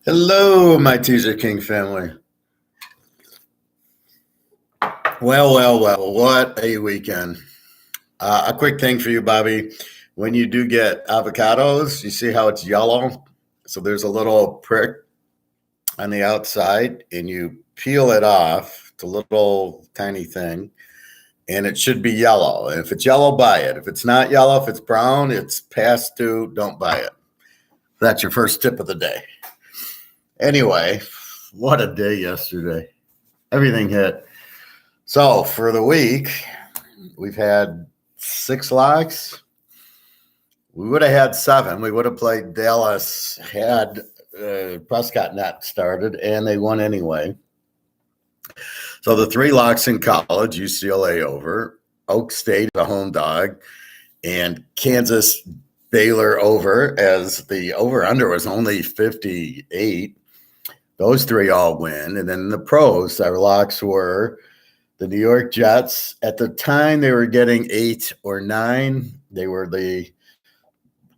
Hello, my Teaserking family. Well, what a weekend. A quick thing for you, Bobby. When you do get avocados, you see how it's yellow? So there's a little prick on the outside, and you peel it off. It's a little tiny thing, and it should be yellow. And if it's yellow, buy it. If it's not yellow, if it's brown, it's past due, don't buy it. That's your first tip of the day. Anyway, what a day yesterday. Everything hit. So for the week, we've had 6 locks. We would have had 7. We would have played Dallas had Prescott not started, and they won anyway. So the 3 locks in college, UCLA over, Oak State a home dog, and Kansas Baylor over, as the over-under was only 58. Those 3 all win. And then the pros, our locks were the New York Jets. At the time, they were getting 8 or 9. They were the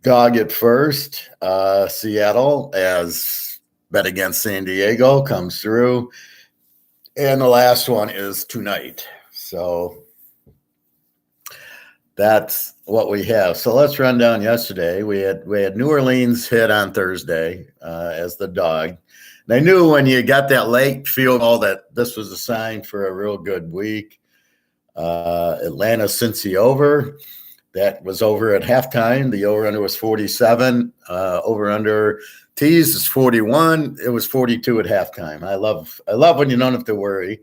dog at first. Seattle, as bet against San Diego, comes through. And the last one is tonight. So that's what we have. So let's run down yesterday. We had New Orleans hit on Thursday as the dog. And I knew when you got that late field goal that this was a sign for a real good week. Atlanta Cincy over. That was over at halftime. The over-under was 47. Over-under tees is 41. It was 42 at halftime. I love when you don't have to worry.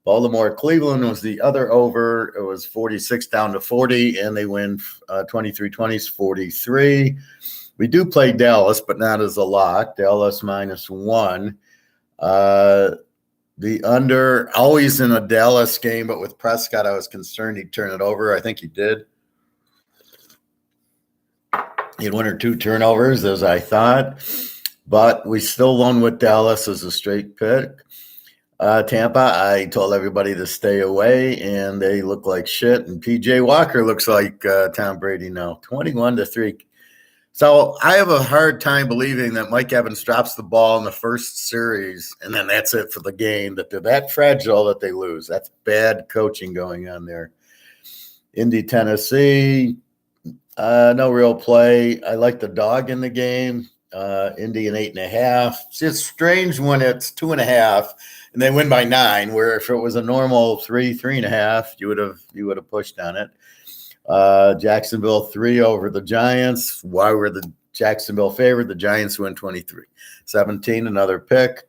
Baltimore Cleveland was the other over. It was 46 down to 40, and they win 23-20, 43. We do play Dallas, but not as a lock. Dallas -1. The under, always in a Dallas game, but with Prescott, I was concerned he'd turn it over. I think he did. He had 1 or 2 turnovers, as I thought. But we still won with Dallas as a straight pick. Tampa, I told everybody to stay away, and they look like shit. And P.J. Walker looks like Tom Brady now, 21-3. So I have a hard time believing that Mike Evans drops the ball in the first series, and then that's it for the game, that they're that fragile that they lose. That's bad coaching going on there. Indy, Tennessee, no real play. I like the dog in the game. Indy an 8.5. See, it's strange when it's 2.5 and they win by 9, where if it was a normal 3.5, you would have pushed on it. Jacksonville 3 over the Giants. Why were the Jacksonville favored? The Giants win 23-17. Another pick.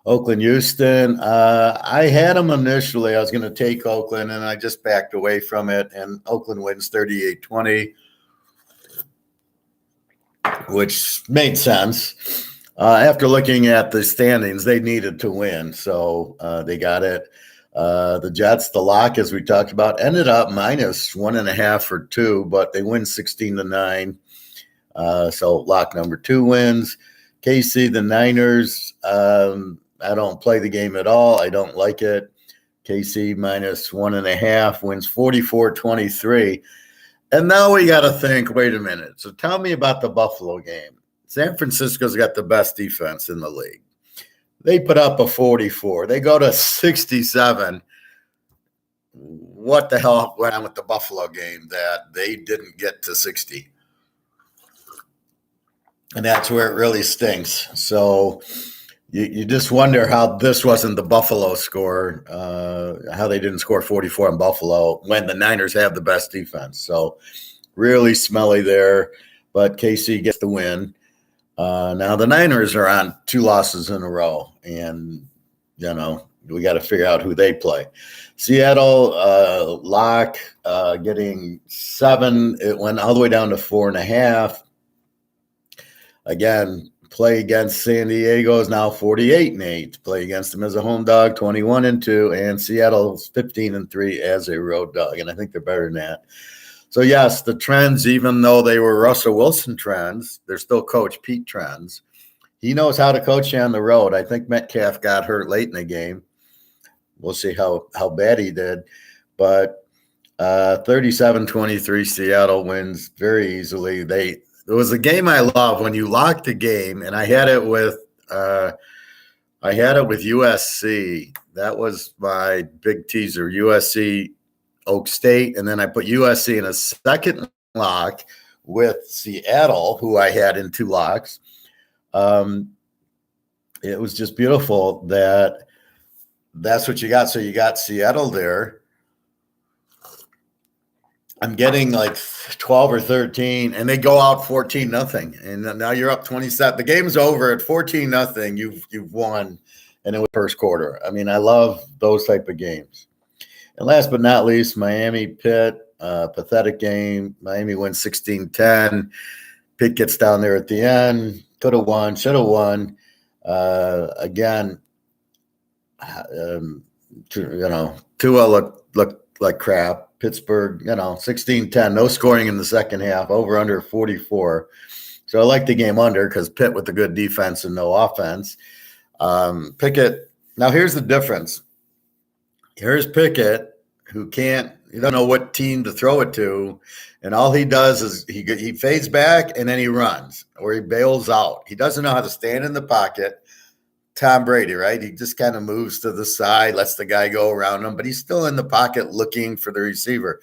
Oakland, Houston. I had them initially. I was going to take Oakland, and I just backed away from it. And Oakland wins 38-20, which made sense. After looking at the standings, they needed to win, so they got it. The Jets, the lock, as we talked about, ended up -1.5 or 2, but they win 16-9. So lock number 2 wins. KC, the Niners. I don't play the game at all. I don't like it. KC -1.5 wins 44-23. And now we got to think, wait a minute. So tell me about the Buffalo game. San Francisco's got the best defense in the league. They put up a 44. They go to 67. What the hell went on with the Buffalo game that they didn't get to 60? And that's where it really stinks. So you just wonder how this wasn't the Buffalo score, how they didn't score 44 in Buffalo when the Niners have the best defense. So really smelly there, but KC gets the win. Now the Niners are on 2 losses in a row, and, we got to figure out who they play. Seattle, lock, getting 7. It went all the way down to 4.5. Again, play against San Diego is now 48-8. Play against them as a home dog, 21-2, and Seattle's 15-3 as a road dog, and I think they're better than that. So, yes, the trends, even though they were Russell Wilson trends, they're still Coach Pete trends. He knows how to coach you on the road. I think Metcalf got hurt late in the game. We'll see how bad he did. But 37-23, Seattle wins very easily. There was a game I love when you locked the game, and I had it with USC. That was my big teaser. USC, Oak State, and then I put USC in a second lock with Seattle, who I had in two locks. It was just beautiful that's what you got. So you got Seattle there. I'm getting like 12 or 13, and they go out 14-0. And now you're up 27. The game's over at 14-0. You've won, and it was first quarter. I mean, I love those type of games. And last but not least, Miami Pitt, pathetic game. Miami wins 16-10. Pitt gets down there at the end. Could have won, should have won. Again, Tua looked like crap. Pittsburgh, 16-10, no scoring in the second half, over under 44. So I like the game under because Pitt with a good defense and no offense. Pickett, now here's the difference. Here's Pickett, who you don't know what team to throw it to, and all he does is he fades back and then he runs or he bails out. He doesn't know how to stand in the pocket. Tom Brady, right? He just kind of moves to the side, lets the guy go around him, but he's still in the pocket looking for the receiver.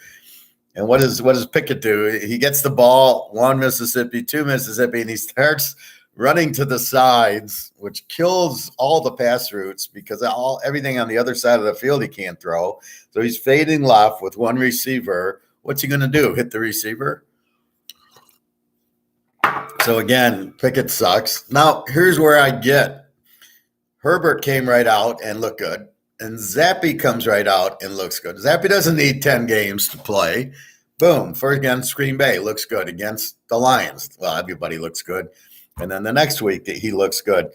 And what does Pickett do? He gets the ball, 1 Mississippi, 2 Mississippi, and he starts running to the sides, which kills all the pass routes because everything on the other side of the field he can't throw. So he's fading left with one receiver. What's he going to do? Hit the receiver? So again, Pickett sucks. Now, here's where I get. Herbert came right out and looked good, and Zappe comes right out and looks good. Zappe doesn't need 10 games to play. Boom, first against Green Bay, looks good. Against the Lions, well, everybody looks good. And then the next week, he looks good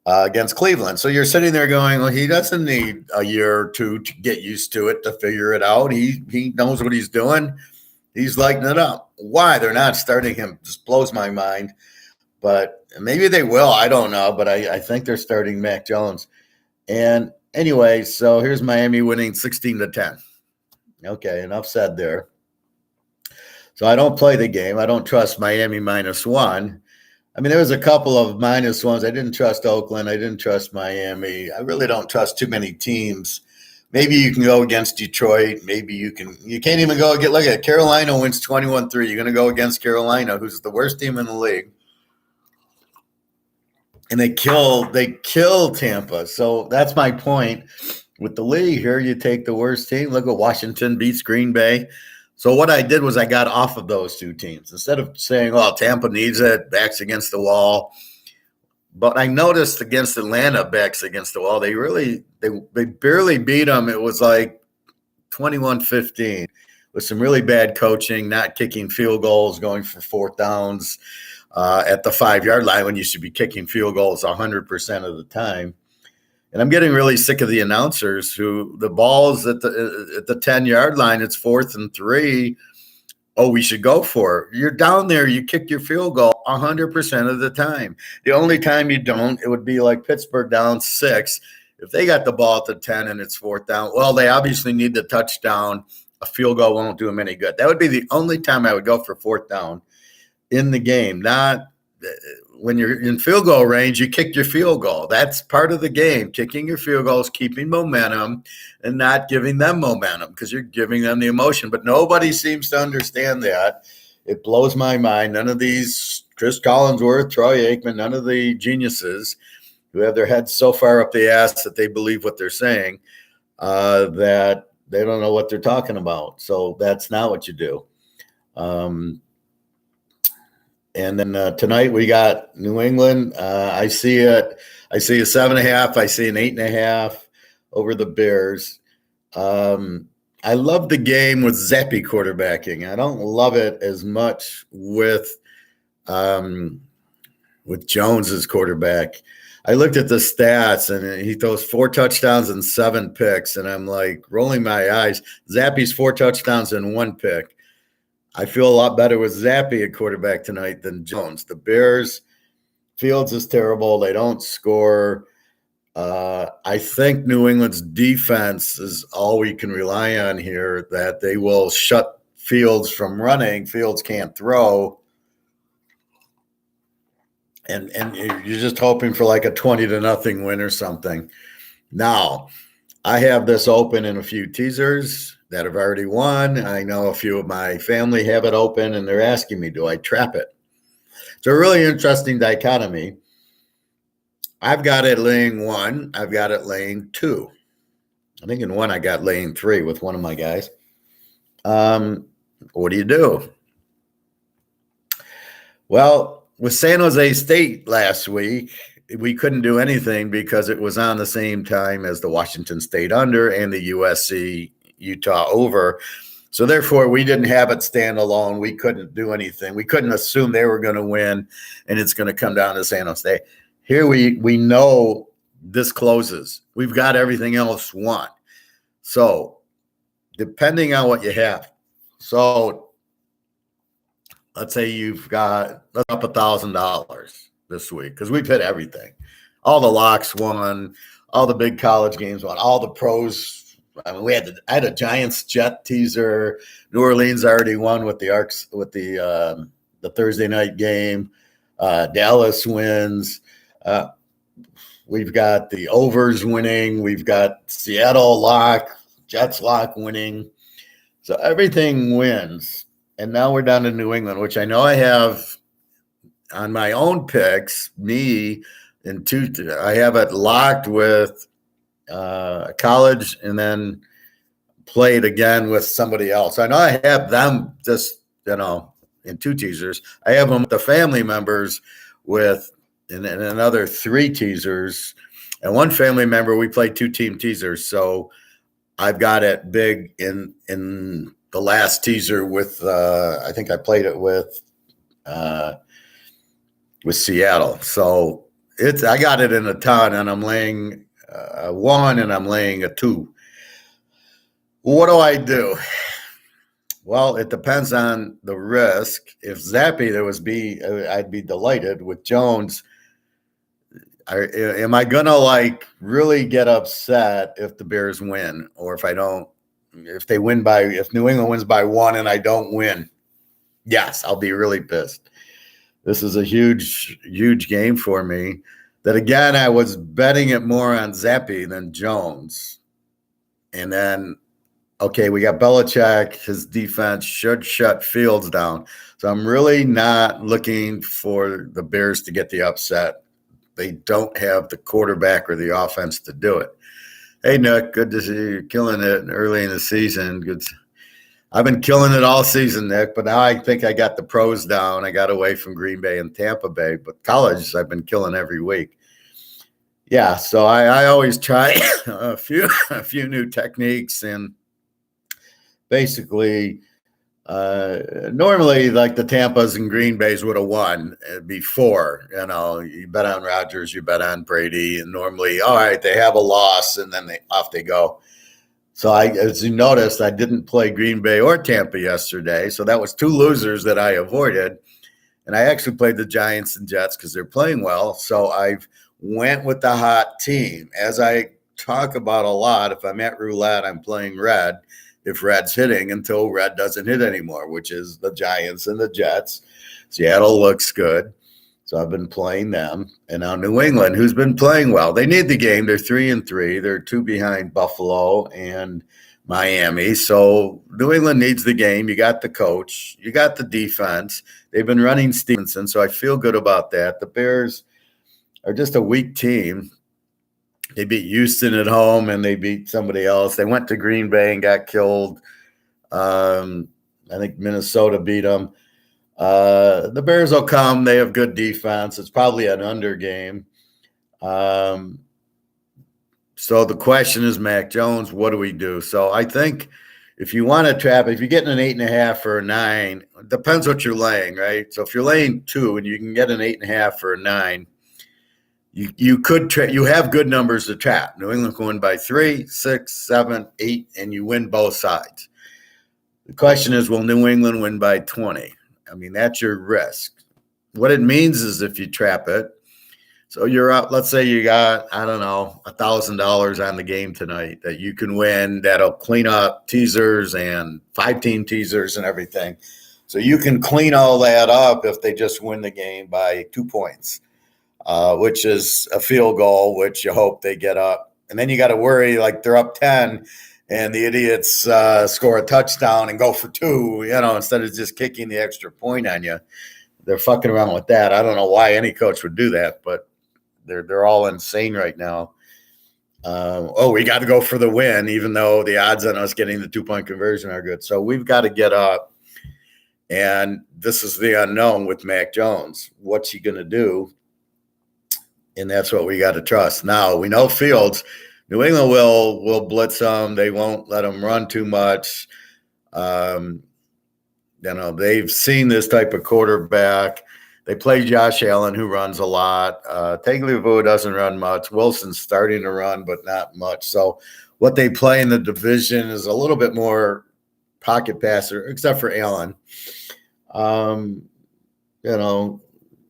against Cleveland. So you're sitting there going, well, he doesn't need a year or two to get used to it, to figure it out. He knows what he's doing. He's lighting it up. Why they're not starting him just blows my mind. But maybe they will. I don't know. But I think they're starting Mac Jones. And anyway, so here's Miami winning 16-10. Okay, enough said there. So I don't play the game. I don't trust Miami -1. I mean, there was a couple of -1s. I didn't trust Oakland. I didn't trust Miami. I really don't trust too many teams. Maybe you can go against Detroit. Maybe you can't even go look at Carolina wins 21-3. You're going to go against Carolina, who's the worst team in the league. And they kill Tampa. So that's my point. With the league here, you take the worst team. Look at Washington beats Green Bay. So what I did was I got off of those two teams. Instead of saying, well, Tampa needs it, backs against the wall. But I noticed against Atlanta, backs against the wall, they barely beat them. It was like 21-15 with some really bad coaching, not kicking field goals, going for fourth downs. At the 5-yard line when you should be kicking field goals 100% of the time. And I'm getting really sick of the announcers who the ball's at the 10-yard line, it's 4th and 3. Oh, we should go for it. You're down there, you kick your field goal 100% of the time. The only time you don't, it would be like Pittsburgh down 6. If they got the ball at the 10 and it's 4th down, well, they obviously need the touchdown. A field goal won't do them any good. That would be the only time I would go for 4th down in the game. Not when you're in field goal range, you kick your field goal. That's part of the game. Kicking your field goals, keeping momentum, and not giving them momentum because you're giving them the emotion. But nobody seems to understand that. It blows my mind. None of these Chris Collinsworth, Troy Aikman, none of the geniuses who have their heads so far up the ass that they believe what they're saying, that they don't know what they're talking about. So that's not what you do. And then tonight we got New England. I see a 7.5. I see an 8.5 over the Bears. I love the game with Zappe quarterbacking. I don't love it as much with Jones as quarterback. I looked at the stats, and he throws 4 touchdowns and 7 picks, and I'm like rolling my eyes. Zappe's 4 touchdowns and 1 pick. I feel a lot better with Zappe at quarterback tonight than Jones. The Bears, Fields is terrible. They don't score. I think New England's defense is all we can rely on here, that they will shut Fields from running. Fields can't throw. and you're just hoping for like a 20-0 win or something. Now, I have this open in a few teasers that have already won. I know a few of my family have it open, and they're asking me, do I trap it? It's a really interesting dichotomy. I've got it laying 1. I've got it laying 2. I think in one I got laying 3 with one of my guys. What do you do? Well, with San Jose State last week, we couldn't do anything because it was on the same time as the Washington State under and the USC Utah over. So therefore, we didn't have it stand alone. We couldn't do anything. We couldn't assume they were going to win, and it's going to come down to San Jose State. Here we know this closes. We've got everything else won. So depending on what you have. So let's say you've got up $1,000 this week because we've hit everything. All the locks won, all the big college games won, all the pros. I mean, I had a Giants Jet teaser. New Orleans already won with the Arcs with the Thursday night game. Dallas wins. We've got the overs winning. We've got Seattle lock, Jets lock winning. So everything wins. And now we're down to New England, which I know I have on my own picks. Me in 2, I have it locked with college and then played again with somebody else. I know I have them just, in 2 teasers. I have them with the family members with and another 3 teasers. And one family member, we played 2 team teasers. So I've got it big in the last teaser with I think I played it with Seattle. So I got it in a ton, and I'm laying 1 and I'm laying a 2. What do I do? Well, it depends on the risk. If Zappy I'd be delighted. With Jones, am I gonna really get upset if the Bears win, or if New England wins by 1 and I don't win? Yes, I'll be really pissed. This is a huge, huge game for me. That again, I was betting it more on Zappy than Jones. And then, okay, we got Belichick. His defense should shut Fields down. So I'm really not looking for the Bears to get the upset. They don't have the quarterback or the offense to do it. Hey, Nick, good to see you killing it early in the season. Good. I've been killing it all season, Nick, but now I think I got the pros down. I got away from Green Bay and Tampa Bay, but college I've been killing every week. Yeah, so I always try a few new techniques, and basically normally like the Tampas and Green Bays would have won before. You bet on Rodgers, you bet on Brady, and normally, all right, they have a loss, and then off they go. So as you noticed, I didn't play Green Bay or Tampa yesterday. So that was 2 losers that I avoided. And I actually played the Giants and Jets because they're playing well. So I went with the hot team. As I talk about a lot, if I'm at roulette, I'm playing red. If red's hitting until red doesn't hit anymore, which is the Giants and the Jets. Seattle looks good. So I've been playing them. And now New England, who's been playing well. They need the game. They're 3-3. They're 2 behind Buffalo and Miami. So New England needs the game. You got the coach. You got the defense. They've been running Stevenson, so I feel good about that. The Bears are just a weak team. They beat Houston at home, and they beat somebody else. They went to Green Bay and got killed. I think Minnesota beat them. The Bears will come. They have good defense. It's probably an under game. So the question is, Mac Jones, what do we do? So I think if you want to trap, if you're getting an 8.5 or a 9, it depends what you're laying, right? So if you're laying 2 and you can get an 8.5 or a 9, you could you have good numbers to trap. New England can win by 3, 6, 7, 8, and you win both sides. The question is, will New England win by 20? I mean, that's your risk. What it means is if you trap it, so you're up, let's say you got, I don't know, $1,000 on the game tonight that you can win, that'll clean up teasers and 5-team teasers and everything. So you can clean all that up if they just win the game by 2 points. which is a field goal, which you hope they get up. And then you got to worry like they're up 10 and the idiots score a touchdown and go for 2, instead of just kicking the extra point on you. They're fucking around with that. I don't know why any coach would do that, but they're all insane right now. We got to go for the win, even though the odds on us getting the 2-point conversion are good. So we've got to get up. And this is the unknown with Mac Jones. What's he going to do? And that's what we got to trust. Now, we know Fields, New England will blitz them. They won't let them run too much. They've seen this type of quarterback. They play Josh Allen, who runs a lot. Tagliabue doesn't run much. Wilson's starting to run, but not much. So what they play in the division is a little bit more pocket passer, except for Allen.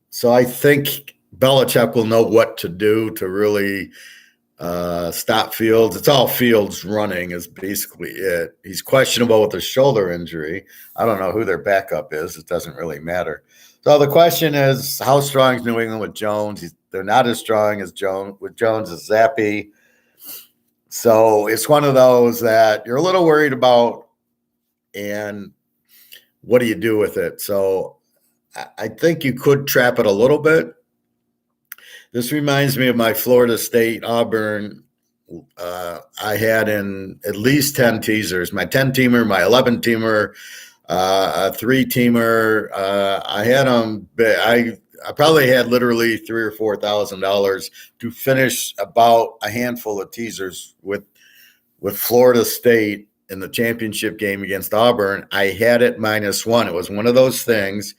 So I think Belichick will know what to do to really stop Fields. It's all Fields running is basically it. He's questionable with a shoulder injury. I don't know who their backup is. It doesn't really matter. So the question is, how strong is New England with Jones? They're not as strong as Jones as Zappe. So it's one of those that you're a little worried about, and what do you do with it? So I think you could trap it a little bit. This reminds me of my Florida State Auburn. I had in at least 10 teasers, my 10-teamer, my 11-teamer, a 3-teamer. I had them. I probably had literally $3,000 or $4,000 to finish about a handful of teasers with Florida State in the championship game against Auburn. I had it -1. It was one of those things.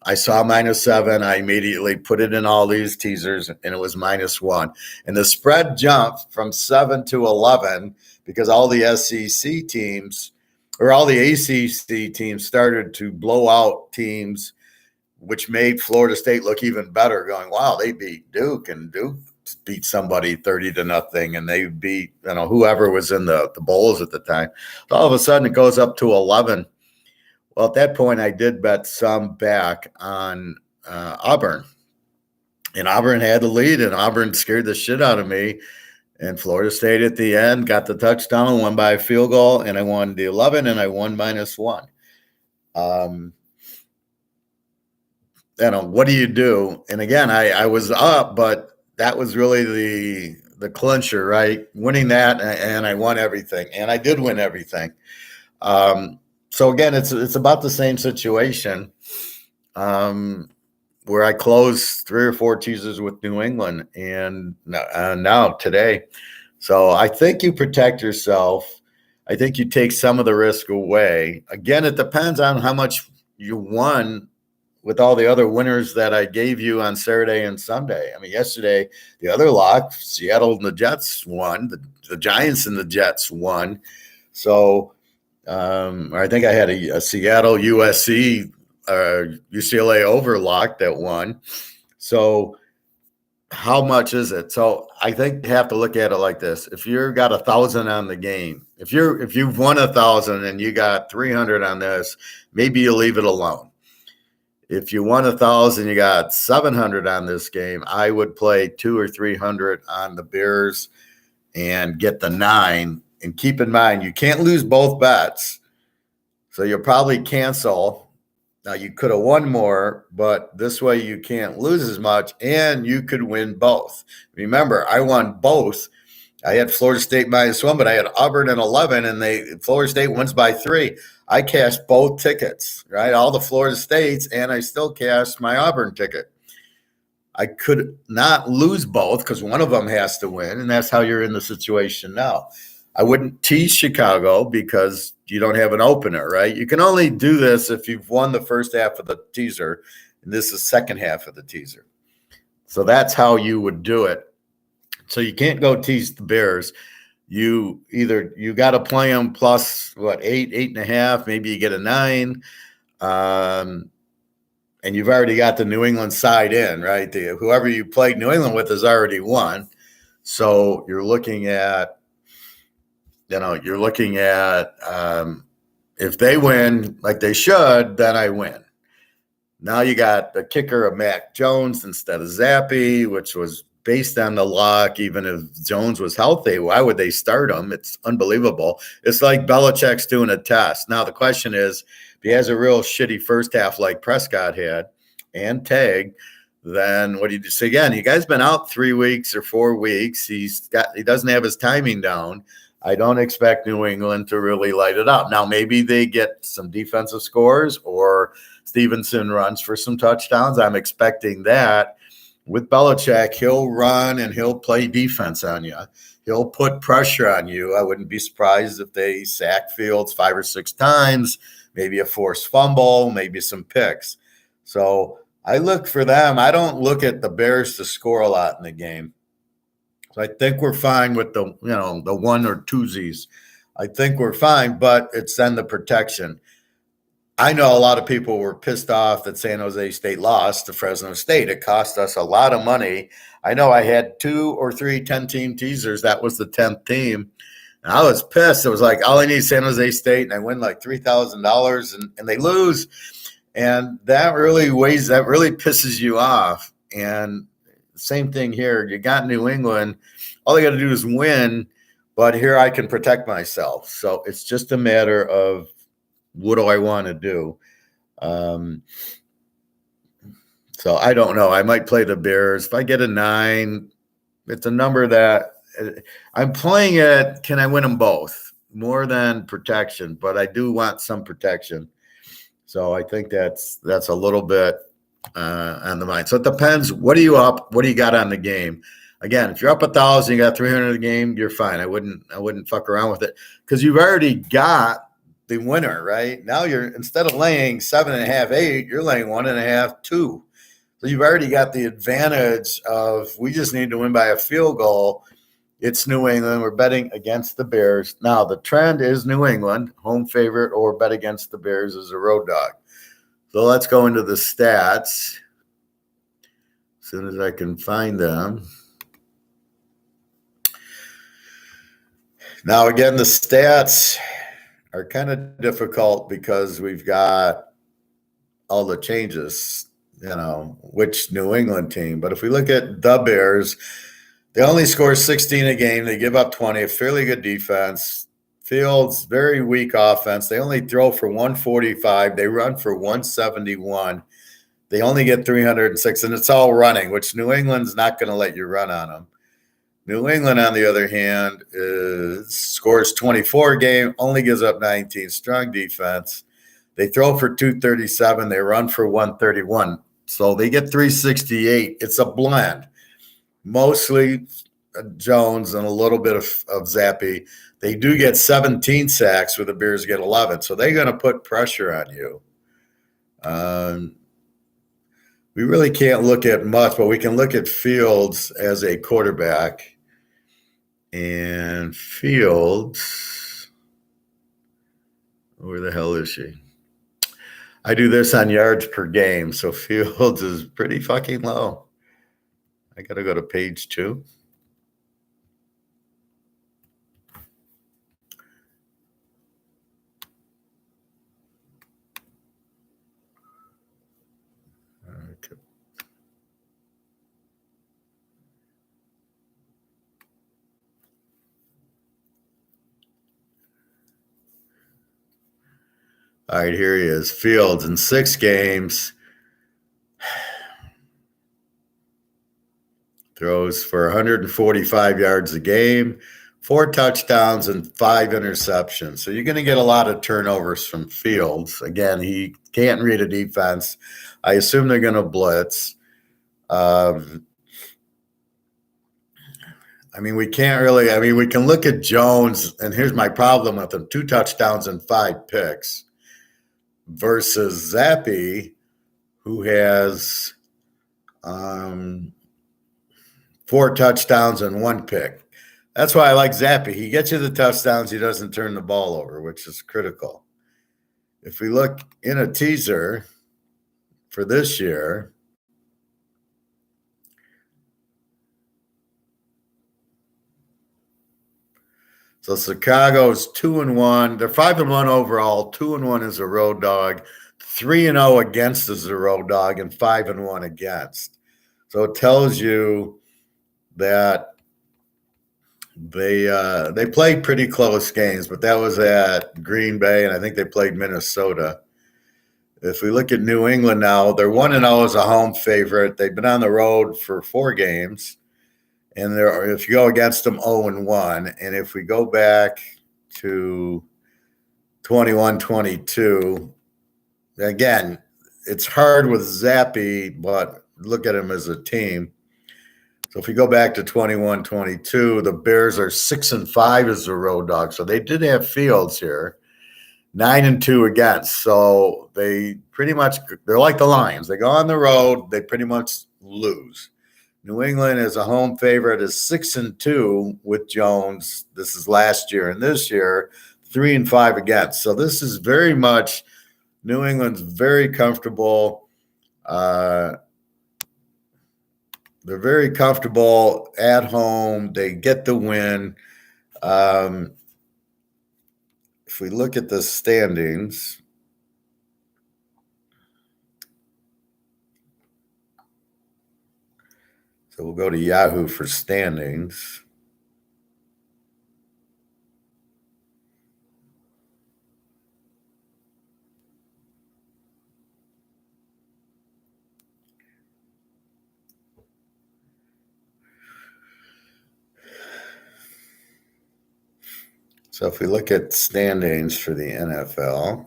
I saw -7. I immediately put it in all these teasers, and it was -1. And the spread jumped from 7 to 11 because all the SEC teams or all the ACC teams started to blow out teams, which made Florida State look even better, going, wow, they beat Duke, and Duke beat somebody 30-0, and they beat whoever was in the bowls at the time. So all of a sudden, it goes up to 11. Well, at that point, I did bet some back on Auburn. And Auburn had the lead, and Auburn scared the shit out of me. And Florida State at the end got the touchdown and won by a field goal, and I won the 11, and I won -1. What do you do? And again, I was up, but that was really the clincher, right? Winning that, and I won everything. And I did win everything. So again, it's about the same situation where I closed 3 or 4 teasers with New England, and now today. So I think you protect yourself. I think you take some of the risk away. Again, it depends on how much you won with all the other winners that I gave you on Saturday and Sunday. I mean, yesterday, the other lock, Seattle and the Jets won. The Giants and the Jets won. So I think I had a Seattle USC UCLA overlock that won. So how much is it? So I think you have to look at it like this. If you've got 1,000 on the game, if you've won 1,000 and you got 300 on this, maybe you leave it alone. If you won 1,000, you got 700 on this game, I would play 200 or 300 on the Bears and get the 9. And keep in mind, you can't lose both bets. So you'll probably cancel. Now, you could have won more, but this way you can't lose as much, and you could win both. Remember, I won both. I had Florida State -1, but I had Auburn at 11, and Florida State wins by 3. I cashed both tickets, right? All the Florida States, and I still cashed my Auburn ticket. I could not lose both because one of them has to win, and that's how you're in the situation now. I wouldn't tease Chicago because you don't have an opener, right? You can only do this if you've won the first half of the teaser, and this is second half of the teaser. So that's how you would do it. So you can't go tease the Bears. You got to play them plus 8.5, maybe you get a 9. And you've already got the New England side in, right? Whoever you played New England with has already won. So you're looking at, if they win like they should, then I win. Now you got the kicker of Mac Jones instead of Zappy, which was based on the luck. Even if Jones was healthy, why would they start him? It's unbelievable. It's like Belichick's doing a test. Now the question is, if he has a real shitty first half like Prescott had and Tag, then what do you do? So again, you guys been out 3 weeks or 4 weeks. He doesn't have his timing down. I don't expect New England to really light it up. Now maybe they get some defensive scores or Stevenson runs for some touchdowns. I'm expecting that. With Belichick, he'll run and he'll play defense on you. He'll put pressure on you. I wouldn't be surprised if they sack Fields 5 or 6 times, maybe a forced fumble, maybe some picks. So I look for them. I don't look at the Bears to score a lot in the game. So I think we're fine with the 1 or 2s. I think we're fine, but it's then the protection. I know a lot of people were pissed off that San Jose State lost to Fresno State. It cost us a lot of money. I know I had 2 or 3 10-team teasers. That was the 10th team. And I was pissed. It was like, all I need is San Jose State, and I win like $3,000, and they lose. And that really pisses you off. And same thing here. You got New England. All they got to do is win, but here I can protect myself. So it's just a matter of, what do I want to do? So I don't know. I might play the Bears. If I get a 9, it's a number that I'm playing it. Can I win them both? More than protection, but I do want some protection. So I think that's a little bit on the mind. So it depends. What are you up? What do you got on the game? Again, if you're up 1,000, you got 300 in the game, you're fine. I wouldn't fuck around with it because you've already got the winner, right? Now you're, instead of laying 7.5, 8, you're laying 1.5, 2. So you've already got the advantage of, we just need to win by a field goal. It's New England. We're betting against the Bears. Now the trend is New England, home favorite, or bet against the Bears as a road dog. So let's go into the stats as soon as I can find them. Now, again, the stats are kind of difficult because we've got all the changes, which New England team. But if we look at the Bears, they only score 16 a game. They give up 20, a fairly good defense. Fields, very weak offense. They only throw for 145. They run for 171. They only get 306, and it's all running, which New England's not going to let you run on them. New England, on the other hand, scores 24 a game, only gives up 19. Strong defense. They throw for 237. They run for 131. So they get 368. It's a blend. Mostly Jones and a little bit of Zappy. They do get 17 sacks where the Bears get 11. So they're going to put pressure on you. We really can't look at much, but we can look at Fields as a quarterback. And Fields, where the hell is she? I do this on yards per game, so Fields is pretty fucking low. I got to go to page 2. Okay. All right, here he is. Fields in 6 games. Throws for 145 yards a game, 4 touchdowns, and 5 interceptions. So you're going to get a lot of turnovers from Fields. Again, he can't read a defense. I assume they're going to blitz. We can't really – we can look at Jones, and here's my problem with him. 2 touchdowns and 5 picks versus Zappy, who has 4 touchdowns and 1 pick. That's why I like Zappy. He gets you the touchdowns. He doesn't turn the ball over, which is critical. If we look in a teaser for this year, so Chicago's 2-1. They're 5-1 overall. 2-1 is a road dog. 3-0 against as a road dog and 5-1 against. So it tells you that they played pretty close games, but that was at Green Bay, and I think they played Minnesota. If we look at New England now, they're 1-0 as a home favorite. They've been on the road for 4 games, and if you go against them, 0-1. And if we go back to 21-22, again, it's hard with Zappy, but look at him as a team. So if we go back to 21-22, the Bears are 6-5 as a road dog. So they did have Fields here. 9-2 against. So they're like the Lions. They go on the road, they pretty much lose. New England as a home favorite is 6-2 with Jones. This is last year, and this year 3-5 against. So this is very much New England's very comfortable. They're very comfortable at home. They get the win. If we look at the standings, so we'll go to Yahoo for standings. So if we look at standings for the NFL,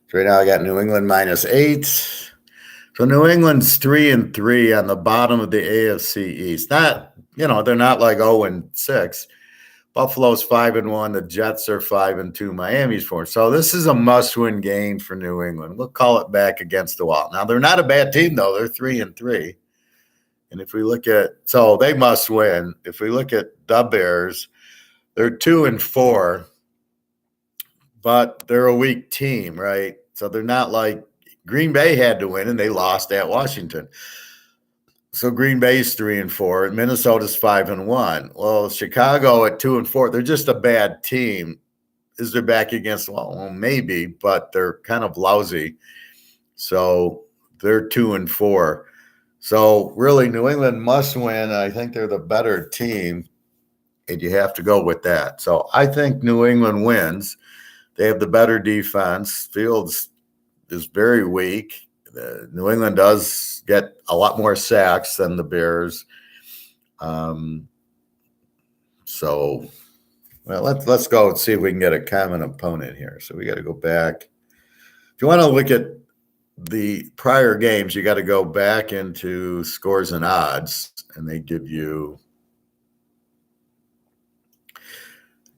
so right now I got New England -8. So New England's 3-3 on the bottom of the AFC East. They're not like 0-6. Buffalo's 5-1. The Jets are 5-2. Miami's 4. So this is a must-win game for New England. We'll call it back against the wall. Now they're not a bad team though. They're 3-3. And if we look at, so they must win. If we look at the Bears, they're 2-4, but they're a weak team, right? So they're not like Green Bay had to win and they lost at Washington. So Green Bay's 3-4 and Minnesota's 5-1. Well, Chicago at 2-4, they're just a bad team. Is their back against the wall? Well, maybe, but they're kind of lousy. So they're 2-4. So really, New England must win. I think they're the better team, and you have to go with that. So I think New England wins. They have the better defense. Fields is very weak. New England does get a lot more sacks than the Bears. Let's go and see if we can get a common opponent here. So we got to go back. If you want to look at the prior games, you got to go back into scores and odds, and they give you.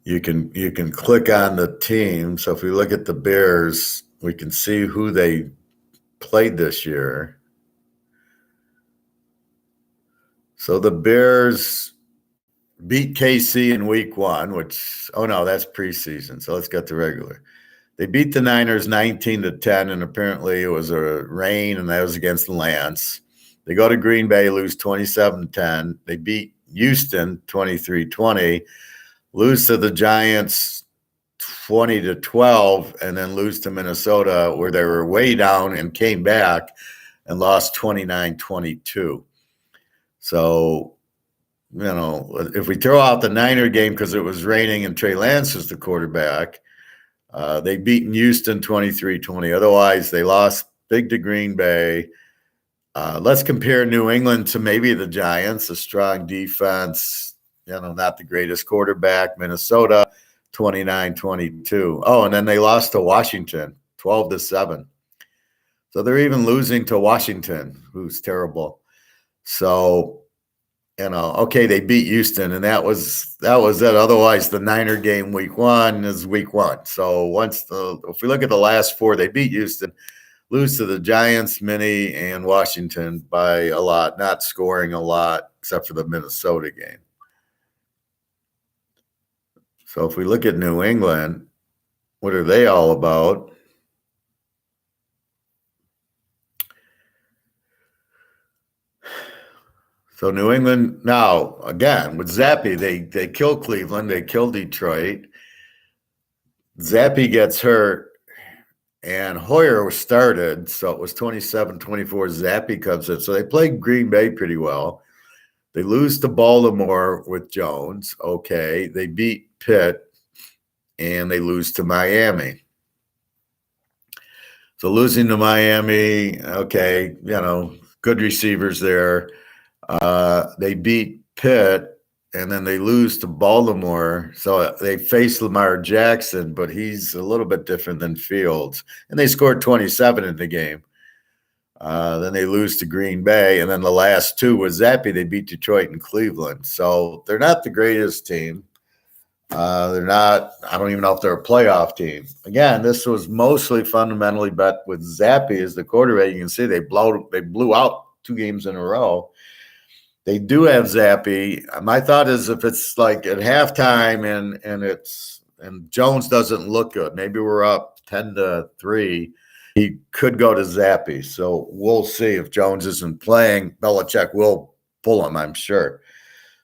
You can click on the team. So if we look at the Bears, we can see who they played this year. So the Bears beat KC in week 1, that's preseason. So let's get to regular. They beat the Niners 19-10, and apparently it was a rain, and that was against Lance. They go to Green Bay, lose 27-10. They beat Houston 23-20, lose to the Giants 20-12, and then lose to Minnesota, where they were way down and came back and lost 29-22. So, if we throw out the Niner game because it was raining and Trey Lance was the quarterback, they beat Houston 23-20. Otherwise, they lost big to Green Bay. Let's compare New England to maybe the Giants, a strong defense, not the greatest quarterback. Minnesota 29-22. Oh, and then they lost to Washington 12-7. So they're even losing to Washington, who's terrible. So, okay, they beat Houston, and that was it. Otherwise, the Niner game week 1 is week 1. So if we look at the last 4, they beat Houston, lose to the Giants, Mini, and Washington by a lot, not scoring a lot except for the Minnesota game. So if we look at New England, what are they all about? So New England, now, again, with Zappy, they kill Cleveland, they kill Detroit. Zappy gets hurt, and Hoyer started, so it was 27-24. Zappy comes in. So they played Green Bay pretty well. They lose to Baltimore with Jones. Okay. They beat Pitt, and they lose to Miami. So losing to Miami, okay, good receivers there. They beat Pitt, and then they lose to Baltimore. So they face Lamar Jackson, but he's a little bit different than Fields. And they scored 27 in the game. Then they lose to Green Bay. And then the last two was Zappy. They beat Detroit and Cleveland. So they're not the greatest team. They're not, I don't even know if they're a playoff team. Again, this was mostly fundamentally bet with Zappy as the quarterback. You can see they blew out 2 games in a row. They do have Zappy. My thought is if it's like at halftime and Jones doesn't look good, maybe we're up 10-3, he could go to Zappy. So we'll see if Jones isn't playing. Belichick will pull him, I'm sure.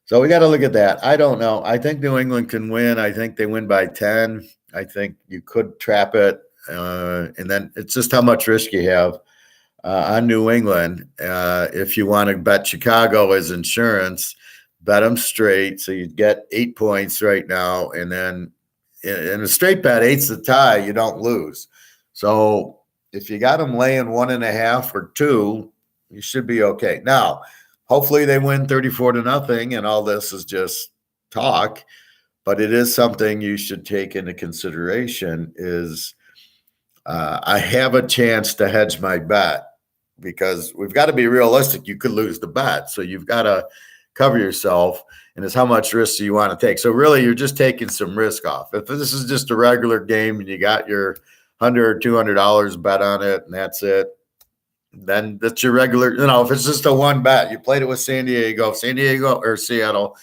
So we got to look at that. I don't know. I think New England can win. I think they win by 10. I think you could trap it. And then it's just how much risk you have on New England. If you want to bet Chicago as insurance, bet them straight. So you get 8 points right now. And then in a straight bet, 8's the tie. You don't lose. So if you got them laying 1.5 or 2, you should be okay. Now, hopefully they win 34-0, and all this is just talk. But it is something you should take into consideration is I have a chance to hedge my bet because we've got to be realistic. You could lose the bet. So you've got to cover yourself, and it's how much risk do you want to take. So really, you're just taking some risk off. If this is just a regular game and you got your $100 or $200 bet on it and that's it, then that's your regular, if it's just a one bet, you played it with San Diego or Seattle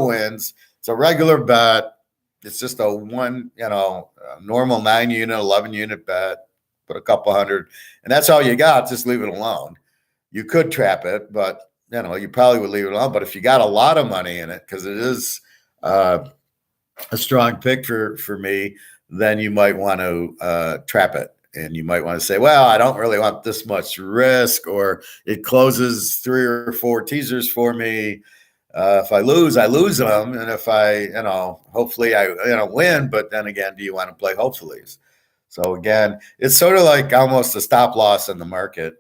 wins. It's a regular bet. It's just a one, normal 9-unit, 11-unit bet, put a couple hundred, and that's all you got. Just leave it alone. You could trap it, but you probably would leave it alone. But if you got a lot of money in it, because it is a strong pick for me, then you might want to trap it. And you might want to say, well, I don't really want this much risk, or it closes 3 or 4 teasers for me. If I lose them. And if I, hopefully I, win. But then again, do you want to play hopefullys? So again, it's sort of like almost a stop loss in the market.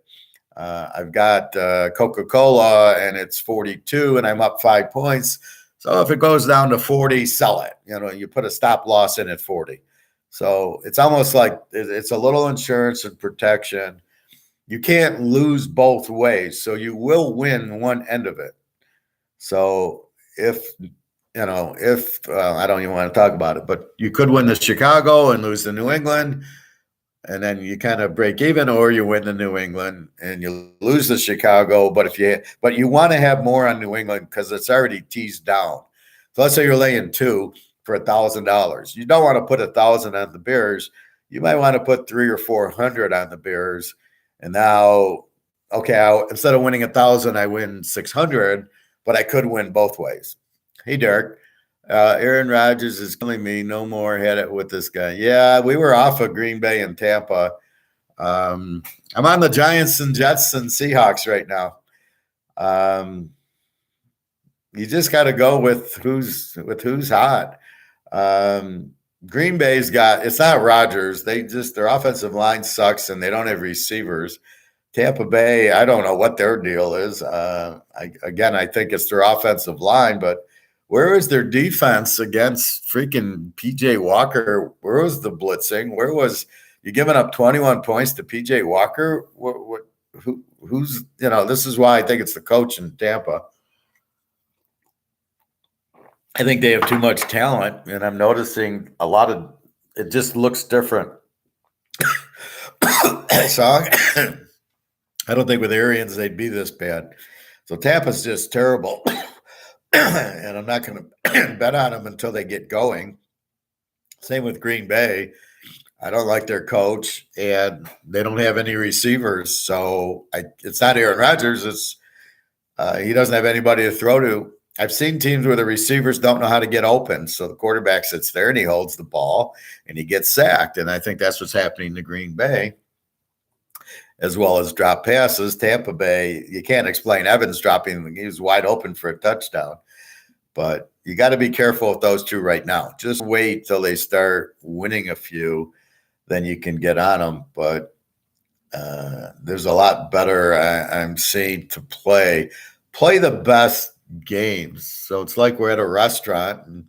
I've got Coca-Cola and it's 42 and I'm up 5 points. So if it goes down to 40, sell it. You put a stop loss in at 40. So it's almost like it's a little insurance and protection. You can't lose both ways. So you will win one end of it. So if I don't even want to talk about it, but you could win the Chicago and lose the New England, and then you kind of break even, or you win the New England and you lose the Chicago. But you want to have more on New England because it's already teased down. So let's say you're laying 2 for $1,000. You don't want to put 1,000 on the Bears. You might want to put 300 or 400 on the Bears. And now, okay, instead of winning 1,000, I win 600, but I could win both ways. Hey, Derek. Aaron Rodgers is killing me. No more had it with this guy. Yeah, we were off of Green Bay and Tampa. I'm on the Giants and Jets and Seahawks right now. You just got to go with who's hot. Green Bay's it's not Rodgers. Their offensive line sucks and they don't have receivers. Tampa Bay, I don't know what their deal is. I think it's their offensive line, but where was their defense against freaking PJ Walker? Where was the blitzing? Where was you giving up 21 points to PJ Walker? Who's this is why I think it's the coach in Tampa. I think they have too much talent, and I'm noticing a lot of it just looks different. So I don't think with Arians they'd be this bad. So Tampa's just terrible, and I'm not going to bet on them until they get going. Same with Green Bay. I don't like their coach, and they don't have any receivers. So it's not Aaron Rodgers. It's he doesn't have anybody to throw to. I've seen teams where the receivers don't know how to get open. So the quarterback sits there and he holds the ball and he gets sacked. And I think that's what's happening to Green Bay, as well as drop passes. Tampa Bay, you can't explain Evans dropping. He was wide open for a touchdown. But you got to be careful with those two right now. Just wait till they start winning a few, then you can get on them. But there's a lot better, I'm saying, to play the best games. So it's like we're at a restaurant and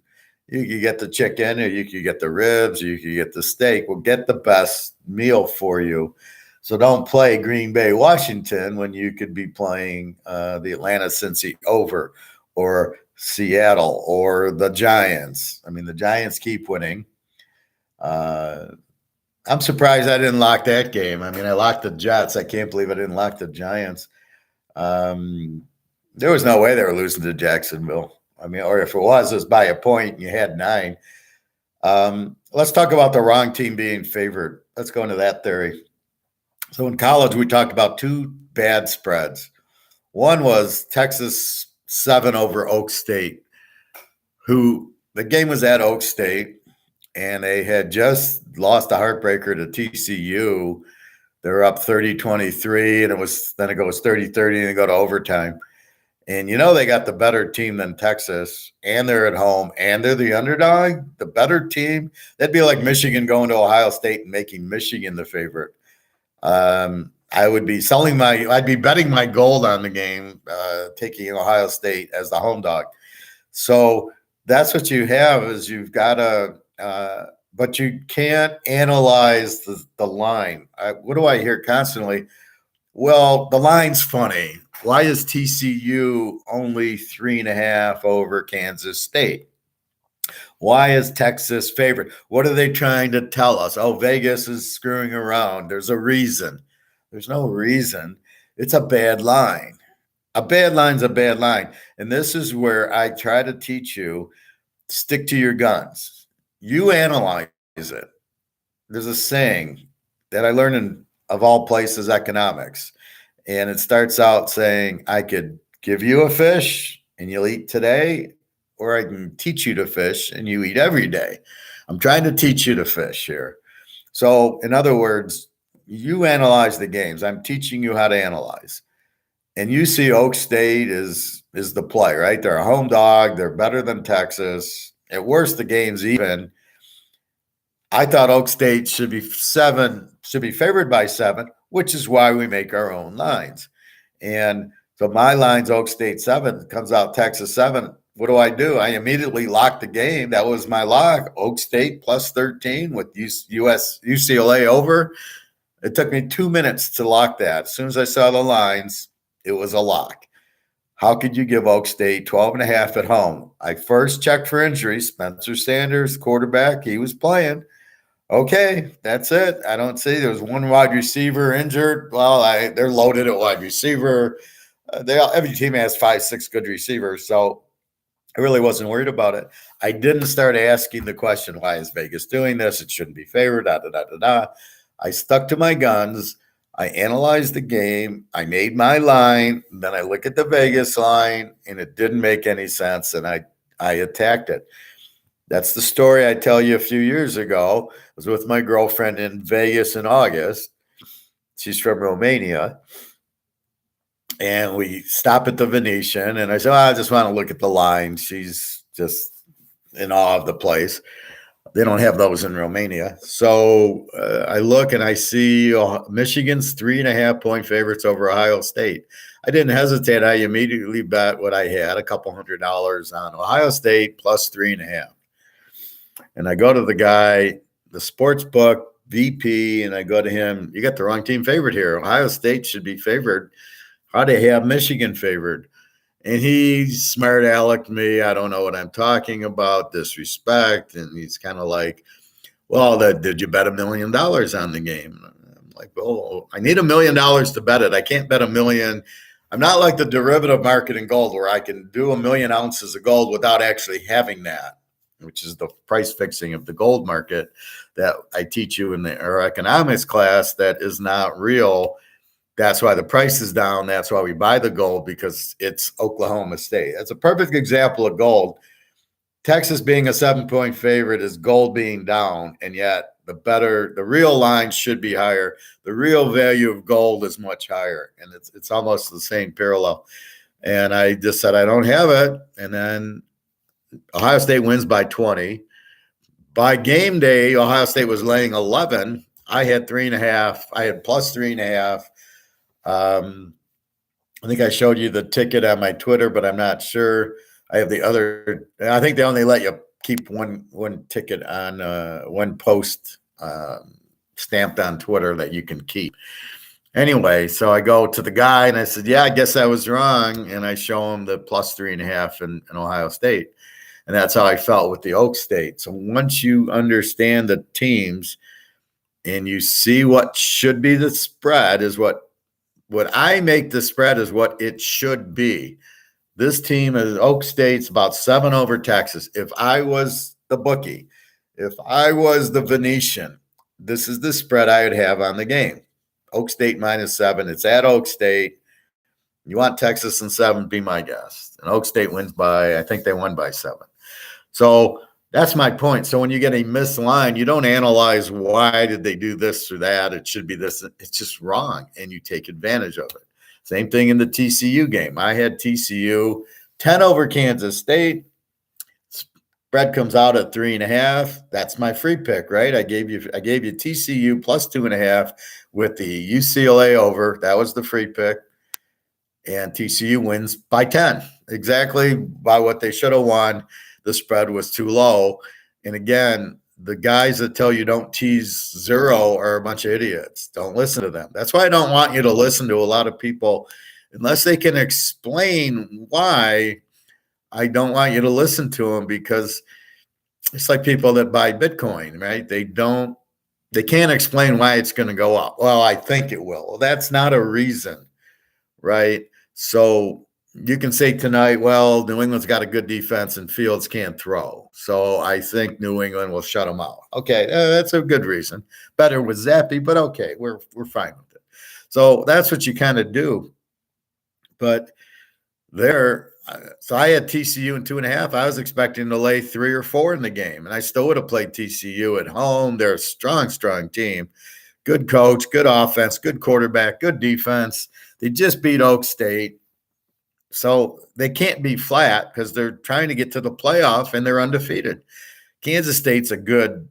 you can get the chicken or you can get the ribs or you can get the steak. We'll get the best meal for you. So don't play Green Bay, Washington when you could be playing the Atlanta Cincy over, or Seattle, or the Giants. I mean, the Giants keep winning. I'm surprised I didn't lock that game. I mean, I locked the Jets. I can't believe I didn't lock the Giants. There was no way they were losing to Jacksonville. I mean, or if it was by a point and you had 9. Let's talk about the wrong team being favored. Let's go into that theory. So in college, we talked about 2 bad spreads. One was Texas 7 over Oak State, who the game was at Oak State, and they had just lost a heartbreaker to TCU. They were up 30-23, and it goes 30-30, and they go to overtime. And they got the better team than Texas, and they're at home, and they're the underdog, the better team. That'd be like Michigan going to Ohio State and making Michigan the favorite. I would be I'd be betting my gold on the game, taking Ohio State as the home dog. So that's what you have, is you've got to, but you can't analyze the line. What do I hear constantly? Well, the line's funny. Why is TCU only 3.5 over Kansas State? Why is Texas favored? What are they trying to tell us? Oh, Vegas is screwing around. There's a reason. There's no reason. It's a bad line. A bad line's a bad line. And this is where I try to teach you, stick to your guns. You analyze it. There's a saying that I learned in, of all places, economics. And it starts out saying, I could give you a fish and you'll eat today, or I can teach you to fish and you eat every day. I'm trying to teach you to fish here. So in other words, you analyze the games. I'm teaching you how to analyze. And you see Oak State is the play, right? They're a home dog. They're better than Texas. At worst, the game's even. I thought Oak State should be favored by 7, which is why we make our own lines. And so my line's Oak State 7, comes out Texas 7. What do? I immediately lock the game. That was my lock. Oak State plus 13 with UCLA over. It took me 2 minutes to lock that. As soon as I saw the lines, it was a lock. How could you give Oak State 12.5 at home? I first checked for injuries. Spencer Sanders, quarterback, he was playing. Okay, that's it. I don't see there's one wide receiver injured. Well, they're loaded at wide receiver. Every team has 5-6 good receivers, so I really wasn't worried about it. I didn't start asking the question, why is Vegas doing this? It shouldn't be favored, I stuck to my guns. I analyzed the game. I made my line. Then I look at the Vegas line, and it didn't make any sense, and I attacked it. That's the story I tell you a few years ago. I was with my girlfriend in Vegas in August. She's from Romania. And we stop at the Venetian, and I said, I just want to look at the line. She's just in awe of the place. They don't have those in Romania. So I look and I see Michigan's 3.5-point favorites over Ohio State. I didn't hesitate. I immediately bet what I had, a couple $100 on Ohio State plus 3.5. And I go to the guy, the sports book VP, and I go to him, you got the wrong team favored here. Ohio State should be favored. How do you have Michigan favored? And he smart alecked me. I don't know what I'm talking about, disrespect. And he's kind of like, well, did you bet $1 million on the game? I'm like, well, I need $1 million to bet it. I can't bet $1 million. I'm not like the derivative market in gold where I can do 1 million ounces of gold without actually having that, which is the price fixing of the gold market that I teach you in our economics class. That is not real. That's why the price is down. That's why we buy the gold, because it's Oklahoma State. That's a perfect example of gold. Texas being a 7-point favorite is gold being down, and yet the real line should be higher. The real value of gold is much higher, and it's almost the same parallel. And I just said I don't have it, and then Ohio State wins by 20. By game day, Ohio State was laying 11. I had 3.5. I had plus 3.5. I think I showed you the ticket on my Twitter, but I'm not sure. I have the other. I think they only let you keep one ticket on one post stamped on Twitter that you can keep. Anyway, so I go to the guy and I said, "Yeah, I guess I was wrong," and I show him the plus 3.5 in Ohio State, and that's how I felt with the Oak State. So once you understand the teams and you see what should be the spread, is what I make the spread is what it should be. This team is Oak State's about 7 over Texas. If I was the bookie, if I was the Venetian, this is the spread I would have on the game. Oak State -7. It's at Oak State. You want Texas and 7, be my guest. And Oak State wins by, I think they won by 7. So that's my point. So when you get a missed line, you don't analyze why did they do this or that. It should be this. It's just wrong, and you take advantage of it. Same thing in the TCU game. I had TCU 10 over Kansas State. Spread comes out at 3.5. That's my free pick, right? I gave you TCU plus 2.5 with the UCLA over. That was the free pick. And TCU wins by 10, exactly by what they should have won. The spread was too low. And again, the guys that tell you don't tease 0 are a bunch of idiots. Don't listen to them. That's why I don't want you to listen to a lot of people unless they can explain why. I don't want you to listen to them, because it's like people that buy Bitcoin, right? They can't explain why it's going to go up. Well, I think it will. Well, that's not a reason, right? So you can say tonight, well, New England's got a good defense and Fields can't throw, so I think New England will shut them out. Okay, that's a good reason. Better with Zappy, but okay, we're fine with it. So that's what you kind of do. But so I had TCU in 2.5. I was expecting to lay 3 or 4 in the game, and I still would have played TCU at home. They're a strong, strong team. Good coach, good offense, good quarterback, good defense. They just beat Oak State. So they can't be flat because they're trying to get to the playoff and they're undefeated. Kansas State's a good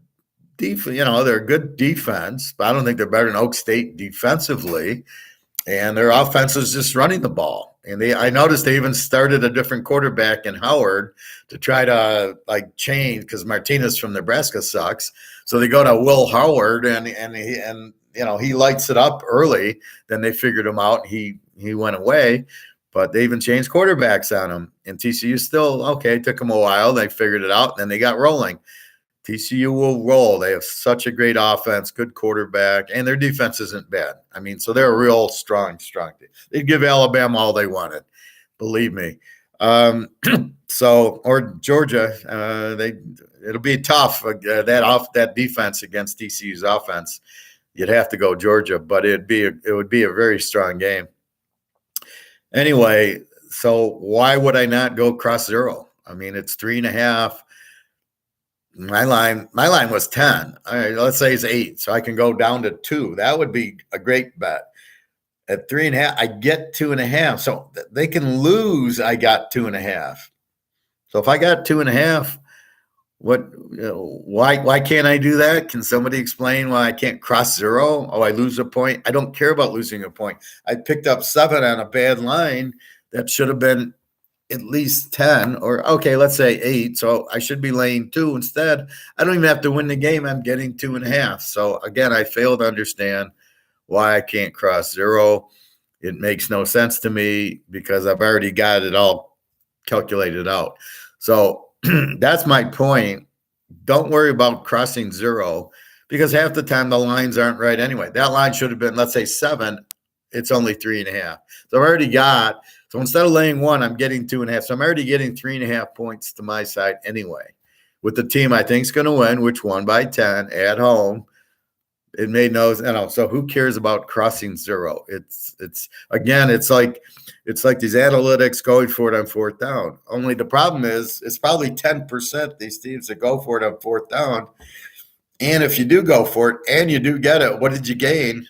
defense. They're a good defense, but I don't think they're better than Oak State defensively. And their offense is just running the ball. And I noticed they even started a different quarterback in Howard to try to change, because Martinez from Nebraska sucks. So they go to Will Howard and he lights it up early. Then they figured him out. He went away. But they even changed quarterbacks on them. And TCU still, okay, it took them a while. They figured it out, and then they got rolling. TCU will roll. They have such a great offense, good quarterback, and their defense isn't bad. I mean, so they're a real strong team. They'd give Alabama all they wanted, believe me. Or Georgia, it'll be tough, that defense against TCU's offense. You'd have to go Georgia, but it would be a very strong game. Anyway, so why would I not go cross 0? I mean, it's 3.5. My line was 10. All right, let's say it's 8, so I can go down to 2. That would be a great bet. At 3.5, I get 2.5. So they can lose. I got 2.5. So if I got 2.5, why can't I do that? Can somebody explain why I can't cross 0? Oh, I lose a point. I don't care about losing a point. I picked up 7 on a bad line that should have been at least 10, or okay, let's say 8. So I should be laying 2 instead. I don't even have to win the game. I'm getting 2.5. So again, I fail to understand why I can't cross 0. It makes no sense to me because I've already got it all calculated out. So that's my point. Don't worry about crossing 0, because half the time the lines aren't right anyway. That line should have been, let's say 7. It's only 3.5. So I've already got, so instead of laying 1, I'm getting 2.5. So I'm already getting 3.5 points to my side anyway. With the team I think is going to win, which won by 10 at home, It made no, so who cares about crossing zero? It's again, it's like these analytics going for it on fourth down. Only the problem is it's probably 10% these teams that go for it on fourth down. And if you do go for it and you do get it, what did you gain?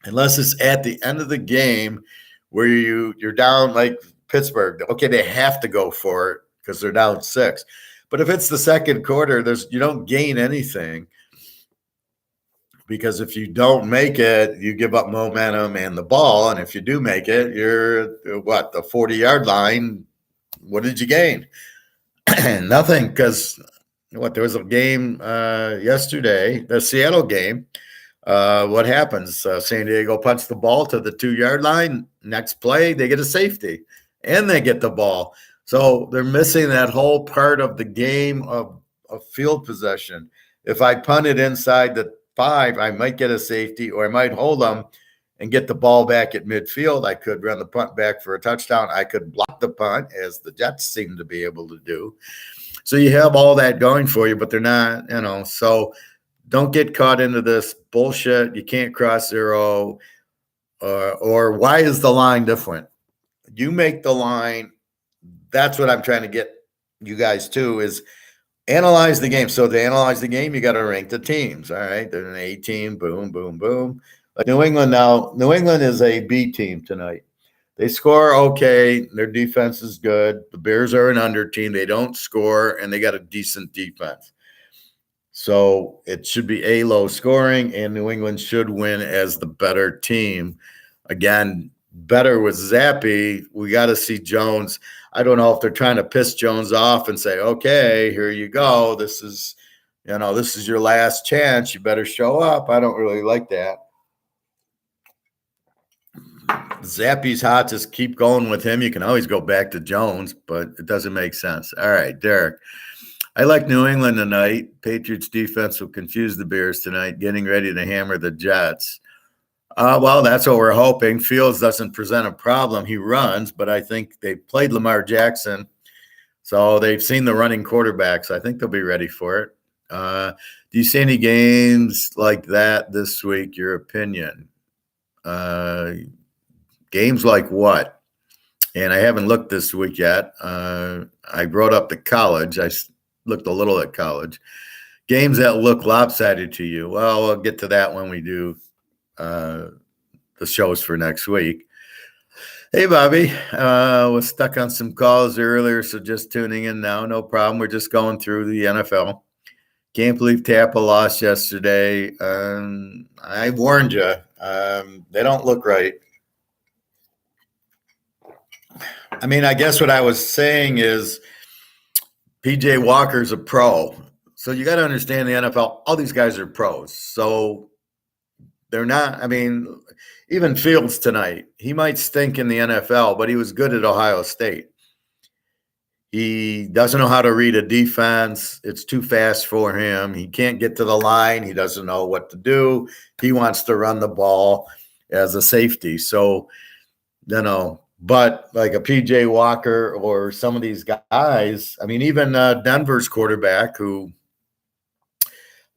Unless it's at the end of the game where you're down like Pittsburgh. Okay, they have to go for it because they're down 6. But if it's the second quarter, you don't gain anything. Because if you don't make it, you give up momentum and the ball. And if you do make it, you're the 40-yard line. What did you gain? Nothing, because there was a game yesterday, the Seattle game. What happens? San Diego punts the ball to the 2-yard line. Next play, they get a safety and they get the ball. So they're missing that whole part of the game of field possession. If I punt it inside the 5, I might get a safety, or I might hold them and get the ball back at midfield. I could run the punt back for a touchdown. I could block the punt, as the Jets seem to be able to do. So you have all that going for you, but they're not, so don't get caught into this bullshit. You can't cross zero, or why is the line different? You make the line. That's what I'm trying to get you guys to, is analyze the game. So to analyze the game, you got to rank the teams. All right. They're an A team. Boom, boom, boom. Like New England is a B team tonight. They score okay. Their defense is good. The Bears are an under team. They don't score, and they got a decent defense. So it should be a low scoring, and New England should win as the better team. Again, better with Zappy. We got to see Jones. I don't know if they're trying to piss Jones off and say, okay, here you go. This is your last chance. You better show up. I don't really like that. Zappy's hot. Just keep going with him. You can always go back to Jones, but it doesn't make sense. All right, Derek. I like New England tonight. Patriots defense will confuse the Bears tonight, getting ready to hammer the Jets. Well, that's what we're hoping. Fields doesn't present a problem. He runs, but I think they played Lamar Jackson, so they've seen the running quarterback, so I think they'll be ready for it. Do you see any games like that this week, your opinion? Games like what? And I haven't looked this week yet. I brought up the college. I looked a little at college. Games that look lopsided to you. Well, we'll get to that when we do the shows for next week. Hey, Bobby. Was stuck on some calls earlier, so just tuning in now. No problem. We're just going through the NFL. Can't believe Tampa lost yesterday. I warned you. They don't look right. I mean, I guess what I was saying is P.J. Walker's a pro. So you got to understand the NFL, all these guys are pros. So they're not, even Fields tonight, he might stink in the NFL, but he was good at Ohio State. He doesn't know how to read a defense. It's too fast for him. He can't get to the line. He doesn't know what to do. He wants to run the ball as a safety. So, but like a P.J. Walker or some of these guys, even Denver's quarterback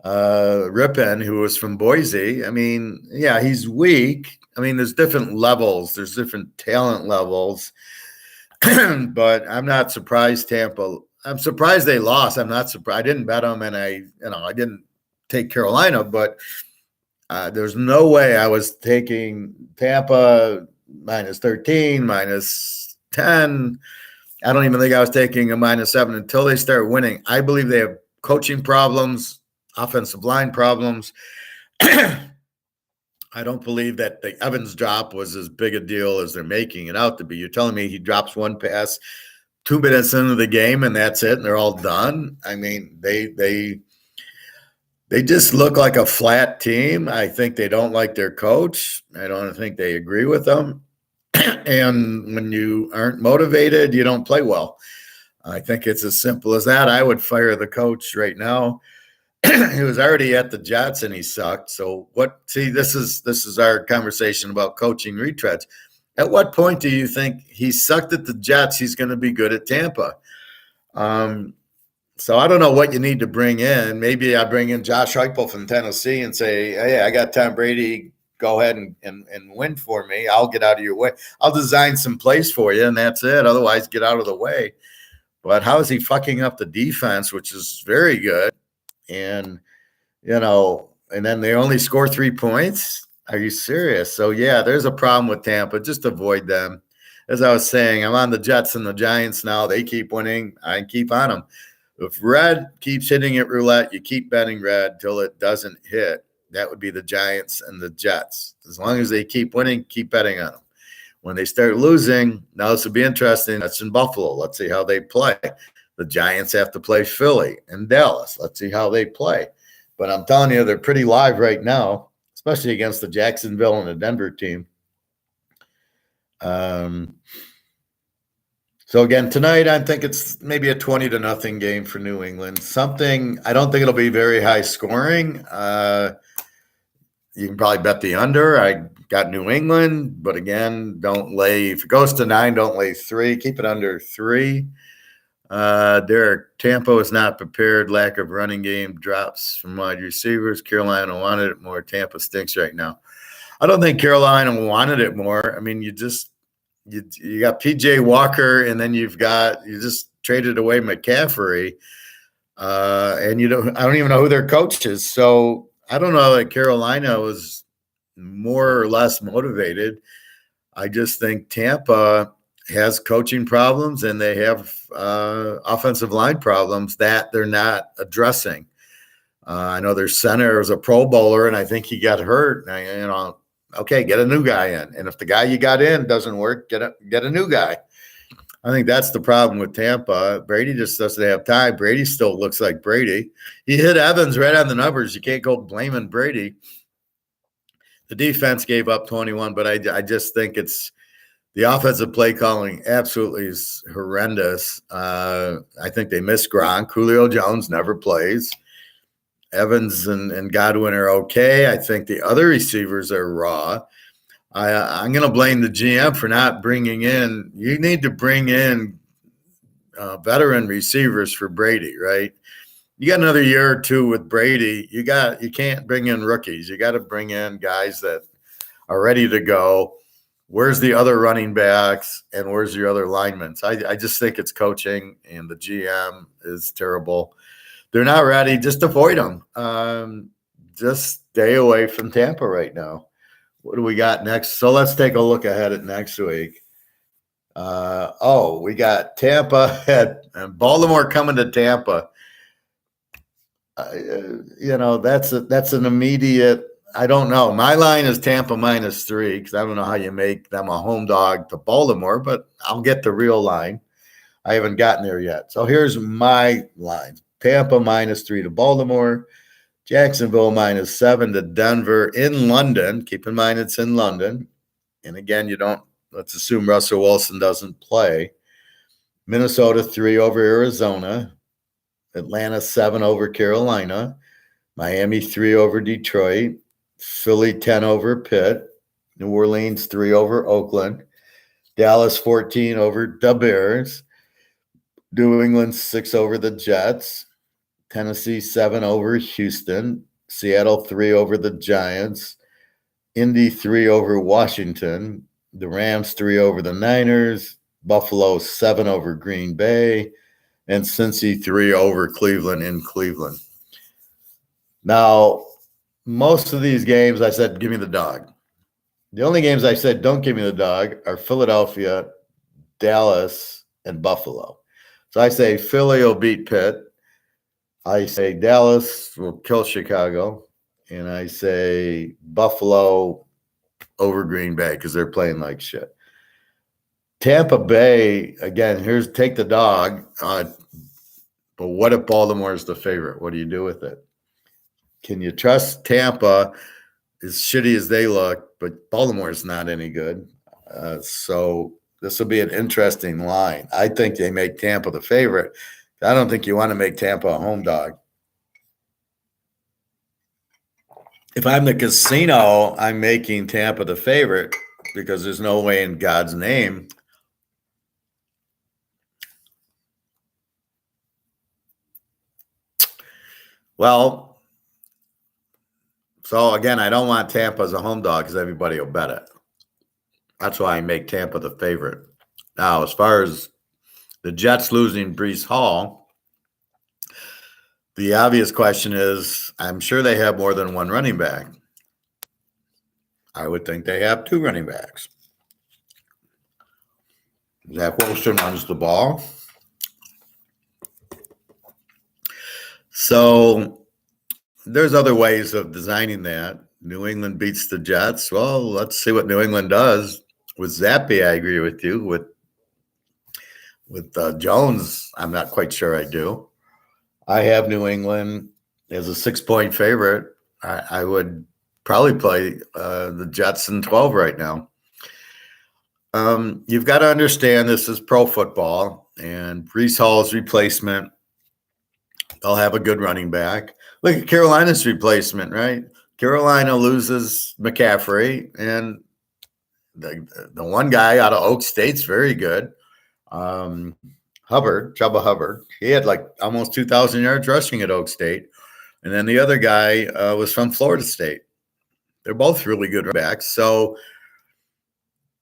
Ripon, who was from Boise, he's weak. There's different levels. There's different talent levels. But I'm not surprised Tampa. I'm surprised they lost. I'm not surprised. I didn't bet them, and I didn't take Carolina, but there's no way I was taking Tampa -13, -10. I don't even think I was taking a -7 until they start winning. I believe they have coaching problems, offensive line problems. I don't believe that the Evans drop was as big a deal as they're making it out to be. You're telling me he drops one pass 2 minutes into the game and that's it, and they're all done? They just look like a flat team. I think they don't like their coach. I don't think they agree with them. And when you aren't motivated, you don't play well. I think it's as simple as that. I would fire the coach right now. He was already at the Jets and he sucked. So this is our conversation about coaching retreads. At what point do you think he sucked at the Jets? He's going to be good at Tampa. So I don't know what you need to bring in. Maybe I bring in Josh Heupel from Tennessee and say, hey, I got Tom Brady. Go ahead and win for me. I'll get out of your way. I'll design some plays for you, and that's it. Otherwise, get out of the way. But how is he fucking up the defense, which is very good? And, and then they only score 3 points? Are you serious? So, yeah, there's a problem with Tampa. Just avoid them. As I was saying, I'm on the Jets and the Giants now. They keep winning. I keep on them. If red keeps hitting at roulette, you keep betting red till it doesn't hit. That would be the Giants and the Jets. As long as they keep winning, keep betting on them. When they start losing, now this will be interesting. That's in Buffalo. Let's see how they play. The Giants have to play Philly and Dallas. Let's see how they play. But I'm telling you, they're pretty live right now, especially against the Jacksonville and the Denver team. So again, tonight, I think it's maybe a 20-0 game for New England. Something, I don't think it'll be very high scoring. You can probably bet the under. I got New England, but again, don't lay. If it goes to 9, don't lay 3. Keep it under 3. Tampa is not prepared. Lack of running game, drops from wide receivers. Carolina wanted it more. Tampa stinks right now. I don't think Carolina wanted it more. I mean, you got PJ Walker, and then you just traded away McCaffrey, and I don't even know who their coach is. So I don't know that Carolina was more or less motivated. I just think Tampa has coaching problems, and they have offensive line problems that they're not addressing. I know their center is a Pro Bowler, and I think he got hurt. Okay, get a new guy in. And if the guy you got in doesn't work, get a new guy. I think that's the problem with Tampa. Brady just doesn't have time. Brady still looks like Brady. He hit Evans right on the numbers. You can't go blaming Brady. The defense gave up 21, but I just think it's the offensive play calling absolutely is horrendous. I think they miss Gronk. Julio Jones never plays. Evans and Godwin are okay. I think the other receivers are raw. I'm going to blame the GM for not bringing in. You need to bring in veteran receivers for Brady, right? You got another year or two with Brady. You can't bring in rookies. You got to bring in guys that are ready to go. Where's the other running backs and where's your other linemen? I just think it's coaching, and the GM is terrible. They're not ready. Just avoid them. Just stay away from Tampa right now. What do we got next? So let's take a look ahead at next week. We got Tampa and Baltimore coming to Tampa. That's an immediate. I don't know. My line is Tampa -3 because I don't know how you make them a home dog to Baltimore, but I'll get the real line. I haven't gotten there yet. So here's my line. Tampa -3 to Baltimore. Jacksonville -7 to Denver in London. Keep in mind it's in London. And again, let's assume Russell Wilson doesn't play. Minnesota 3 over Arizona. Atlanta 7 over Carolina. Miami 3 over Detroit. Philly 10 over Pitt. New Orleans 3 over Oakland. Dallas 14 over the Bears. New England 6 over the Jets. Tennessee 7 over Houston. Seattle 3 over the Giants. Indy 3 over Washington. The Rams 3 over the Niners. Buffalo 7 over Green Bay. And Cincy 3 over Cleveland in Cleveland. Now, most of these games I said, give me the dog. The only games I said, don't give me the dog, are Philadelphia, Dallas, and Buffalo. So I say Philly will beat Pitt. I say Dallas will kill Chicago. And I say Buffalo over Green Bay because they're playing like shit. Tampa Bay, again, take the dog. But what if Baltimore is the favorite? What do you do with it? Can you trust Tampa, as shitty as they look, but Baltimore is not any good? So this will be an interesting line. I think they make Tampa the favorite. I don't think you want to make Tampa a home dog. If I'm the casino, I'm making Tampa the favorite because there's no way in God's name. Well, so again, I don't want Tampa as a home dog because everybody will bet it. That's why I make Tampa the favorite. Now, as far as the Jets losing Brees Hall, the obvious question is, I'm sure they have more than one running back. I would think they have two running backs. Zach Wilson runs the ball. So there's other ways of designing that. New England beats the Jets. Well, let's see what New England does. With Zappy, I agree with you. With Jones, I'm not quite sure I do. I have New England as a 6-point favorite. I would probably play the Jets in 12 right now. You've got to understand this is pro football, and Brees Hall's replacement, they'll have a good running back. Look at Carolina's replacement, right? Carolina loses McCaffrey, and the one guy out of Oak State's very good. Chubba Hubbard. He had like almost 2,000 yards rushing at Oak State. And then the other guy was from Florida State. They're both really good backs. So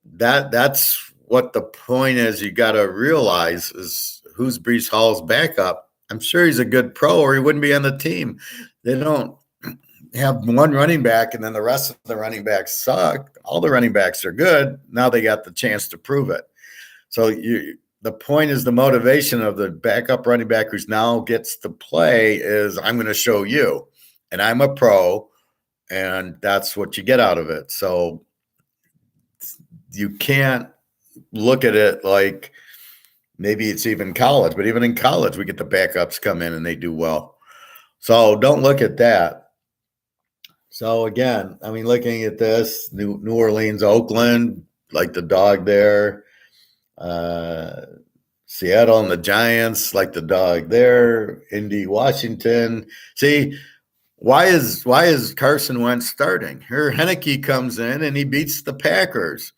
that's what the point is. You got to realize is who's Brees Hall's backup. I'm sure he's a good pro or he wouldn't be on the team. They don't have one running back and then the rest of the running backs suck. All the running backs are good. Now they got the chance to prove it. So the point is the motivation of the backup running back who's now gets to play is I'm going to show you, and I'm a pro, and that's what you get out of it. So you can't look at it like maybe it's even college, but even in college, we get the backups come in and they do well. So don't look at that. So again, I mean, looking at this, New Orleans, Oakland, like the dog there. Seattle and the Giants, like the dog there. Indy, Washington. See, why is Carson Wentz starting? Here, Heineke comes in and he beats the Packers.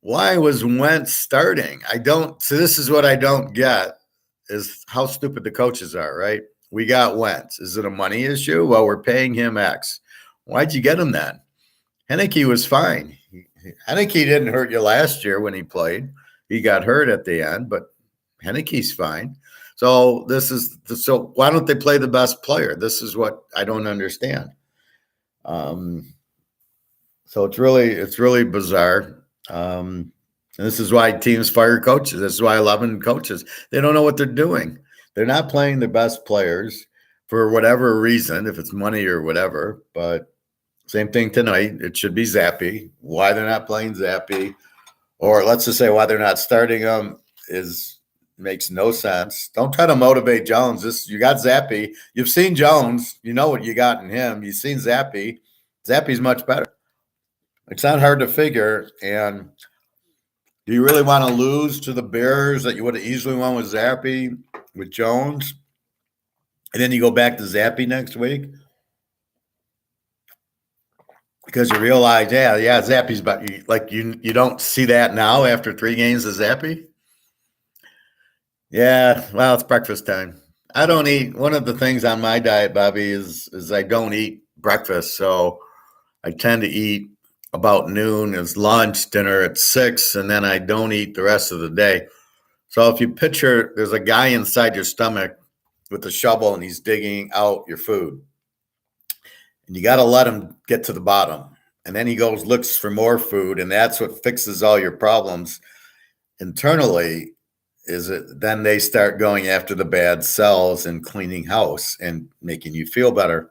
Why was Wentz starting? So this is what I don't get is how stupid the coaches are, right? We got Wentz. Is it a money issue? Well, we're paying him X. Why'd you get him then? Heineke was fine. Heineke didn't hurt you last year when he played. He got hurt at the end, but Heineke's fine. So so why don't they play the best player? This is what I don't understand. So it's really bizarre. And this is why teams fire coaches. This is why 11 coaches, they don't know what they're doing. They're not playing the best players for whatever reason, if it's money or whatever. But same thing tonight. It should be Zappy. Why they're not playing Zappy, or let's just say why they're not starting him makes no sense. Don't try to motivate Jones. You got Zappy. You've seen Jones. You know what you got in him. You've seen Zappy. Zappy's much better. It's not hard to figure. And do you really want to lose to the Bears that you would have easily won with Zappy, with Jones? And then you go back to Zappy next week? Because you realize, yeah, Zappy's but you don't see that now after 3 games of Zappy? Yeah, well, it's breakfast time. I don't eat. One of the things on my diet, Bobby, is I don't eat breakfast. So I tend to eat about noon as lunch, dinner at 6, and then I don't eat the rest of the day. So if you picture there's a guy inside your stomach with a shovel and he's digging out your food. And you got to let him get to the bottom. And then he goes, looks for more food, and that's what fixes all your problems internally. Then they start going after the bad cells and cleaning house and making you feel better.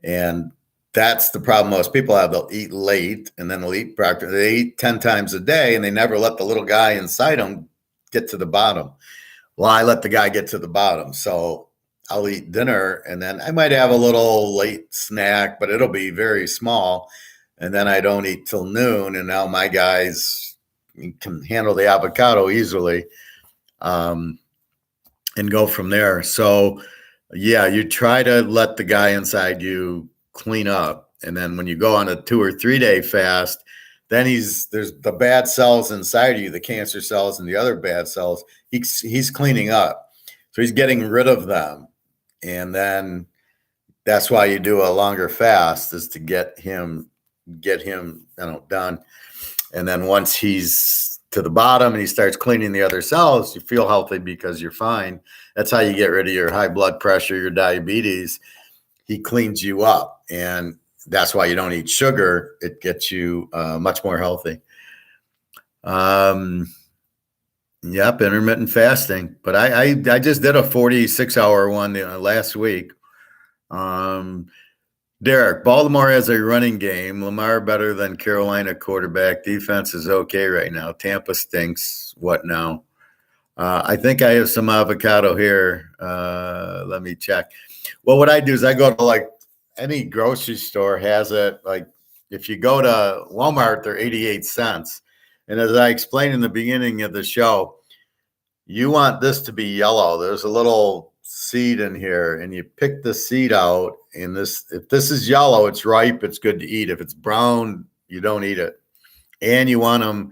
And that's the problem most people have. They'll eat late and then they'll eat breakfast. They eat 10 times a day and they never let the little guy inside them get to the bottom. Well, I let the guy get to the bottom. So I'll eat dinner and then I might have a little late snack, but it'll be very small. And then I don't eat till noon. And now my guys can handle the avocado easily. And go from there. So, yeah, you try to let the guy inside you clean up. And then when you go on a 2 or 3 day fast, then there's the bad cells inside you, the cancer cells and the other bad cells. He's cleaning up. So he's getting rid of them. And then that's why you do a longer fast, is to get him done. And then once he's to the bottom and he starts cleaning the other cells, you feel healthy because you're fine. That's how you get rid of your high blood pressure, your diabetes. He cleans you up, and that's why you don't eat sugar. It gets you much more healthy. Yep, intermittent fasting. But I just did a 46-hour one last week. Derek, Baltimore has a running game. Lamar better than Carolina quarterback. Defense is okay right now. Tampa stinks. What now? I think I have some avocado here. Let me check. Well, what I do is I go to like any grocery store has it. Like if you go to Walmart, they're 88 cents. And as I explained in the beginning of the show, you want this to be yellow. There's a little seed in here, and you pick the seed out. And if this is yellow, it's ripe, it's good to eat. If it's brown, you don't eat it. And you want them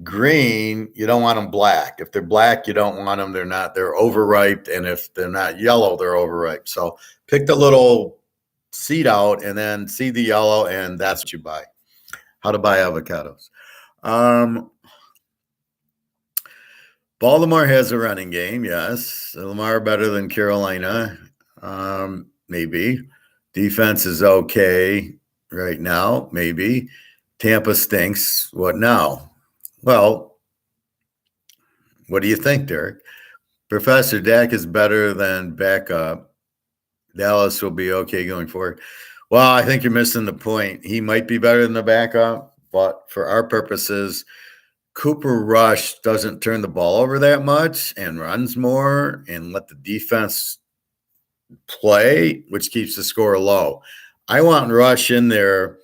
green, you don't want them black. If they're black, you don't want them. They're overripe. And if they're not yellow, they're overripe. So pick the little seed out and then see the yellow, and that's what you buy. How to buy avocados. Baltimore has a running game, yes. Lamar better than Carolina, maybe. Defense is okay right now, maybe. Tampa stinks. What now? Well, what do you think, Derek? Professor Dak is better than backup. Dallas will be okay going forward. Well, I think you're missing the point. He might be better than the backup, but for our purposes, Cooper Rush doesn't turn the ball over that much and runs more and let the defense play, which keeps the score low. I want Rush in there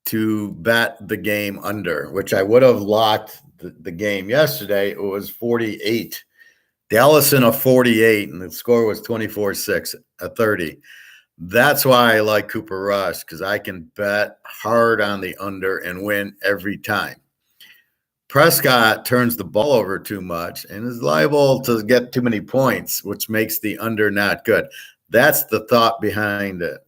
to bet the game under, which I would have locked the game yesterday. It was 48. Dallas in a 48, and the score was 24-6, a 30. That's why I like Cooper Rush, because I can bet hard on the under and win every time. Prescott turns the ball over too much and is liable to get too many points, which makes the under not good. That's the thought behind it.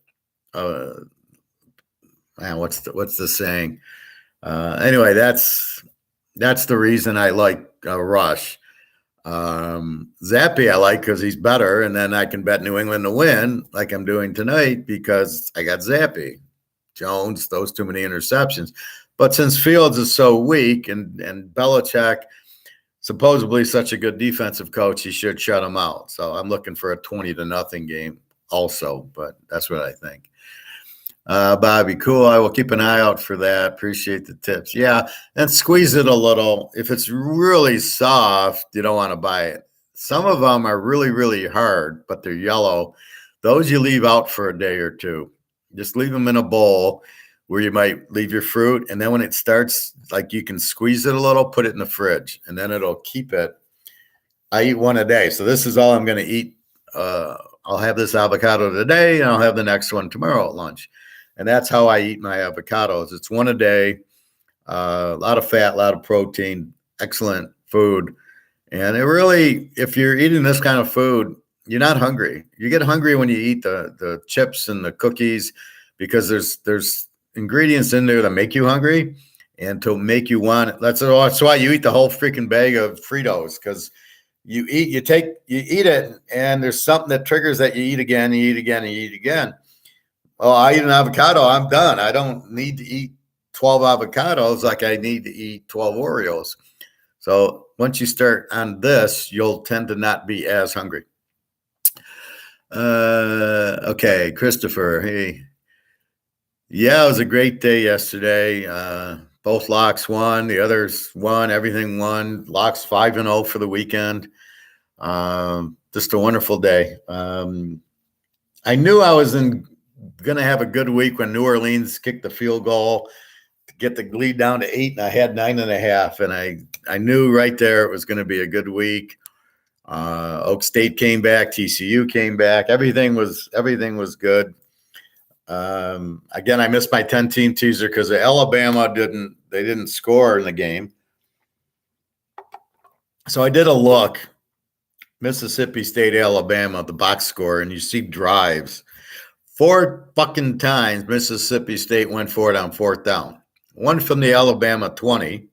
What's the saying? Anyway, that's the reason I like Rush. Zappy I like because he's better, and then I can bet New England to win like I'm doing tonight because I got Zappy. Jones, those too many interceptions. But since Fields is so weak and Belichick, supposedly such a good defensive coach, he should shut him out. So I'm looking for a 20-0 game also, but that's what I think. Bobby, cool. I will keep an eye out for that. Appreciate the tips. Yeah, and squeeze it a little. If it's really soft, you don't want to buy it. Some of them are really, really hard, but they're yellow. Those you leave out for a day or two. Just leave them in a bowl where you might leave your fruit. And then when it starts, like you can squeeze it a little, put it in the fridge, and then it'll keep it. I eat one a day. So this is all I'm going to eat. I'll have this avocado today, and I'll have the next one tomorrow at lunch. And that's how I eat my avocados. It's one a day, a lot of fat, a lot of protein, excellent food. And it really, if you're eating this kind of food, you're not hungry. You get hungry when you eat the chips and the cookies because there's ingredients in there that make you hungry and to make you want it. That's why you eat the whole freaking bag of Fritos, because you eat it, and there's something that triggers that you eat again, you eat again, and you eat again. Well, I eat an avocado, I'm done. I don't need to eat 12 avocados like I need to eat 12 Oreos. So once you start on this, you'll tend to not be as hungry. Okay, Christopher, hey. Yeah, it was a great day yesterday. Both locks won. The others won. Everything won. Locks 5-0 for the weekend. Just a wonderful day. I knew I was going to have a good week when New Orleans kicked the field goal to get the lead down to 8, and I had 9.5. And I knew right there it was going to be a good week. Oak State came back. TCU came back. Everything was good. Again, I missed my 10-team teaser because Alabama didn't score in the game. So I did a look, Mississippi State, Alabama, the box score, and you see drives. 4 fucking times Mississippi State went for it on 4th down. One from the Alabama 20,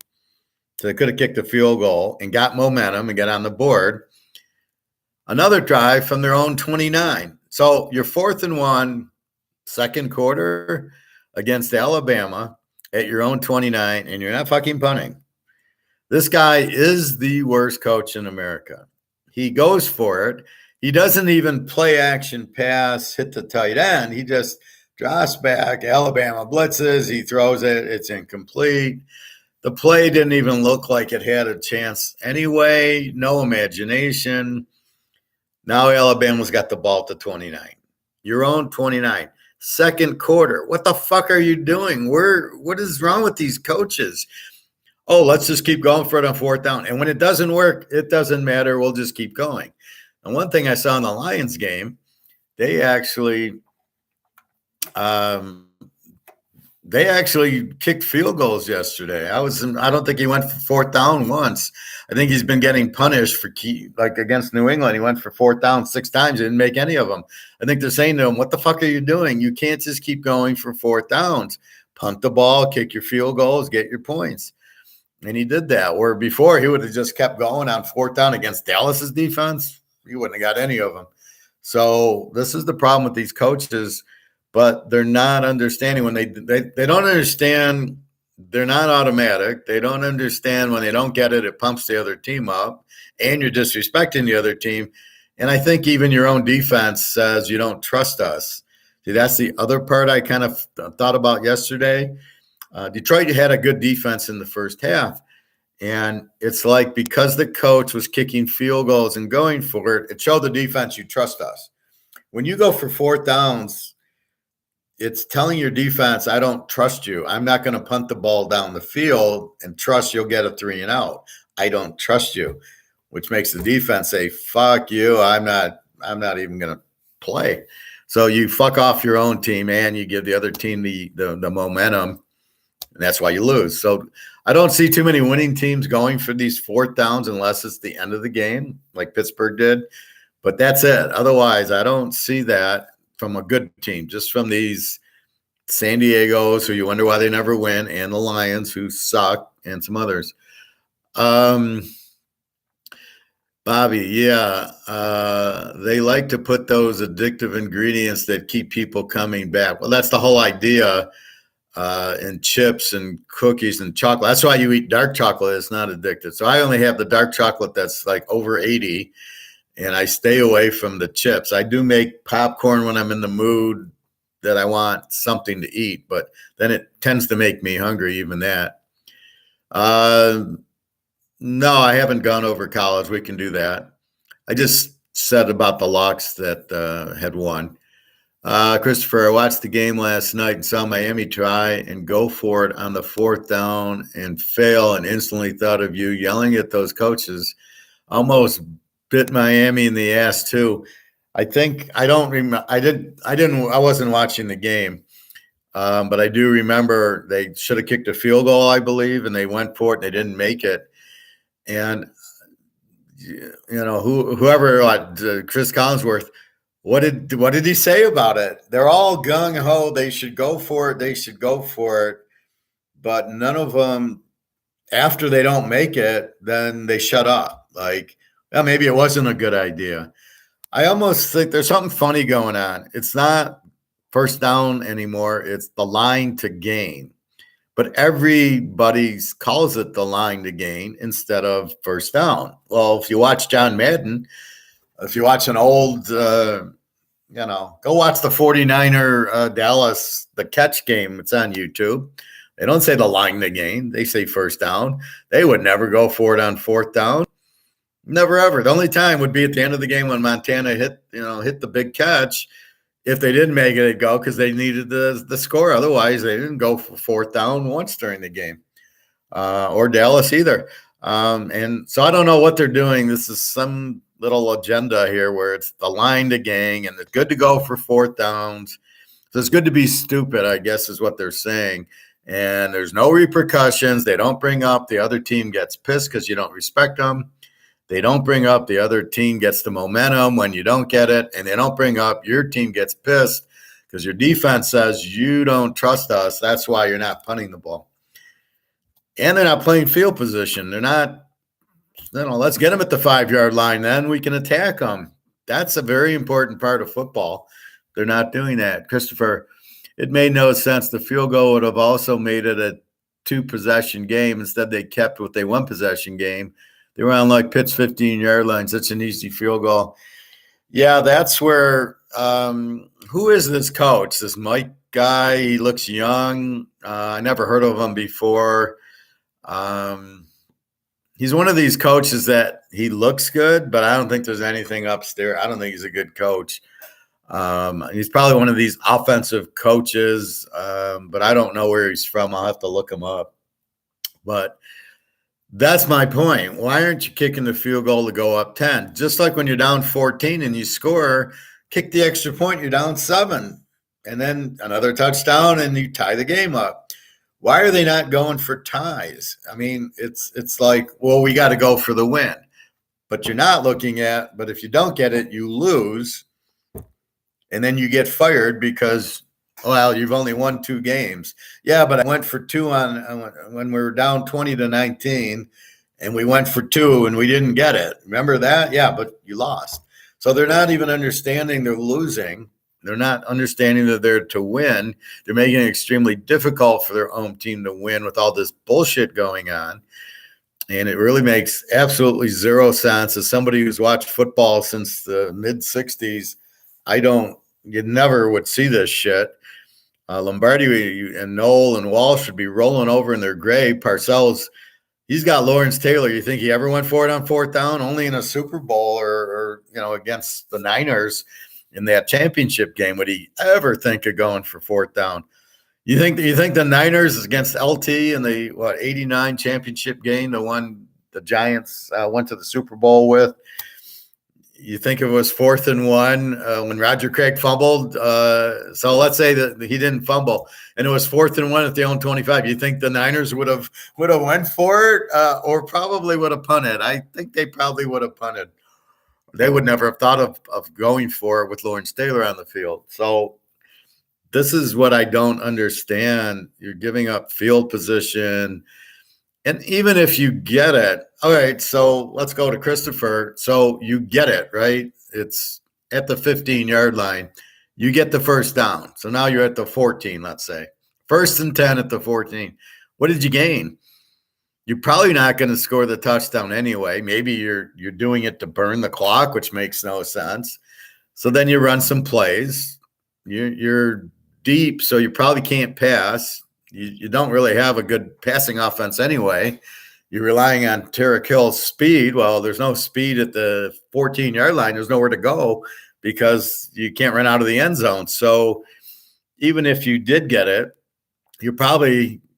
so they could have kicked a field goal and got momentum and got on the board. Another drive from their own 29. So you're 4th and 1, second quarter against Alabama at your own 29, and you're not fucking punting. This guy is the worst coach in America. He goes for it. He doesn't even play action pass, hit the tight end. He just drops back. Alabama blitzes. He throws it. It's incomplete. The play didn't even look like it had a chance anyway. No imagination. Now Alabama's got the ball to 29. Your own 29. Second quarter. What the fuck are you doing? What is wrong with these coaches? Oh, let's just keep going for it on 4th down. And when it doesn't work, it doesn't matter. We'll just keep going. And one thing I saw in the Lions game, they actually kicked field goals yesterday. I don't think he went for 4th down once. I think he's been getting punished for like against New England. He went for 4th down 6 times. He didn't make any of them. I think they're saying to him, what the fuck are you doing? You can't just keep going for 4th downs. Punt the ball, kick your field goals, get your points. And he did that, where before he would have just kept going on 4th down against Dallas's defense. He wouldn't have got any of them. So this is the problem with these coaches, but they're not understanding when they don't understand. They're not automatic. They don't understand when they don't get it, it pumps the other team up, and you're disrespecting the other team. And I think even your own defense says you don't trust us. See, that's the other part I kind of thought about yesterday. Detroit had a good defense in the first half. And it's like because the coach was kicking field goals and going for it, it showed the defense you trust us. When you go for 4th downs, it's telling your defense, I don't trust you. I'm not going to punt the ball down the field and trust you'll get a 3 and out. I don't trust you, which makes the defense say, fuck you. I'm not even going to play. So you fuck off your own team and you give the other team the momentum. And that's why you lose. So I don't see too many winning teams going for these 4th downs unless it's the end of the game, like Pittsburgh did. But that's it. Otherwise, I don't see that from a good team, just from these San Diegos who you wonder why they never win, and the Lions who suck, and some others. Bobby, yeah, they like to put those addictive ingredients that keep people coming back. Well, that's the whole idea. And chips and cookies and chocolate. That's why you eat dark chocolate. It's not addictive. So I only have the dark chocolate that's like over 80, and I stay away from the chips. I do make popcorn when I'm in the mood that I want something to eat, but then it tends to make me hungry, even that. No, I haven't gone over college. We can do that. I just said about the Locks that had won. Christopher, I watched the game last night and saw Miami try and go for it on the 4th down and fail, and instantly thought of you yelling at those coaches. Almost bit Miami in the ass too. I don't remember. I wasn't watching the game, but I do remember they should have kicked a field goal, I believe, and they went for it and they didn't make it. And whoever, Chris Collinsworth. What did he say about it? They're all gung ho. They should go for it. They should go for it. But none of them, after they don't make it, then they shut up. Like, well, maybe it wasn't a good idea. I almost think there's something funny going on. It's not 1st down anymore. It's the line to gain. But everybody calls it the line to gain instead of 1st down. Well, if you watch John Madden, if you watch an old, go watch the 49er Dallas, the catch game. It's on YouTube. They don't say the line to gain. They say 1st down. They would never go for it on 4th down. Never, ever. The only time would be at the end of the game when Montana hit the big catch. If they didn't make it, they'd go because they needed the score. Otherwise, they didn't go for 4th down once during the game, or Dallas either. And so I don't know what they're doing. This is some little agenda here where it's the line to gang, and it's good to go for 4th downs. So it's good to be stupid, I guess, is what they're saying. And there's no repercussions. They don't bring up the other team gets pissed because you don't respect them. They don't bring up the other team gets the momentum when you don't get it, and they don't bring up your team gets pissed because your defense says you don't trust us. That's why you're not punting the ball. And they're not playing field position. They're not, let's get them at the 5-yard line. Then we can attack them. That's a very important part of football. They're not doing that. Christopher, it made no sense. The field goal would have also made it a 2-possession game. Instead, they kept with a 1-possession game. They were on like Pitt's 15-yard line. Such an easy field goal. Yeah, that's where who is this coach? This Mike guy? He looks young. I never heard of him before. He's one of these coaches that he looks good, but I don't think there's anything upstairs. I don't think he's a good coach. He's probably one of these offensive coaches, but I don't know where he's from. I'll have to look him up. But that's my point. Why aren't you kicking the field goal to go up 10? Just like when you're down 14 and you score, kick the extra point, you're down 7. And then another touchdown and you tie the game up. Why are they not going for ties? I mean, it's like, well, we got to go for the win. But you're not looking at, but if you don't get it, you lose. And then you get fired because, well, you've only won 2 games. Yeah, but I went for 2 on when we were down 20-19, and we went for 2 and we didn't get it. Remember that? Yeah, but you lost. So they're not even understanding they're losing. They're not understanding that they're to win. They're making it extremely difficult for their own team to win with all this bullshit going on. And it really makes absolutely zero sense. As somebody who's watched football since the mid-'60s, you never would see this shit. Lombardi and Knoll and Walsh should be rolling over in their grave. Parcells, he's got Lawrence Taylor. You think he ever went for it on 4th down? Only in a Super Bowl or against the Niners in that championship game would he ever think of going for 4th down. You think the Niners against LT in the 89 championship game, the one the Giants went to the Super Bowl with? You think it was 4th and 1 when Roger Craig fumbled. So let's say that he didn't fumble, and it was 4th and 1 at their own 25. You think the Niners would have went for it, or probably would have punted? I think they probably would have punted. They would never have thought of going for it with Lawrence Taylor on the field. So this is what I don't understand. You're giving up field position. And even if you get it, all right, so let's go to Christopher. So you get it, right? It's at the 15-yard line. You get the first down. So now you're at the 14, let's say. 1st and 10 at the 14. What did you gain? You're probably not going to score the touchdown anyway. Maybe you're doing it to burn the clock, which makes no sense. So then you run some plays. You're deep, so you probably can't pass. You don't really have a good passing offense anyway. You're relying on Tyreek Hill's speed. Well, there's no speed at the 14-yard line. There's nowhere to go because you can't run out of the end zone. So even if you did get it, you're probably –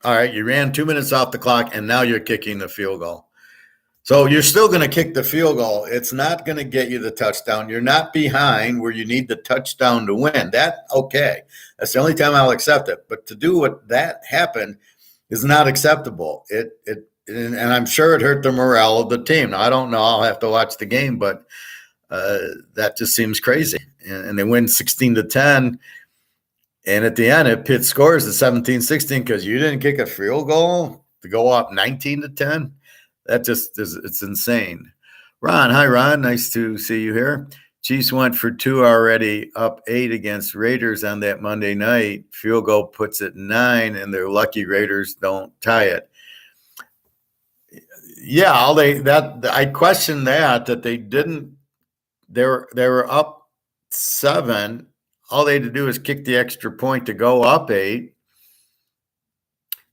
all right, you ran 2 minutes off the clock, and now you're kicking the field goal. So you're still going to kick the field goal. It's not going to get you the touchdown. You're not behind where you need the touchdown to win. Okay. That's the only time I'll accept it. But to do what that happened is not acceptable. And I'm sure it hurt the morale of the team. Now, I don't know. I'll have to watch the game, but that just seems crazy. And they win 16-10. And at the end, Pitt scores at 17-16 because you didn't kick a field goal to go up 19-10. That just is, it's insane. Ron, hi, Ron. Nice to see you here. Chiefs went for 2 already, up 8 against Raiders on that Monday night. Field goal puts it 9, and they're lucky Raiders don't tie it. Yeah, I question that they didn't. They were up 7. All they had to do is kick the extra point to go up 8.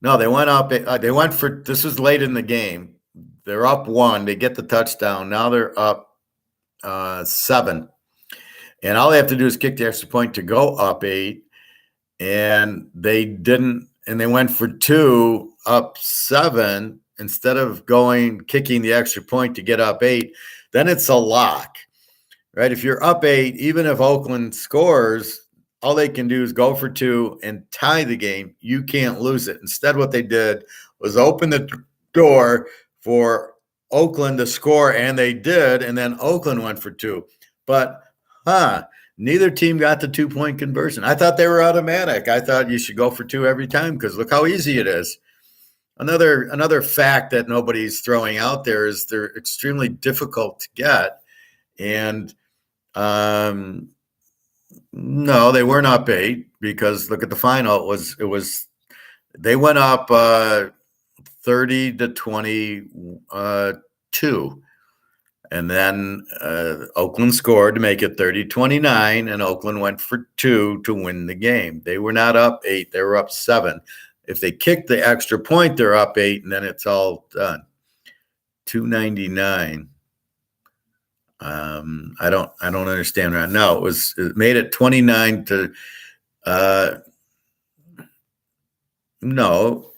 No, they went up. They went for – this was late in the game. They're up 1. They get the touchdown. Now they're up 7. And all they have to do is kick the extra point to go up 8. And they didn't – and they went for 2, up 7, instead of kicking the extra point to get up 8. Then it's a lock. Right? If you're up 8, even if Oakland scores, all they can do is go for 2 and tie the game. You can't lose it. Instead, what they did was open the door for Oakland to score, and they did, and then Oakland went for two. But, neither team got the 2-point conversion. I thought they were automatic. I thought you should go for two every time because look how easy it is. Another fact that nobody's throwing out there is they're extremely difficult to get. And no, they weren't up 8 because look at the final. It was they went up 30-22. And then Oakland scored to make it 30-29, and Oakland went for 2 to win the game. They were not up 8. They were up 7. If they kick the extra point, they're up 8, and then it's all done. 299. I don't understand right now. It made it 29 to no.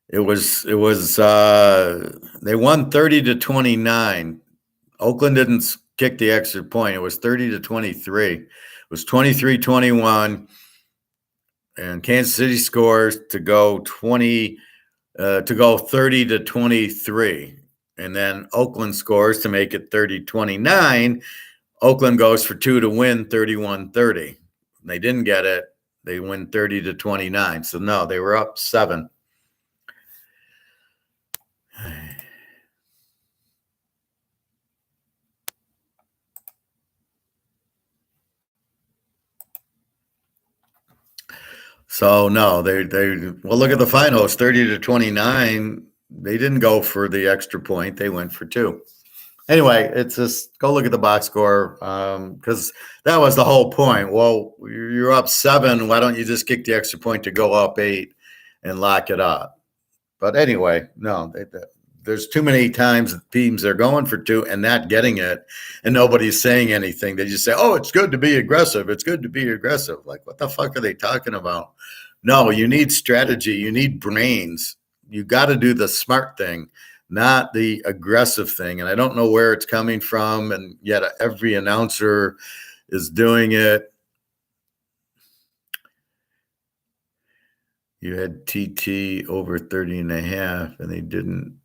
It was they won 30-29. Oakland didn't kick the extra point. It was 30-23. It was 23-21. And Kansas City scores to go 30-23. And then Oakland scores to make it 30-29. Oakland goes for 2 to win 31-30. They didn't get it. They win 30-29. So no, they were up 7. So no, they well, look at the finals, 30-29. They didn't go for the extra point. They went for 2. Anyway, it's just go look at the box score because that was the whole point. Well, you're up 7. Why don't you just kick the extra point to go up 8 and lock it up? But anyway, no, there's too many times teams are going for 2 and not getting it, and nobody's saying anything. They just say, "Oh, it's good to be aggressive. It's good to be aggressive." Like, what the fuck are they talking about? No, you need strategy. You need brains. You got to do the smart thing, not the aggressive thing. And I don't know where it's coming from, and yet every announcer is doing it. You had TT over 30.5, and they didn't.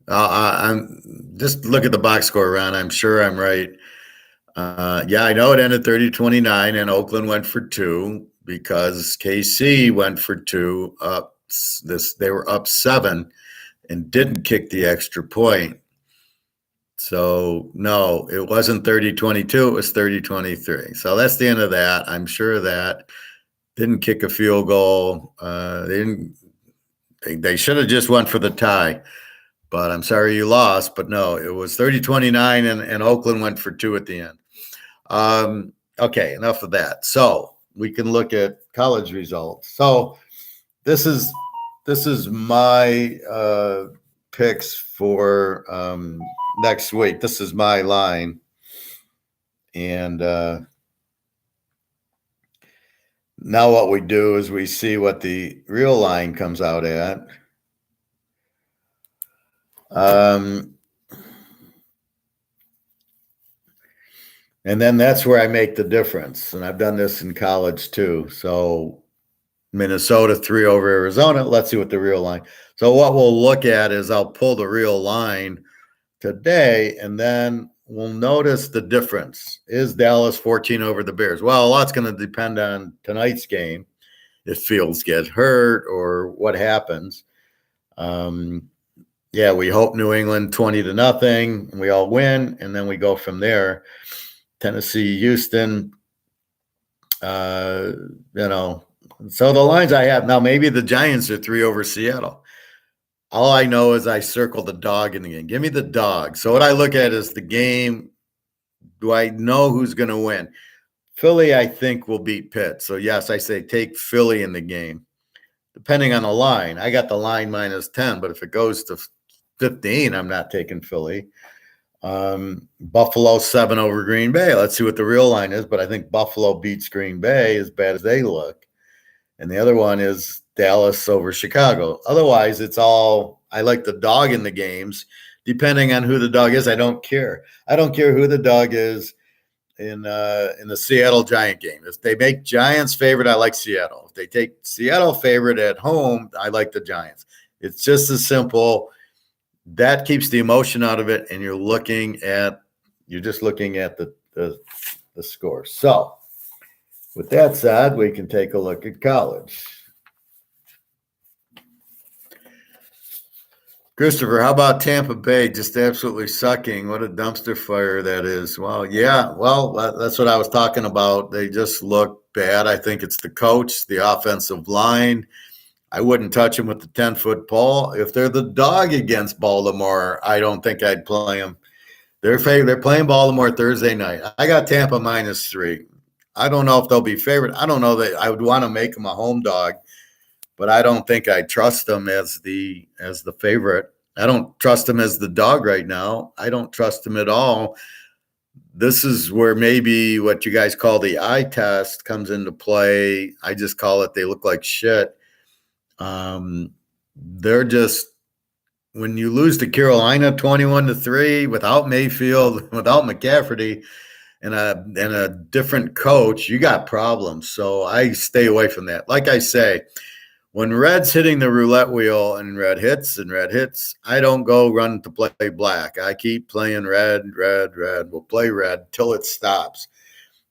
I'm just look at the box score, Ron. I'm sure I'm right. Yeah, I know it ended 30-29, and Oakland went for 2 because KC went for 2 up. They were up 7 and didn't kick the extra point. So no, it wasn't 30-22. It was 30-23. So that's the end of that. I'm sure of that. Didn't kick a field goal. They should have just went for the tie. But I'm sorry you lost. But no, it was 30-29, and Oakland went for 2 at the end. Okay, enough of that. So we can look at college results. So this is my picks for next week. This is my line. And now what we do is we see what the real line comes out at. And then that's where I make the difference. And I've done this in college too. So Minnesota 3 over Arizona. Let's see what the real line. So what we'll look at is I'll pull the real line today, and then we'll notice the difference. Is Dallas 14 over the Bears? Well, a lot's going to depend on tonight's game. If Fields gets hurt or what happens. Yeah, we hope New England 20-0, and we all win, and then we go from there. Tennessee, Houston, So the lines I have now, maybe the Giants are 3 over Seattle. All I know is I circle the dog in the game. Give me the dog. So what I look at is the game. Do I know who's going to win? Philly, I think, will beat Pitt. So, yes, I say take Philly in the game. Depending on the line, I got the line -10, but if it goes to 15, I'm not taking Philly. Buffalo 7 over Green Bay. Let's see what the real line is, but I think Buffalo beats Green Bay as bad as they look. And the other one is Dallas over Chicago. Otherwise, it's all I like the dog in the games. Depending on who the dog is, I don't care. I don't care who the dog is in the Seattle Giant game. If they make Giants favorite, I like Seattle. If they take Seattle favorite at home, I like the Giants. It's just as simple. That keeps the emotion out of it, and you're just looking at the score. So with that said, we can take a look at college. Christopher, how about Tampa Bay just absolutely sucking? What a dumpster fire that is. Well, yeah, that's what I was talking about. They just look bad. I think it's the coach, the offensive line. I wouldn't touch them with the 10-foot pole. If they're the dog against Baltimore, I don't think I'd play them. They're playing Baltimore Thursday night. I got Tampa -3. I don't know if they'll be favored. I don't know that I would want to make them a home dog, but I don't think I trust them as the favorite. I don't trust them as the dog right now. I don't trust them at all. This is where maybe what you guys call the eye test comes into play. I just call it they look like shit. They're just, when you lose to Carolina 21-3 without Mayfield, without McCaffrey, and a different coach, you got problems. So I stay away from that. Like I say, when red's hitting the roulette wheel and red hits, I don't go run to play black. I keep playing red. We'll play red till it stops.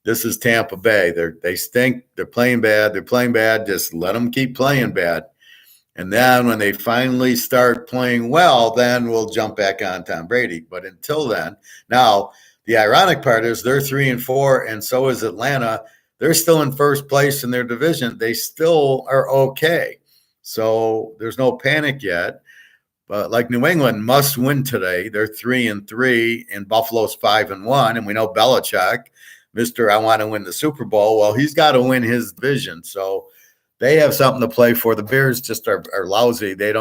This is Tampa Bay. They stink. They're playing bad. Just let them keep playing bad. And then when they finally start playing well, then we'll jump back on Tom Brady. But until then, now the ironic part is they're 3-4, and so is Atlanta. They're still in first place in their division. They still are okay. So there's no panic yet. But like New England must win today. They're 3-3, and Buffalo's 5-1. And we know Belichick, Mr. I want to win the Super Bowl. Well, he's got to win his division. So they have something to play for. The Bears just are lousy. They're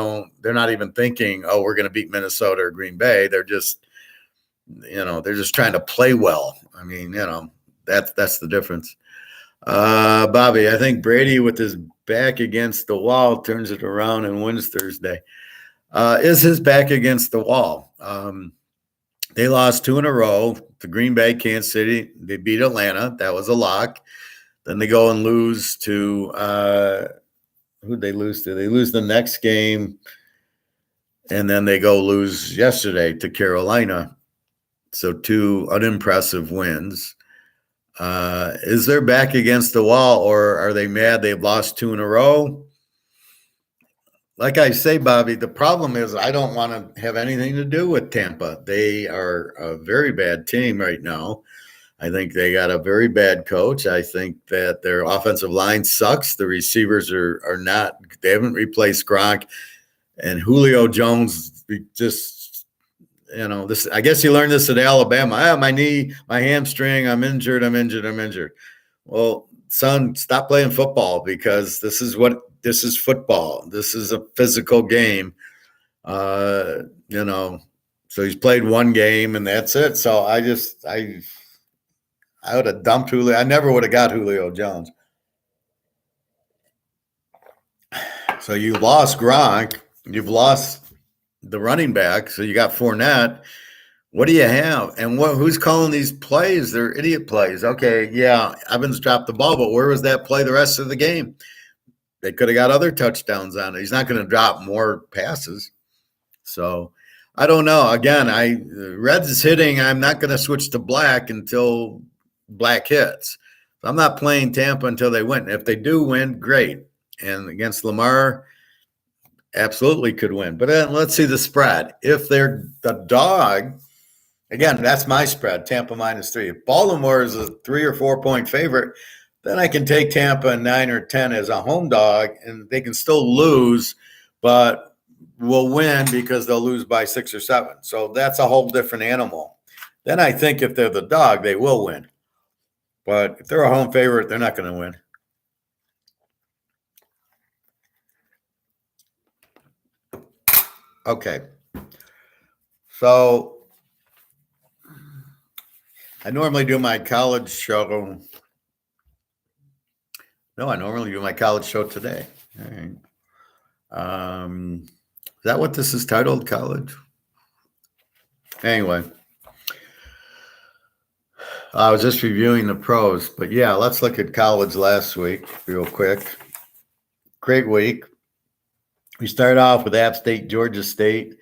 not even thinking, oh, we're going to beat Minnesota or Green Bay. They're just, they're just trying to play well. I mean, that's the difference. Bobby, I think Brady with his back against the wall turns it around and wins Thursday. Is his back against the wall? They lost 2 in a row to Green Bay, Kansas City. They beat Atlanta. That was a lock. Then they go and lose to who'd they lose to? They lose the next game, and then they go lose yesterday to Carolina. So 2 unimpressive wins. Is their back against the wall, or are they mad they've lost 2 in a row? Like I say, Bobby, the problem is I don't want to have anything to do with Tampa. They are a very bad team right now. I think they got a very bad coach. I think that their offensive line sucks. The receivers are not – they haven't replaced Gronk. And Julio Jones just – this. I guess you learned this at Alabama. My knee, my hamstring, I'm injured. Well, son, stop playing football because this is football. This is a physical game. So he's played 1 game and that's it. So I would have dumped Julio. I never would have got Julio Jones. So you lost Gronk. You've lost the running back. So you got Fournette. What do you have? And who's calling these plays? They're idiot plays. Okay, yeah, Evans dropped the ball, but where was that play the rest of the game? They could have got other touchdowns on it. He's not going to drop more passes. So I don't know. Again, Reds is hitting. I'm not going to switch to black until black hits. So I'm not playing Tampa until they win. If they do win, great. And against Lamar, absolutely could win. But then let's see the spread. If they're the dog, again, that's my spread, Tampa -3. If Baltimore is a 3 or 4 point favorite, then I can take Tampa 9 or 10 as a home dog, and they can still lose, but will win because they'll lose by 6 or 7. So that's a whole different animal. Then I think if they're the dog, they will win. But if they're a home favorite, they're not going to win. Okay. So I normally do my college show. No, I normally do my college show today. All right. Is that what this is titled, college? Anyway. I was just reviewing the pros, but yeah, let's look at college last week real quick. Great week. We start off with App State, Georgia State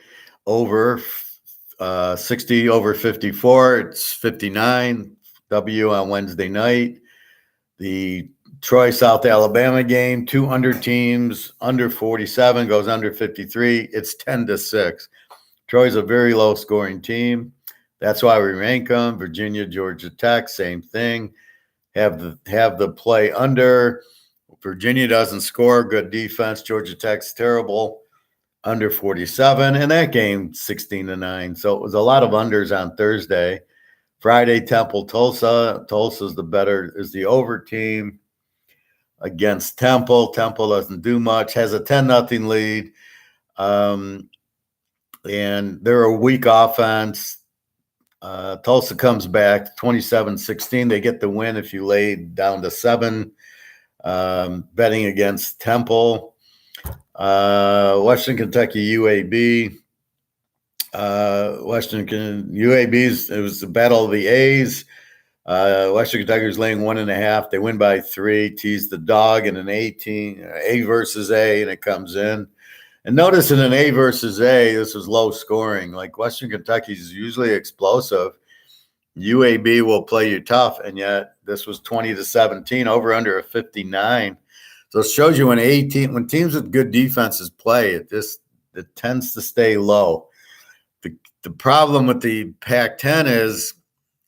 over 60 over 54. It's 59 W on Wednesday night. The Troy, South Alabama game, 2 under teams, under 47 goes under 53. It's 10-6. Troy's a very low scoring team. That's why we rank them. Virginia, Georgia Tech, same thing. Have the play under. Virginia doesn't score, good defense. Georgia Tech's terrible, under 47. And that game, 16-9. So it was a lot of unders on Thursday. Friday, Temple, Tulsa. Tulsa's is the over team against Temple. Temple doesn't do much, has a 10-0 lead. And they're a weak offense. Tulsa comes back 27-16. They get the win if you lay down to 7. Betting against Temple. Western Kentucky, UAB. UAB's, it was the battle of the A's. Western Kentucky was laying 1.5. They win by 3. Tease the dog in an A versus A, and it comes in. And notice in an A versus A, this was low scoring. Like Western Kentucky is usually explosive. UAB will play you tough, and yet this was 20-17, over under a 59. So it shows you when teams with good defenses play, it tends to stay low. The problem with the Pac-10 is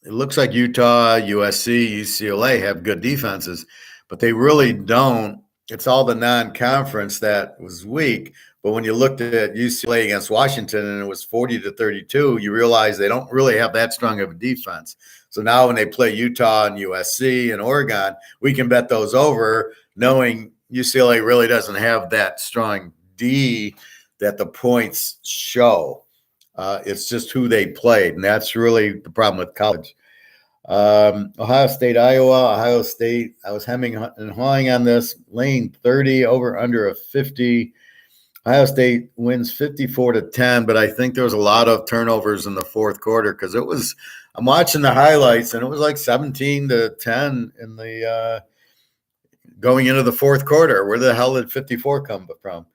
it looks like Utah, USC, UCLA have good defenses, but they really don't. It's all the non-conference that was weak. But when you looked at UCLA against Washington and it was 40-32, you realize they don't really have that strong of a defense. So now when they play Utah and USC and Oregon, we can bet those over, knowing UCLA really doesn't have that strong D that the points show. It's just who they played, and that's really the problem with college. Ohio State, Iowa. Ohio State, I was hemming and hawing on this, laying 30 over under a 50. Ohio State wins 54-10, but I think there was a lot of turnovers in the fourth quarter because I'm watching the highlights, and it was like 17-10 in the going into the fourth quarter. Where the hell did 54 come from?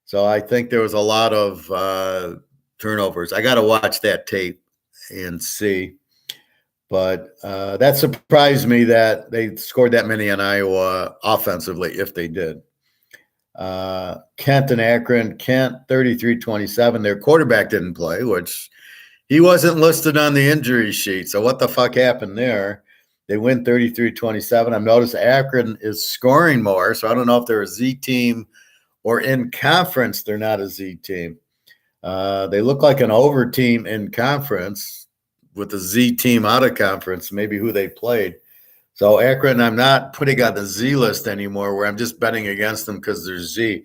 So I think there was a lot of turnovers. I got to watch that tape and see. But that surprised me that they scored that many on Iowa offensively, if they did. Kent and Akron. Kent 33-27. Their quarterback didn't play, which he wasn't listed on the injury sheet. So what the fuck happened there? They win 33-27. I've noticed Akron is scoring more, so I don't know if they're a Z team or in conference they're not a Z team. They look like an over team in conference with the Z team out of conference, maybe who they played. So Akron, I'm not putting on the Z list anymore where I'm just betting against them because they're Z.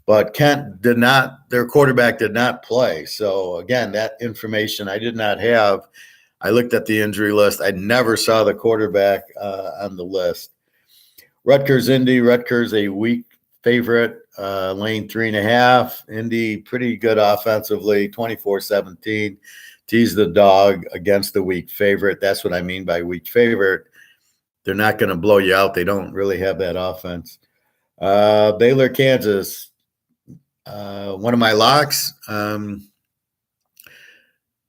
But Kent their quarterback did not play. So again, that information I did not have. I looked at the injury list. I never saw the quarterback on the list. Rutgers, Indy. Rutgers, a weak favorite, laying 3.5. Indy, pretty good offensively, 24-17. Tease the dog against the weak favorite. That's what I mean by weak favorite. They're not going to blow you out. They don't really have that offense. Baylor, Kansas. One of my locks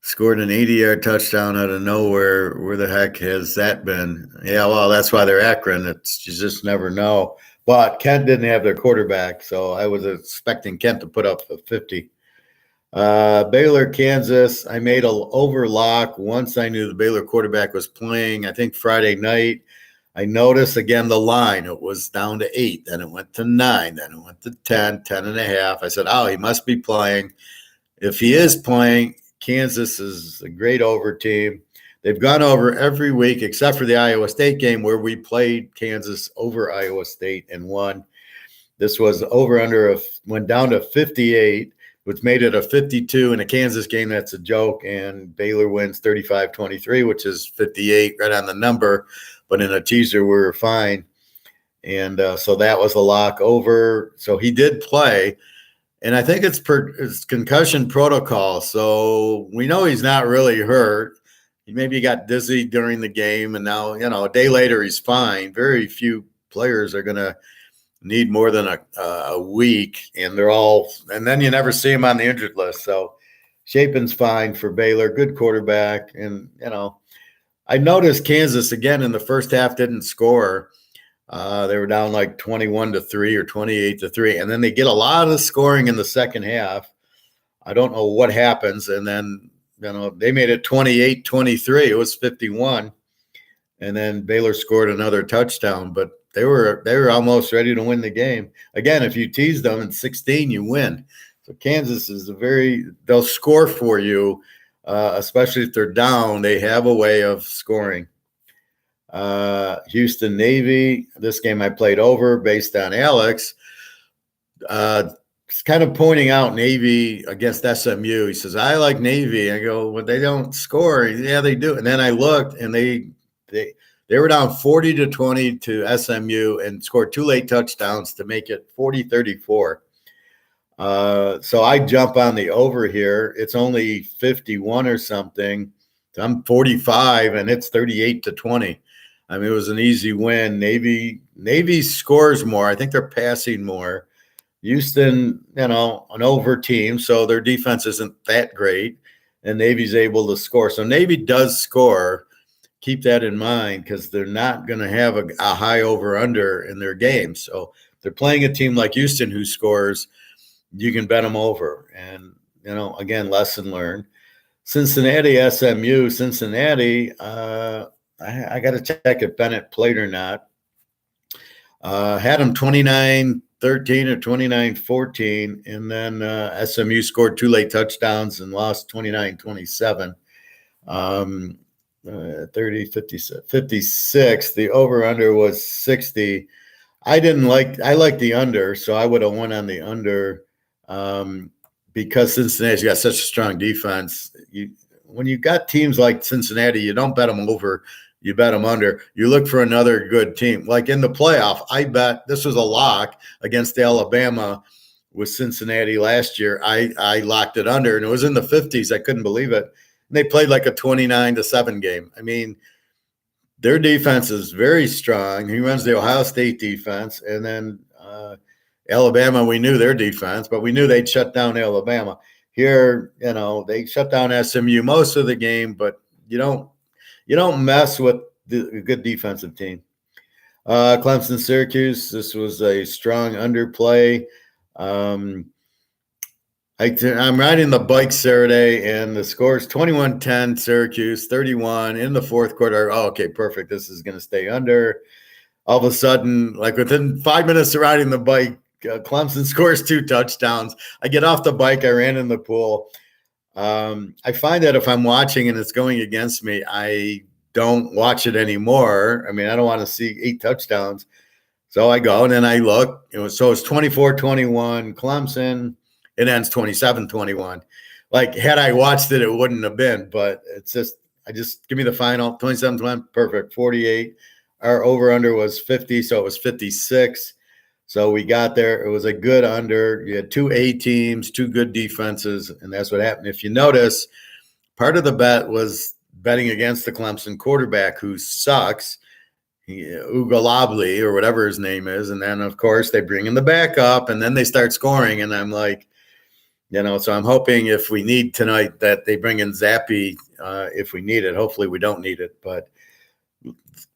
scored an 80-yard touchdown out of nowhere. Where the heck has that been? Yeah, well, that's why they're Akron. You just never know. But Kent didn't have their quarterback, so I was expecting Kent to put up a 50. Baylor, Kansas. I made an overlock once I knew the Baylor quarterback was playing. I think Friday night. I noticed again the line. It was down to 8. Then it went to 9. Then it went to 10, 10.5. I said, oh, he must be playing. If he is playing, Kansas is a great over team. They've gone over every week except for the Iowa State game where we played Kansas over Iowa State and won. This was went down to 58, which made it a 52. In a Kansas game, that's a joke. And Baylor wins 35-23, which is 58, right on the number. But in a teaser, we were fine. And so that was a lock over. So he did play. And I think it's concussion protocol. So we know he's not really hurt. Maybe he got dizzy during the game. And now, a day later, he's fine. Very few players are going to need more than a week, and then you never see them on the injured list. So Chapin's fine for Baylor, good quarterback. And, I noticed Kansas again in the first half didn't score. They were down like 21-3 or 28-3. And then they get a lot of scoring in the second half. I don't know what happens. And then, they made it 28-23. It was 51. And then Baylor scored another touchdown, but they were almost ready to win the game. Again, if you tease them in 16, you win. So Kansas is they'll score for you, especially if they're down. They have a way of scoring. Houston Navy, this game I played over based on Alex. It's kind of pointing out Navy against SMU. He says, I like Navy. I go, well, they don't score. Yeah, they do. And then I looked, and they were down 40-20 to SMU and scored 2 late touchdowns to make it 40-34. So I jump on the over here. It's only 51 or something. I'm 45, and it's 38-20. I mean, it was an easy win. Navy scores more. I think they're passing more. Houston, an over team, so their defense isn't that great, and Navy's able to score. So Navy does score. Keep that in mind, because they're not going to have a high over-under in their game. So if they're playing a team like Houston who scores, you can bet them over. And, again, lesson learned. Cincinnati, SMU. Cincinnati, I got to check if Bennett played or not. Had them 29-13 or 29-14, and then SMU scored 2 late touchdowns and lost 29-27. 30, 56. The over-under was 60. I like the under, so I would have won on the under because Cincinnati's got such a strong defense. When you got teams like Cincinnati, you don't bet them over, you bet them under. You look for another good team. Like in the playoff, I bet this was a lock against Alabama with Cincinnati last year. I locked it under, and it was in the 50s. I couldn't believe it. And they played like a 29-7 game. I mean, their defense is very strong. He runs the Ohio State defense, and then Alabama, we knew their defense, but we knew they'd shut down Alabama. Here, they shut down SMU most of the game, but you don't mess with the good defensive team. Clemson, Syracuse, this was a strong underplay. I'm riding the bike Saturday, and the score is 21-10, Syracuse, 31 in the fourth quarter. Oh, okay, perfect. This is going to stay under. All of a sudden, like within 5 minutes of riding the bike, Clemson scores 2 touchdowns. I get off the bike. I ran in the pool. I find that if I'm watching and it's going against me, I don't watch it anymore. I mean, I don't want to see 8 touchdowns. So I go and then I look. It's 24-21 Clemson. It ends 27-21. Like, had I watched it, it wouldn't have been. But it's just give me the final. 27-21, perfect. 48. Our over-under was 50, so it was 56. So we got there. It was a good under. You had 2 A teams, 2 good defenses, and that's what happened. If you notice, part of the bet was betting against the Clemson quarterback who sucks, Ugalabli or whatever his name is. And then, of course, they bring in the backup, and then they start scoring. And I'm like, so I'm hoping if we need tonight that they bring in Zappi if we need it. Hopefully we don't need it, but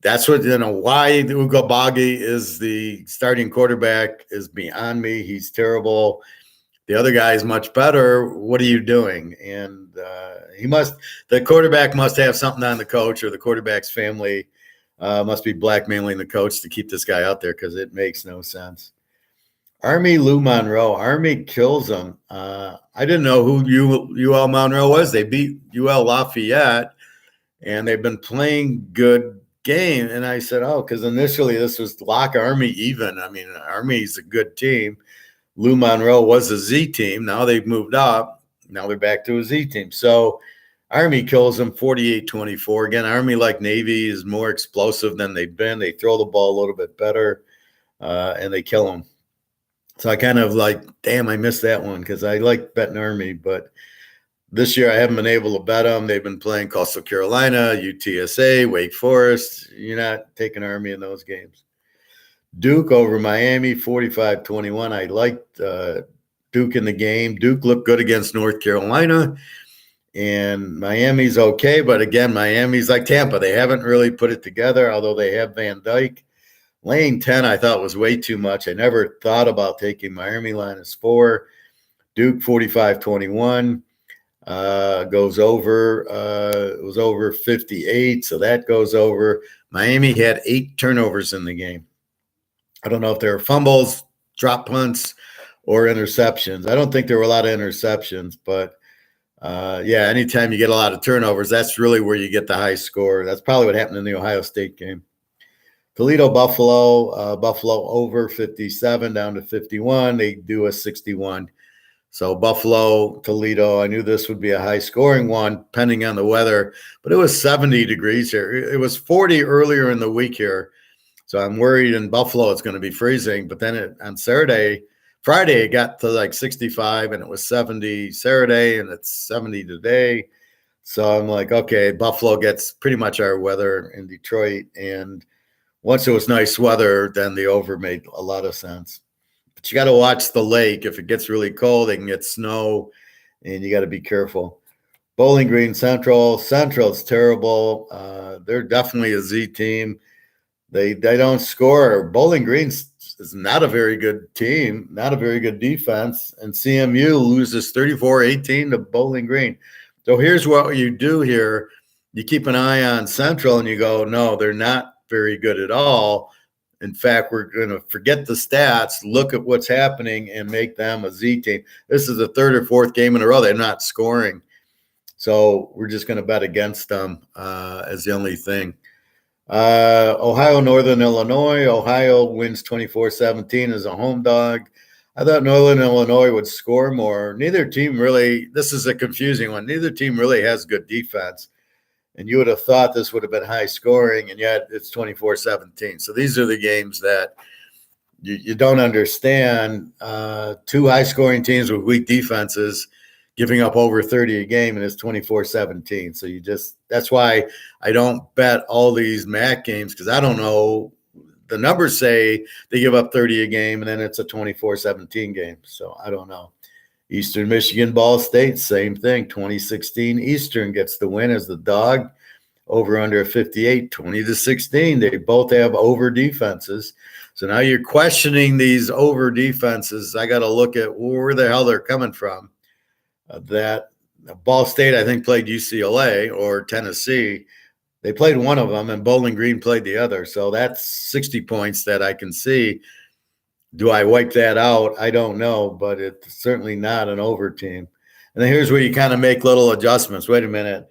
that's what, why Ugalabli is the starting quarterback is beyond me. He's terrible. The other guy is much better. What are you doing? And the quarterback must have something on the coach, or the quarterback's family must be blackmailing the coach to keep this guy out there, because it makes no sense. Army Lou Monroe. Army kills them. I didn't know who UL Monroe was. They beat UL Lafayette, and they've been playing good game. And I said, because initially this was lock Army even. I mean, Army's a good team. Lou Monroe was a Z team. Now they've moved up. Now they're back to a Z team. So Army kills them 48-24. Again, Army, like Navy, is more explosive than they've been. They throw the ball a little bit better, and they kill them. So I kind of like, damn, I missed that one, because I like betting Army. But this year I haven't been able to bet them. They've been playing Coastal Carolina, UTSA, Wake Forest. You're not taking Army in those games. Duke over Miami, 45-21. I liked Duke in the game. Duke looked good against North Carolina, and Miami's okay. But again, Miami's like Tampa. They haven't really put it together, although they have Van Dyke. Laying 10, I thought was way too much. I never thought about taking Miami -4. Duke 45-21 goes over. It was over 58, so that goes over. Miami had 8 turnovers in the game. I don't know if there were fumbles, drop punts, or interceptions. I don't think there were a lot of interceptions, but yeah, anytime you get a lot of turnovers, that's really where you get the high score. That's probably what happened in the Ohio State game. Toledo, Buffalo, Buffalo over 57 down to 51. They do a 61. So Buffalo, Toledo, I knew this would be a high scoring one, depending on the weather, but it was 70 degrees here. It was 40 earlier in the week here. So I'm worried in Buffalo it's going to be freezing. But then on Friday, it got to like 65 and it was 70 Saturday and it's 70 today. So I'm like, okay, Buffalo gets pretty much our weather in Detroit. And once it was nice weather, then the over made a lot of sense. But you got to watch the lake. If it gets really cold, they can get snow, and you got to be careful. Bowling Green Central. Central's terrible. They're definitely a Z team. They don't score. Bowling Green is not a very good team, not a very good defense, and CMU loses 34-18 to Bowling Green. So here's what you do here. You keep an eye on Central, and you go, no, they're not very good at all. In fact, we're going to forget the stats, look at what's happening, and make them a Z team. This is the 3rd or 4th game in a row they're not scoring. So we're just going to bet against them as the only thing. Ohio, Northern Illinois. Ohio wins 24-17 as a home dog. I thought Northern Illinois would score more. Neither team really – this is a confusing one. Neither team really has good defense. And you would have thought this would have been high scoring, and yet it's 24-17. So these are the games that you don't understand. 2 high-scoring teams with weak defenses giving up over 30 a game, and it's 24-17. So that's why I don't bet all these MAC games, because I don't know. The numbers say they give up 30 a game, and then it's a 24-17 game. So I don't know. Eastern Michigan, Ball State, same thing. 2016, Eastern gets the win as the dog. Over under 58, 20-16. They both have over defenses. So now you're questioning these over defenses. I got to look at where the hell they're coming from. That Ball State, I think, played UCLA or Tennessee. They played one of them, and Bowling Green played the other. So that's 60 points that I can see. Do I wipe that out? I don't know, but it's certainly not an over team. And then here's where you kind of make little adjustments. Wait a minute.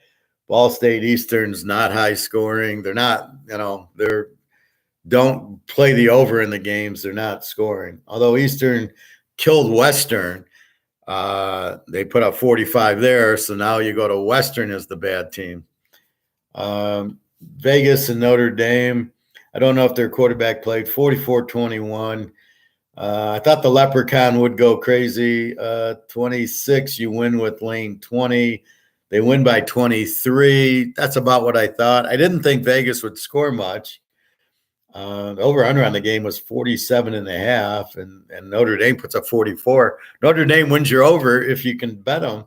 Ball State Eastern's not high scoring. They're not, don't play the over in the games. They're not scoring. Although Eastern killed Western, they put up 45 there. So now you go to Western as the bad team. Vegas and Notre Dame. I don't know if their quarterback played 44-21. I thought the Leprechaun would go crazy. 26, you win with lane 20. They win by 23. That's about what I thought. I didn't think Vegas would score much. The over-under on the game was 47.5, and Notre Dame puts up 44. Notre Dame wins your over if you can bet them.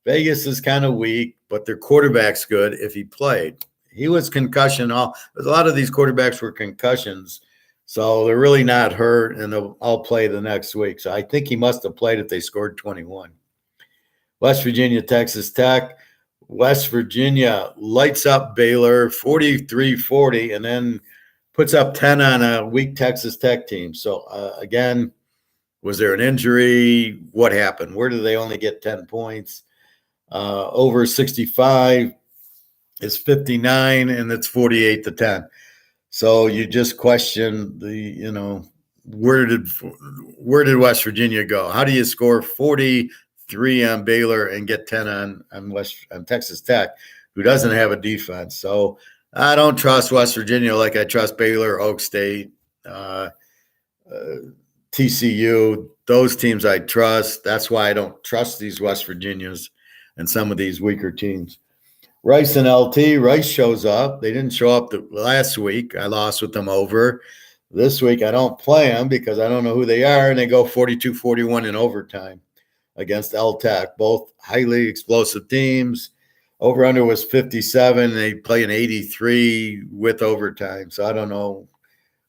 Vegas is kind of weak, but their quarterback's good if he played. He was concussion. A lot of these quarterbacks were concussions. So they're really not hurt, and they'll all play the next week. So I think he must have played if they scored 21. West Virginia, Texas Tech. West Virginia lights up Baylor 43-40, and then puts up 10 on a weak Texas Tech team. So, again, was there an injury? What happened? Where did they only get 10 points? Over 65 is 59, and it's 48-10. So you just question where did West Virginia go? How do you score 43 on Baylor and get 10 on Texas Tech, who doesn't have a defense? So I don't trust West Virginia like I trust Baylor, Oak State, TCU. Those teams I trust. That's why I don't trust these West Virginias and some of these weaker teams. Rice and LT. Rice shows up. They didn't show up last week. I lost with them over. This week I don't play them because I don't know who they are, and they go 42-41 in overtime against L Tech. Both highly explosive teams. Over under was 57. They play an 83 with overtime. So I don't know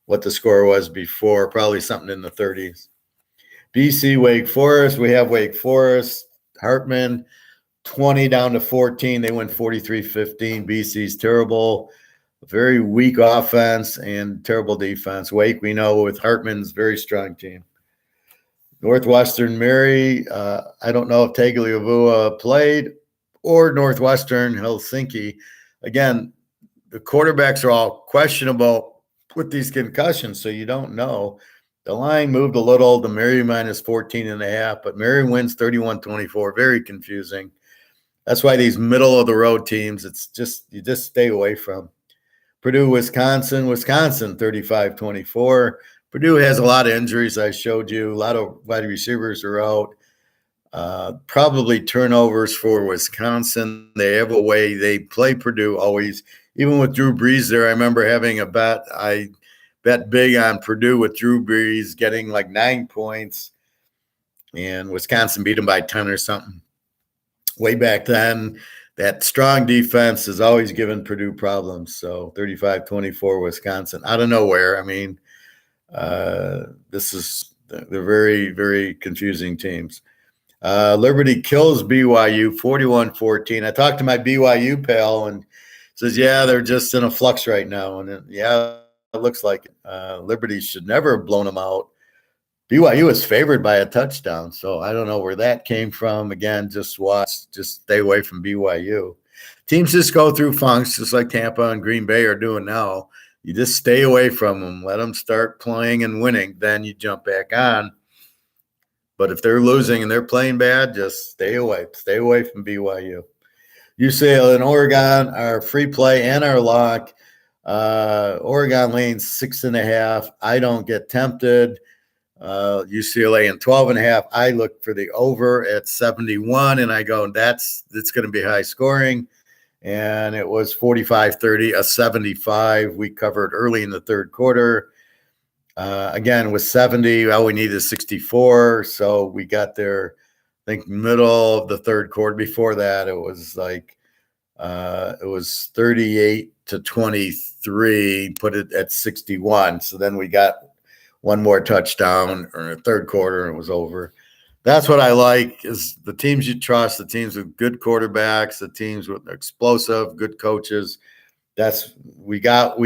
what the score was before. Probably something in the 30s. BC Wake Forest. We have Wake Forest. Hartman 20 down to 14. They win 43-15. BC's terrible. Very weak offense and terrible defense. Wake, we know, with Hartman's very strong team. Northwestern Mary, I don't know if Tagliavua played, or Northwestern Helsinki. Again, the quarterbacks are all questionable with these concussions, so you don't know. The line moved a little to Mary minus 14.5, but Mary wins 31-24. Very confusing. That's why these middle of the road teams, you just stay away from. Purdue, Wisconsin, 35-24. Purdue has a lot of injuries. I showed you a lot of wide receivers are out. Probably turnovers for Wisconsin. They have a way. They play Purdue always. Even with Drew Brees there, I remember having a bet. I bet big on Purdue with Drew Brees getting like 9 points, and Wisconsin beat them by 10 or something. Way back then, that strong defense has always given Purdue problems. So 35-24 Wisconsin out of nowhere. I mean, they're very, very confusing teams. Liberty kills BYU 41-14. I talked to my BYU pal and says, yeah, they're just in a flux right now. And it looks like it. Liberty should never have blown them out. BYU is favored by a touchdown, so I don't know where that came from. Again, just stay away from BYU. Teams just go through funks, just like Tampa and Green Bay are doing now. You just stay away from them. Let them start playing and winning. Then you jump back on. But if they're losing and they're playing bad, just stay away. Stay away from BYU. UCLA and Oregon are free play and our lock. Oregon lanes 6.5. I don't get tempted. UCLA and 12.5. I look for the over at 71, and I go, it's going to be high scoring. And it was 45-30, a 75. We covered early in the third quarter. Again, with 70, all we need is 64. So we got there, I think, middle of the third quarter. Before that, it was like it was 38-23, put it at 61. So then we got one more touchdown in the third quarter, and it was over. That's what I like, is the teams you trust, the teams with good quarterbacks, the teams with explosive, good coaches. We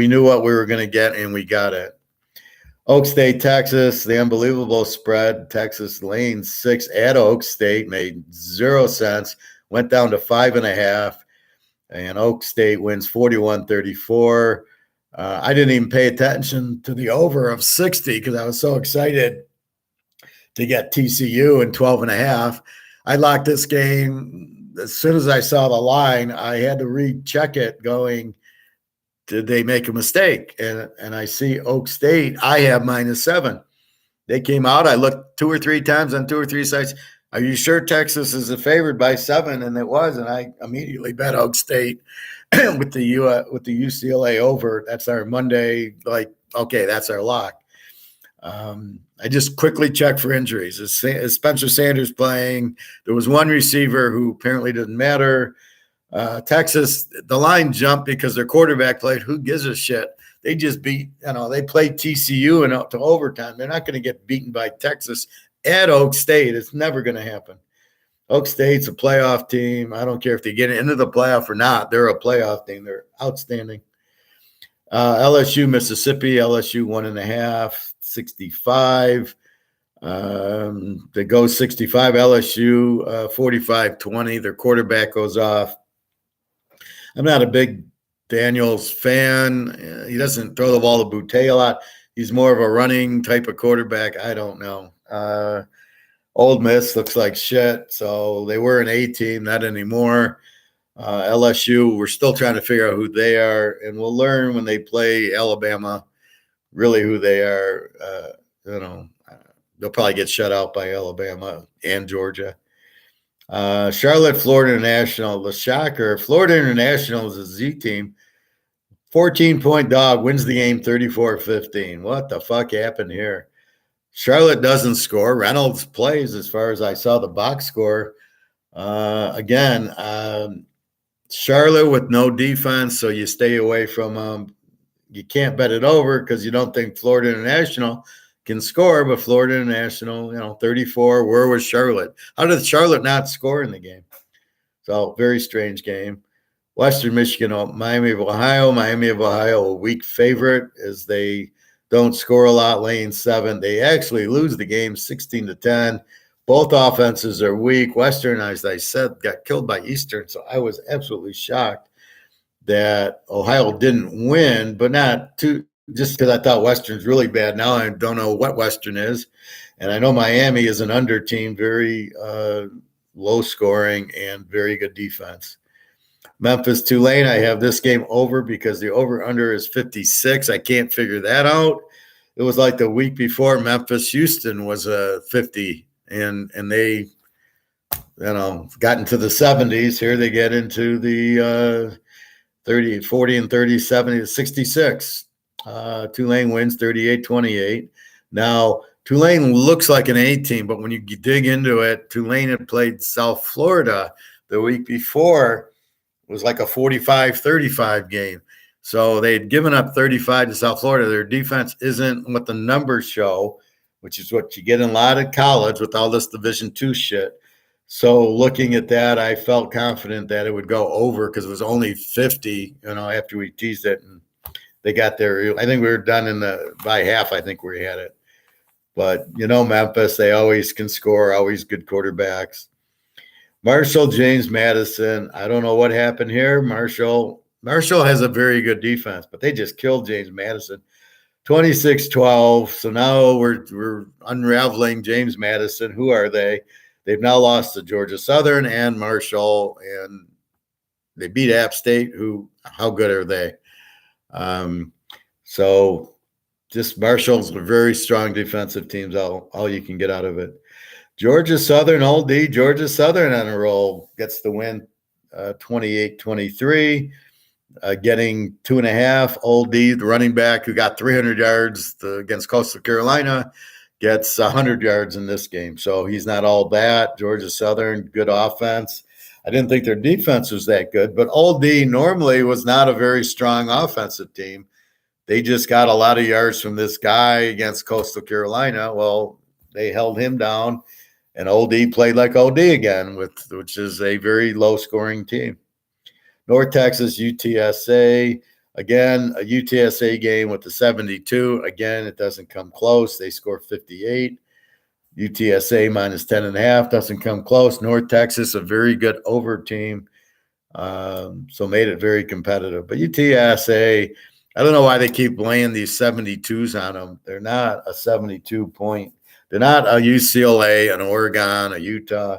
knew what we were going to get, and we got it. Oak State, Texas, the unbelievable spread. Texas lane 6 at Oak State made 0 cents, went down to 5.5, and Oak State wins 41-34. I didn't even pay attention to the over of 60 because I was so excited to get TCU in 12.5. I locked this game as soon as I saw the line. I had to recheck it going, did they make a mistake? And I see Oak State, I have -7. They came out. I looked 2 or 3 times on 2 or 3 sites. Are you sure Texas is favored by 7? And it was, and I immediately bet Oak State with the UCLA over. That's our Monday. Like, okay, that's our lock. I just quickly checked for injuries. Is Spencer Sanders playing? There was one receiver who apparently didn't matter. Texas, the line jumped because their quarterback played. Who gives a shit? They just they played TCU to overtime. They're not going to get beaten by Texas at Oak State. It's never going to happen. Oak State's a playoff team. I don't care if they get into the playoff or not. They're a playoff team. They're outstanding. LSU, Mississippi, LSU 1.5, 65. They go 65. LSU 45-20. Their quarterback goes off. I'm not a big Daniels fan. He doesn't throw the ball to Boutte a lot. He's more of a running type of quarterback. I don't know. Ole Miss looks like shit. So they were an A team, not anymore. LSU, we're still trying to figure out who they are, and we'll learn when they play Alabama really who they are. They'll probably get shut out by Alabama and Georgia. Charlotte, Florida International, the shocker. Florida International is a Z team. 14-point dog wins the game 34-15. What the fuck happened here? Charlotte doesn't score. Reynolds plays as far as I saw the box score. Again, Charlotte with no defense, so you stay away from them. You can't bet it over because you don't think Florida International can score, but Florida International, 34. Where was Charlotte? How did Charlotte not score in the game? So very strange game. Western Michigan, Miami of Ohio. Miami of Ohio, a weak favorite as they don't score a lot, laying 7. They actually lose the game 16-10. Both offenses are weak. Western, as I said, got killed by Eastern, so I was absolutely shocked that Ohio didn't win, but not too just because I thought Western's really bad. Now I don't know what Western is, and I know Miami is an under team, very low scoring and very good defense. Memphis Tulane, I have this game over because the over-under is 56. I can't figure that out. It was like the week before Memphis Houston was a 50, and they got into the 70s. Here they get into the 30, 40 and 30, 70 to 66. Tulane wins 38-28. Now, Tulane looks like an A team, but when you dig into it, Tulane had played South Florida the week before. It was like a 45-35 game. So they had given up 35 to South Florida. Their defense isn't what the numbers show, which is what you get in a lot of college with all this Division II shit. So looking at that, I felt confident that it would go over because it was only 50, after we teased it. And they got there. I think we were done by half, I think we had it. But, Memphis, they always can score, always good quarterbacks. Marshall, James Madison. I don't know what happened here. Marshall has a very good defense, but they just killed James Madison. 26-12. So now we're unraveling James Madison. Who are they? They've now lost to Georgia Southern and Marshall, and they beat App State. How good are they? So just Marshall's a very strong defensive teams. All you can get out of it. Georgia Southern, Old D. Georgia Southern on a roll gets the win, 28-23. Getting 2.5. Old D, the running back who got 300 yards against Coastal Carolina, gets 100 yards in this game. So he's not all that. Georgia Southern, good offense. I didn't think their defense was that good, but Old D normally was not a very strong offensive team. They just got a lot of yards from this guy against Coastal Carolina. Well, they held him down. And Old D played like Old D again, which is a very low-scoring team. North Texas, UTSA. Again, a UTSA game with the 72. Again, it doesn't come close. They score 58. UTSA minus 10.5 doesn't come close. North Texas, a very good over team, so made it very competitive. But UTSA, I don't know why they keep laying these 72s on them. They're not a 72-point. They're not a UCLA, an Oregon, a Utah.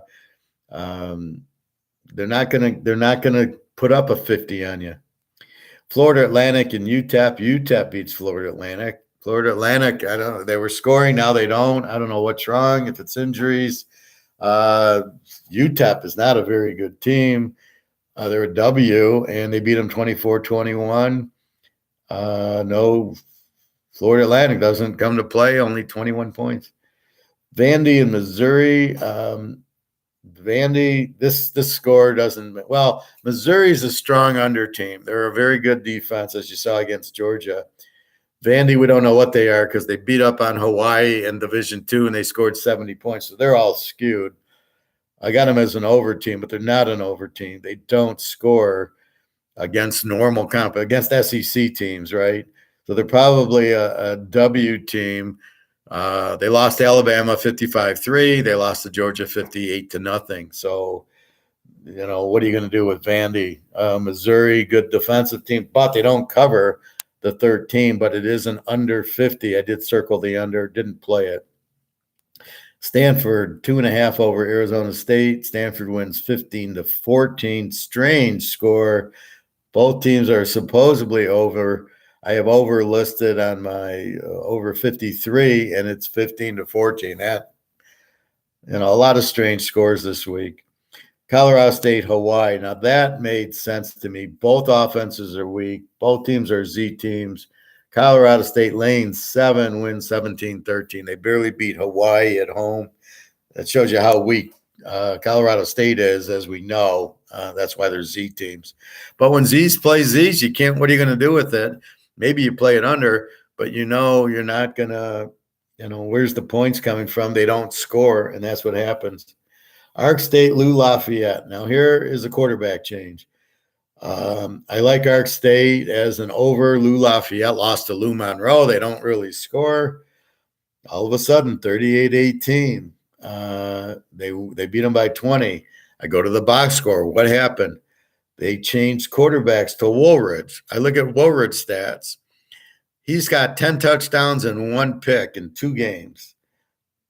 They're not gonna put up a 50 on you. Florida Atlantic and UTEP. UTEP beats Florida Atlantic. Florida Atlantic, I don't know. They were scoring, now they don't. I don't know what's wrong, if it's injuries. UTEP is not a very good team. They're a W, and they beat them 24-21. No, Florida Atlantic doesn't come to play, only 21 points. Vandy and Missouri. Vandy, this score doesn't – well, Missouri's a strong under team. They're a very good defense, as you saw against Georgia. Vandy, we don't know what they are because they beat up on Hawaii in Division II, and they scored 70 points. So they're all skewed. I got them as an over team, but they're not an over team. They don't score against against SEC teams, right? So they're probably a W team. They lost to Alabama 55-3. They lost to Georgia 58-0. So, what are you going to do with Vandy? Missouri, good defensive team, but they don't cover the 13, but it is an under 50. I did circle the under, didn't play it. Stanford, 2.5 over Arizona State. Stanford wins 15-14. Strange score. Both teams are supposedly over. I have over listed on my over 53, and it's 15-14. That, a lot of strange scores this week. Colorado State, Hawaii. Now that made sense to me. Both offenses are weak. Both teams are Z teams. Colorado State laying 7, wins 17-13. They barely beat Hawaii at home. That shows you how weak Colorado State is, as we know. That's why they're Z teams. But when Z's play Z's, you can't. What are you going to do with it? Maybe you play it under, but you're not going to. Where's the points coming from? They don't score, and that's what happens. Arc State, Lou Lafayette. Now here is a quarterback change. I like Arc State as an over. Lou Lafayette lost to Lou Monroe. They don't really score. All of a sudden, 38-18. They beat them by 20. I go to the box score. What happened? They changed quarterbacks to Woolridge. I look at Woolridge stats. He's got 10 touchdowns and 1 pick in 2 games.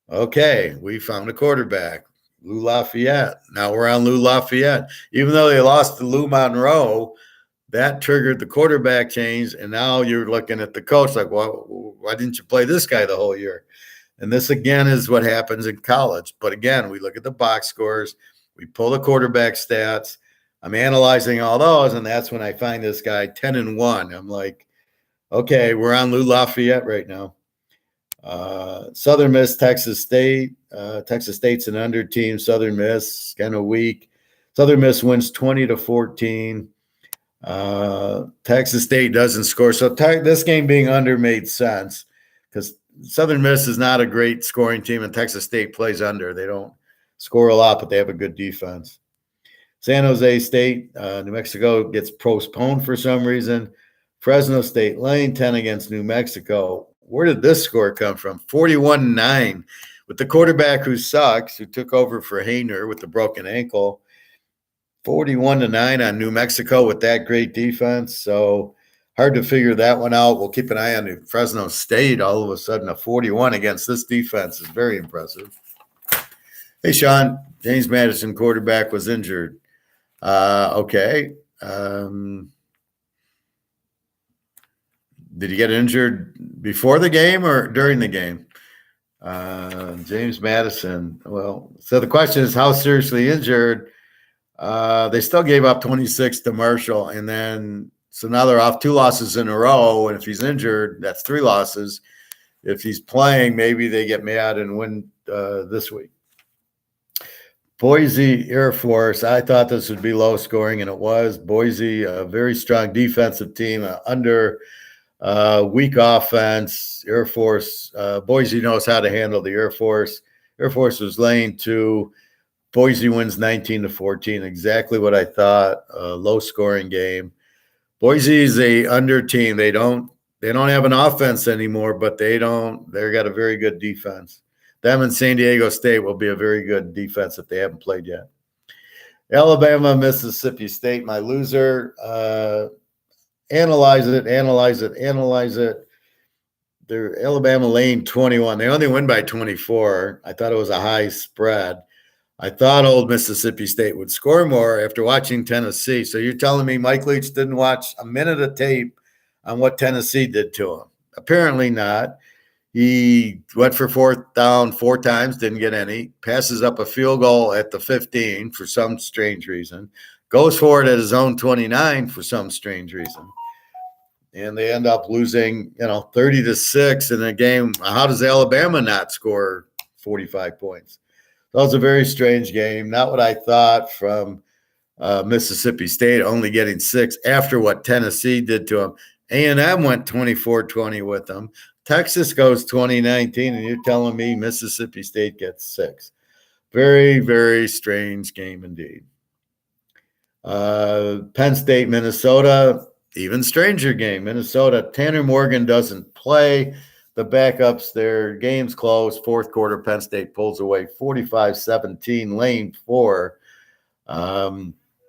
Okay, we found a quarterback, Lou Lafayette. Now we're on Lou Lafayette. Even though they lost to Lou Monroe, that triggered the quarterback change, and now you're looking at the coach like, well, why didn't you play this guy the whole year? And this, again, is what happens in college. But, again, we look at the box scores. We pull the quarterback stats. I'm analyzing all those, and that's when I find this guy 10-1. I'm like, okay, we're on Lou Lafayette right now. Southern Miss, Texas State. Texas State's an under team. Southern Miss, kind of weak. Southern Miss wins 20-14. Texas State doesn't score. So this game being under made sense because Southern Miss is not a great scoring team, and Texas State plays under. They don't score a lot, but they have a good defense. San Jose State, New Mexico gets postponed for some reason. Fresno State laying 10 against New Mexico. Where did this score come from? 41-9 with the quarterback who sucks, who took over for Hayner with the broken ankle. 41-9 on New Mexico with that great defense. So hard to figure that one out. We'll keep an eye on Fresno State. All of a sudden, a 41 against this defense is very impressive. Hey, Sean, James Madison, quarterback, was injured. Okay. Did he get injured before the game or during the game? James Madison. Well, so the question is, how seriously injured? They still gave up 26 to Marshall, and then so now they're off 2 losses in a row. And if he's injured, that's 3 losses. If he's playing, maybe they get mad and win this week. Boise Air Force. I thought this would be low scoring, and it was. Boise, a very strong defensive team, under weak offense. Air Force. Boise knows how to handle the Air Force. Air Force was laying 2. Boise wins 19-14. Exactly what I thought. Low scoring game. Boise is a under team. They don't have an offense anymore, but they've got a very good defense. Them and San Diego State will be a very good defense if they haven't played yet. Alabama, Mississippi State, my loser. Analyze it. They're Alabama laying 21. They only win by 24. I thought it was a high spread. I thought old Mississippi State would score more after watching Tennessee. So you're telling me Mike Leach didn't watch a minute of tape on what Tennessee did to him? Apparently not. He went for 4th down 4 times, didn't get any. Passes up a field goal at the 15 for some strange reason. Goes for it at his own 29 for some strange reason. And they end up losing, 30-6 in a game. How does Alabama not score 45 points? That was a very strange game. Not what I thought from Mississippi State, only getting 6 after what Tennessee did to them. A&M went 24-20 with them. Texas goes 20-19, and you're telling me Mississippi State gets 6. Very, very strange game indeed. Penn State, Minnesota, even stranger game. Minnesota, Tanner Morgan doesn't play. The backups, their game's close. 4th quarter, Penn State pulls away 45-17, lane 4.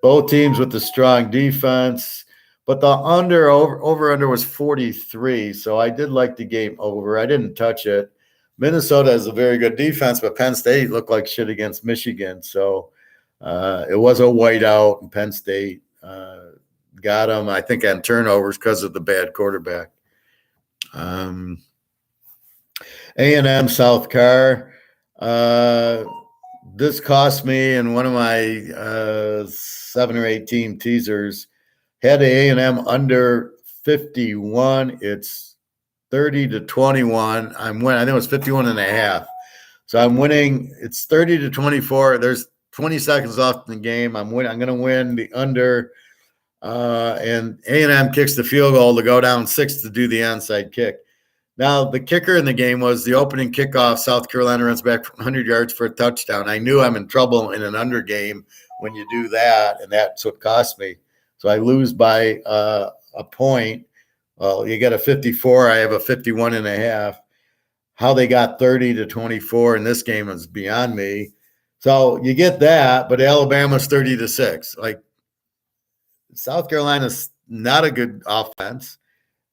Both teams with the strong defense, but the over-under was 43, so I did like the game over. I didn't touch it. Minnesota has a very good defense, but Penn State looked like shit against Michigan, so it was a whiteout, and Penn State got them, I think, on turnovers because of the bad quarterback. A&M, South Carr. this cost me in one of my 7 or 8 team teasers. Had A&M under 51. It's 30-21. I'm winning. I think it was 51 and a half. So I'm winning. It's 30-24. There's 20 seconds left in the game. I'm winning. I'm going to win the under. And A&M kicks the field goal to go down 6 to do the onside kick. Now, the kicker in the game was the opening kickoff. South Carolina runs back 100 yards for a touchdown. I knew I'm in trouble in an under game when you do that, and that's what cost me. So I lose by a point. Well, you get a 54. I have a 51 and a half. How they got 30-24 in this game is beyond me. So you get that, but Alabama's 30-6. Like, South Carolina's not a good offense,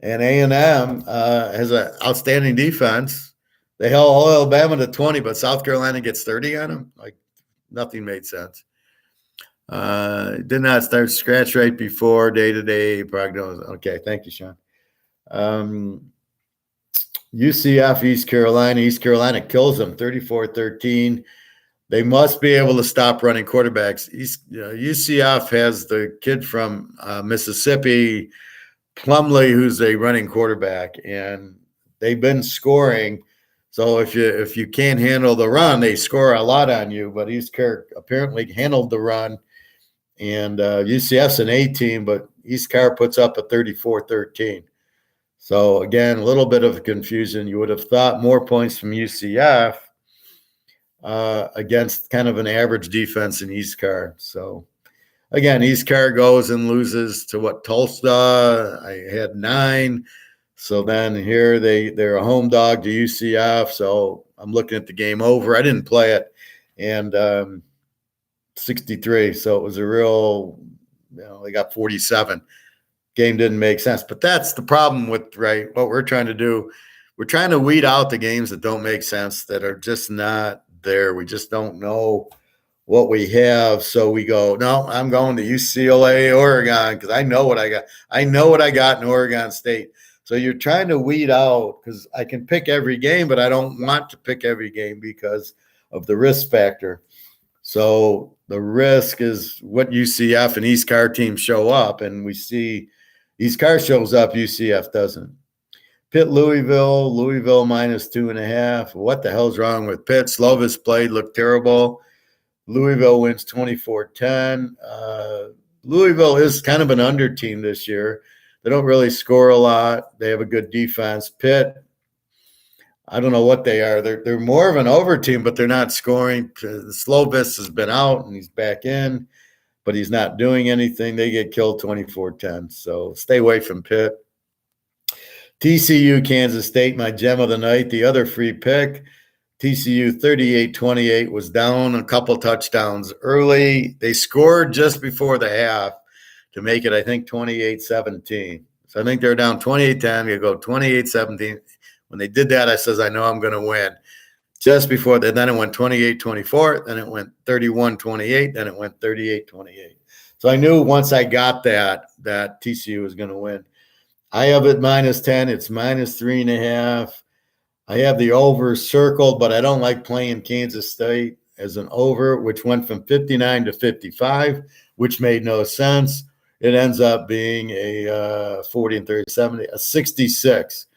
and A&M has an outstanding defense. They held all Alabama to 20, but South Carolina gets 30 on them. Like, nothing made sense. Did not start scratch right before day-to-day prognosis. Okay, thank you, Sean. UCF, East Carolina. East Carolina kills them 34-13. They must be able to stop running quarterbacks. UCF has the kid from Mississippi, Plumlee, who's a running quarterback, and they've been scoring. So if you can't handle the run, they score a lot on you. But East Car apparently handled the run, and UCF's an A team, but East Car puts up a 34-13. So again, a little bit of confusion. You would have thought more points from UCF against kind of an average defense in East Car. So again, East Car goes and loses to Tulsa. I had 9. So then here they're a home dog to UCF. So I'm looking at the game over. I didn't play it, and 63. So it was a real, they got 47. Game didn't make sense. But that's the problem with what we're trying to do. We're trying to weed out the games that don't make sense, that are just not there. We just don't know what we have. So we go, no, I'm going to UCLA, Oregon, because I know what I got. I know what I got in Oregon State. So you're trying to weed out, because I can pick every game, but I don't want to pick every game because of the risk factor. So the risk is what UCF and East Car teams show up, and we see East Car shows up, UCF doesn't. Pitt, Louisville minus 2.5. What the hell's wrong with Pitt? Slovis played, looked terrible. Louisville wins 24-10. Louisville is kind of an under team this year. They don't really score a lot. They have a good defense. Pitt, I don't know what they are. They're more of an over team, but they're not scoring. Slovis has been out, and he's back in, but he's not doing anything. They get killed 24-10. So stay away from Pitt. TCU, Kansas State, my gem of the night. The other free pick, TCU 38-28, was down a couple touchdowns early. They scored just before the half to make it, I think, 28-17. So I think they're down 28-10. They go 28-17. When they did that, I says, I know I'm going to win. Just before that, then it went 28-24. Then it went 31-28. Then it went 38-28. So I knew once I got that TCU was going to win. I have it minus 10. It's minus 3.5. I have the over circled, but I don't like playing Kansas State as an over, which went from 59 to 55, which made no sense. It ends up being a 40 and 30, 70, a 66.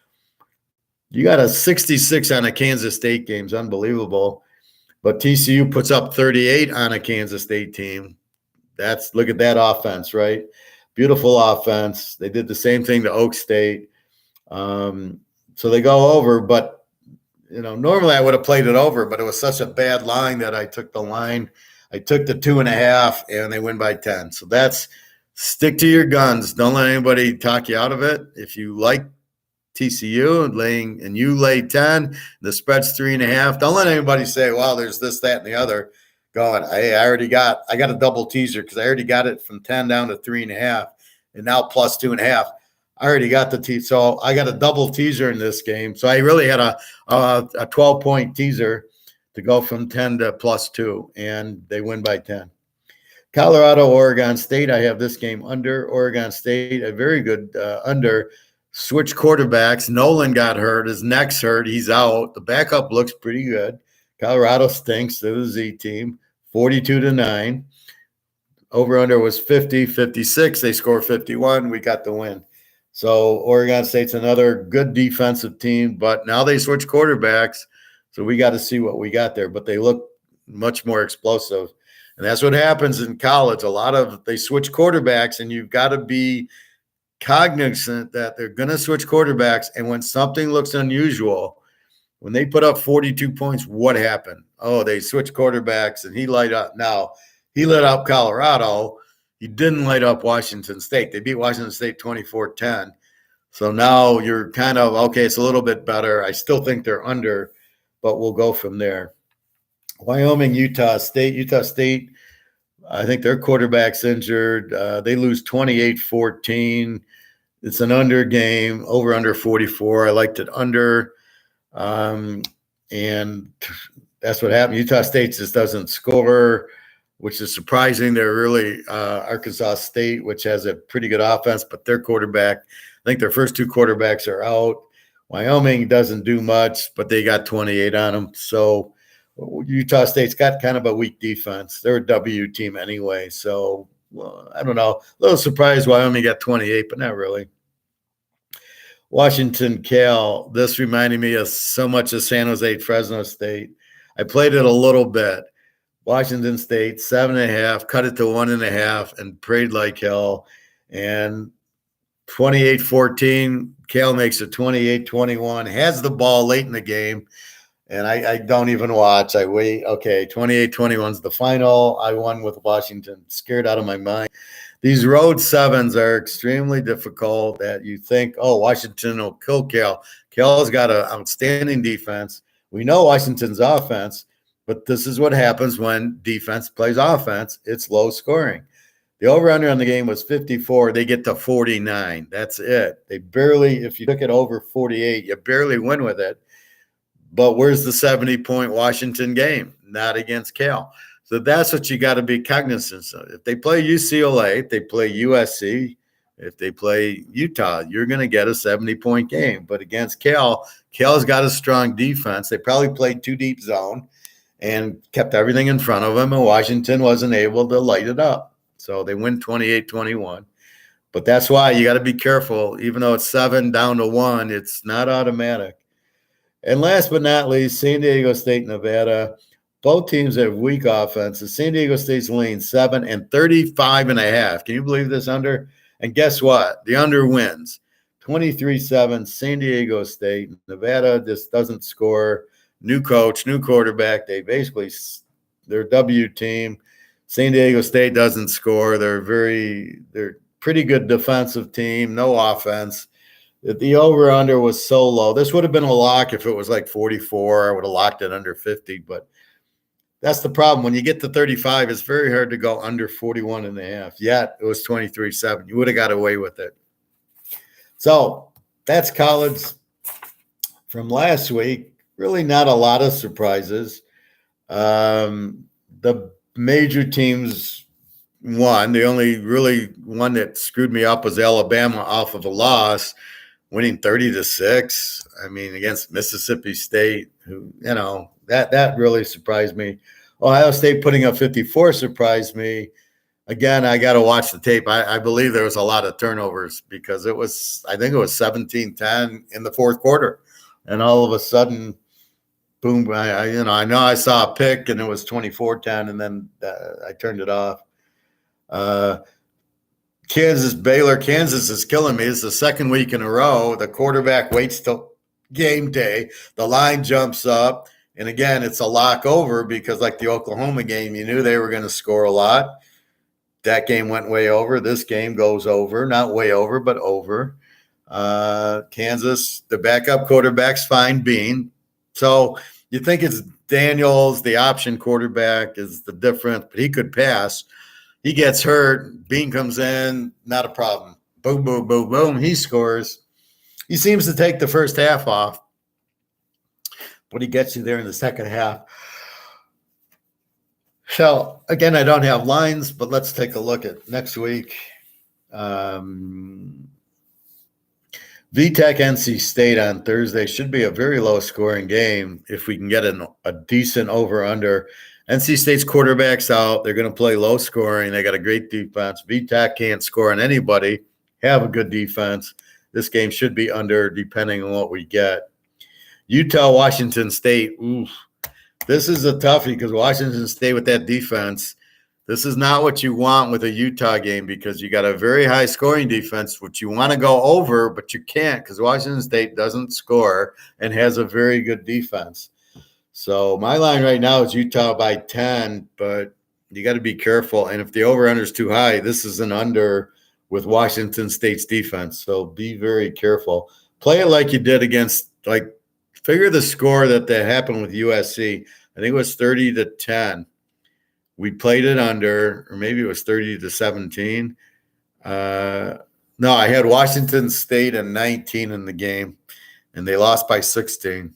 You got a 66 on a Kansas State game. It's unbelievable. But TCU puts up 38 on a Kansas State team. Look at that offense, right? Beautiful offense. They did the same thing to Oak State. So they go over, but normally I would have played it over, but it was such a bad line that I took the line. I took the 2.5, and they win by 10. So that's stick to your guns. Don't let anybody talk you out of it. If you like TCU and you lay 10, the spread's 3.5. Don't let anybody say, well, there's this, that, and the other. Going, hey, I got a double teaser because I already got it from 10 down to 3.5, and now plus 2.5. I already got the teaser, so I got a double teaser in this game. So I really had a 12-point teaser to go from 10 to plus 2, and they win by 10. Colorado, Oregon State. I have this game under. Oregon State, a very good under. Switch quarterbacks. Nolan got hurt. His neck's hurt. He's out. The backup looks pretty good. Colorado stinks. They're the Z team, 42-9. Over-under was 50, 56. They score 51. We got the win. So Oregon State's another good defensive team, but now they switch quarterbacks. So we got to see what we got there. But they look much more explosive. And that's what happens in college. They switch quarterbacks, and you've got to be cognizant that they're going to switch quarterbacks. And when something looks unusual, when they put up 42 points, what happened? Oh, they switched quarterbacks, and he light up. Now, he lit up Colorado. He didn't light up Washington State. They beat Washington State 24-10. So now you're kind of, okay, it's a little bit better. I still think they're under, but we'll go from there. Wyoming, Utah State. Utah State, I think their quarterback's injured. They lose 28-14. It's an under game, over under 44. I liked it under. And that's what happened. Utah State just doesn't score, which is surprising. They're really Arkansas State, which has a pretty good offense, but their quarterback, I think their first two quarterbacks are out. Wyoming doesn't do much, but they got 28 on them. So Utah State's got kind of a weak defense. They're a W team anyway. So I don't know. A little surprised Wyoming got 28, but not really. Washington, Cal. This reminded me of so much of San Jose, Fresno State. I played it a little bit. Washington State, 7.5, cut it to 1.5, and prayed like hell. And 28-14, Cal makes it 28-21, has the ball late in the game, and I don't even watch. I wait. Okay, 28-21 is the final. I won with Washington, scared out of my mind. These road sevens are extremely difficult that you think, oh, Washington will kill Cal. Cal's got an outstanding defense. We know Washington's offense, but this is what happens when defense plays offense. It's low scoring. The over-under on the game was 54. They get to 49. That's it. They barely, if you took it over 48, you barely win with it. But where's the 70-point Washington game? Not against Cal. So that's what you got to be cognizant of. If they play UCLA, if they play USC, if they play Utah, you're going to get a 70-point game. But against Cal, Cal's got a strong defense. They probably played too deep zone and kept everything in front of them, and Washington wasn't able to light it up. So they win 28-21. But that's why you got to be careful. Even though it's 7 down to 1, it's not automatic. And last but not least, San Diego State, Nevada. Both teams have weak offenses. San Diego State's lean 7 and 35.5. Can you believe this under? And guess what? The under wins. 23-7, San Diego State. Nevada just doesn't score. New coach, new quarterback. They're a W team. San Diego State doesn't score. They're pretty good defensive team, no offense. The over-under was so low. This would have been a lock if it was like 44. I would have locked it under 50, but that's the problem. When you get to 35, it's very hard to go under 41.5. Yet it was 23-7. You would have got away with it. So that's college from last week. Really not a lot of surprises. The major teams won. The only really one that screwed me up was Alabama off of a loss, winning 30-6. I mean, against Mississippi State, who, that really surprised me. Ohio State putting up 54 surprised me. Again, I got to watch the tape. I believe there was a lot of turnovers because I think it was 17-10 in the fourth quarter. And all of a sudden, boom, I know I saw a pick and it was 24-10, and then I turned it off. Baylor, Kansas is killing me. It's the second week in a row. The quarterback waits till game day. The line jumps up. And again, it's a lock over because like the Oklahoma game, you knew they were going to score a lot. That game went way over. This game goes over. Not way over, but over. Kansas, the backup quarterback's fine Bean. So you think it's Daniels, the option quarterback is the difference, but he could pass. He gets hurt. Bean comes in, not a problem. Boom, boom, boom, boom. He scores. He seems to take the first half off, but he gets you there in the second half. So, again, I don't have lines, but let's take a look at next week. VTech NC State on Thursday should be a very low scoring game if we can get a decent over under. NC State's quarterback's out. They're going to play low scoring. They got a great defense. VTech can't score on anybody, have a good defense. This game should be under depending on what we get. Utah, Washington State. Oof. This is a toughie because Washington State with that defense, this is not what you want with a Utah game because you got a very high scoring defense, which you want to go over, but you can't because Washington State doesn't score and has a very good defense. So my line right now is Utah by 10, but you got to be careful. And if the over-under is too high, this is an under with Washington State's defense. So be very careful. Play it like you did against, figure the score that happened with USC. I think it was 30-10. We played it under, or maybe it was 30-17. No, I had Washington State and 19 in the game, and they lost by 16.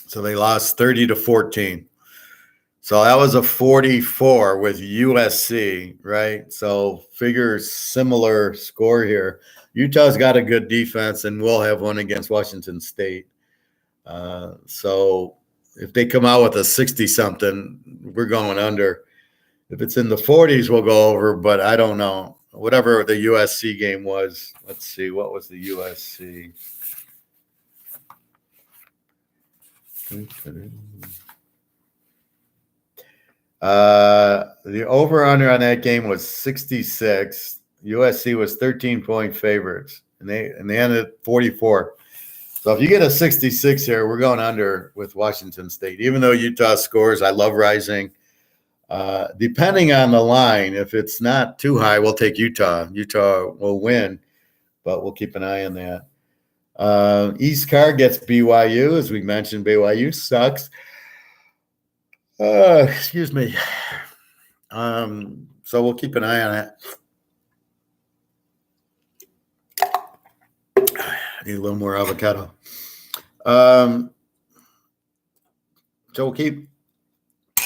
So they lost 30-14. So that was a 44 with USC, right? So figure similar score here. Utah's got a good defense, and we'll have one against Washington State. So if they come out with a 60-something, we're going under. If it's in the 40s, we'll go over, but I don't know. Whatever the USC game was, let's see, what was the USC? The over-under on that game was 66. USC was 13-point favorites, and they ended 44. So if you get a 66 here, we're going under with Washington State. Even though Utah scores, I love Rising. Depending on the line, if it's not too high, we'll take Utah. Utah will win, but we'll keep an eye on that. East Car gets BYU. As we mentioned, BYU sucks. Excuse me. So we'll keep an eye on that. Need a little more avocado. So we'll keep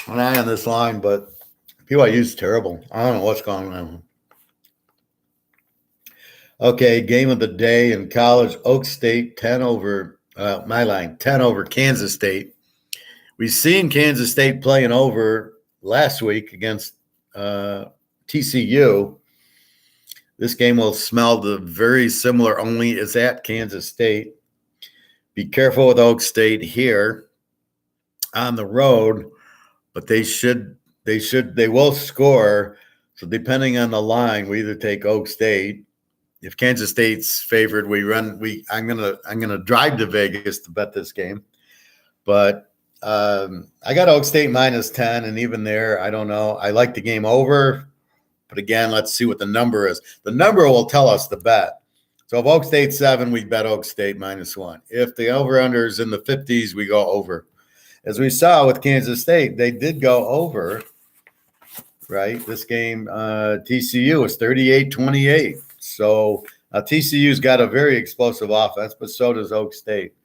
an eye on this line, but BYU's terrible. I don't know what's going on. Okay, game of the day in college. Oak State 10 over my line, 10 over Kansas State. We've seen Kansas State playing over last week against TCU. This game will smell very similar, only it's at Kansas State. Be careful with Oak State here on the road, but they will score. So depending on the line, we either take Oak State. If Kansas State's favored, I'm gonna drive to Vegas to bet this game. But I got Oak State minus 10, and even there, I don't know. I like the game over. But again, let's see what the number is. The number will tell us the bet. So if Oak State 7, we bet Oak State minus 1. If the over-under is in the 50s, we go over. As we saw with Kansas State, they did go over, right? This game, TCU was 38-28. So TCU's got a very explosive offense, but so does Oak State.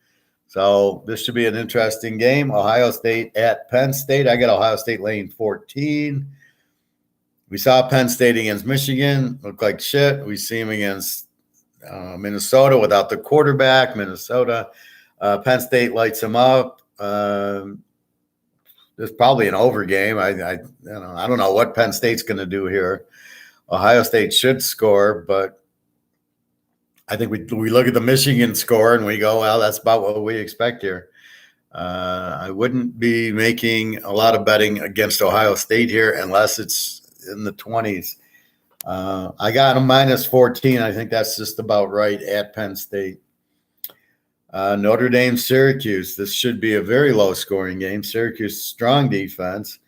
So this should be an interesting game. Ohio State at Penn State. I got Ohio State laying 14. We saw Penn State against Michigan look like shit. We see them against Minnesota without the quarterback. Minnesota, Penn State lights them up. There's probably an over game. I don't know what Penn State's going to do here. Ohio State should score, but I think we look at the Michigan score and we go, well, that's about what we expect here. I wouldn't be making a lot of betting against Ohio State here unless it's in the 20s. I got a minus 14. I think that's just about right at Penn State. Notre Dame, Syracuse. This should be a very low-scoring game. Syracuse, strong defense.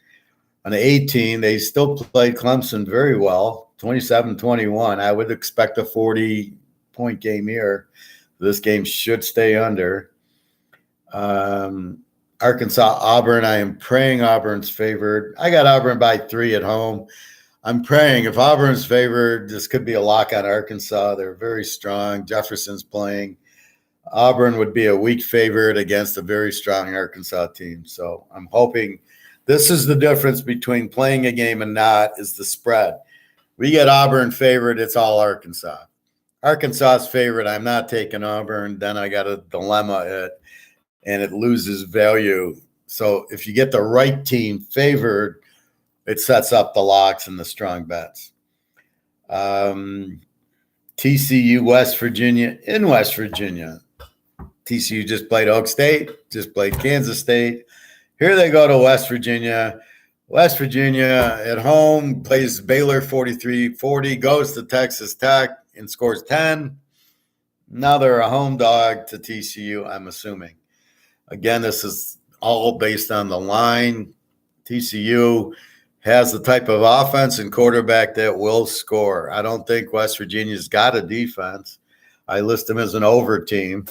On 18, they still played Clemson very well, 27-21. I would expect a 40-point game here. This game should stay under. Arkansas, Auburn. I am praying Auburn's favored. I got Auburn by 3 at home. I'm praying if Auburn's favored, this could be a lock on Arkansas. They're very strong. Jefferson's playing. Auburn would be a weak favorite against a very strong Arkansas team. So I'm hoping this is the difference between playing a game and not, is the spread. We get Auburn favored, it's all Arkansas. Arkansas's favorite. I'm not taking Auburn. Then I got a dilemma, and it loses value. So if you get the right team favored, it sets up the locks and the strong bets. TCU, West Virginia, in West Virginia. TCU just played Oak State, just played Kansas State. Here they go to West Virginia. West Virginia at home plays Baylor 43-40, goes to Texas Tech and scores 10. Now they're a home dog to TCU, I'm assuming. Again, this is all based on the line. TCU has the type of offense and quarterback that will score. I don't think West Virginia's got a defense. I list them as an over team.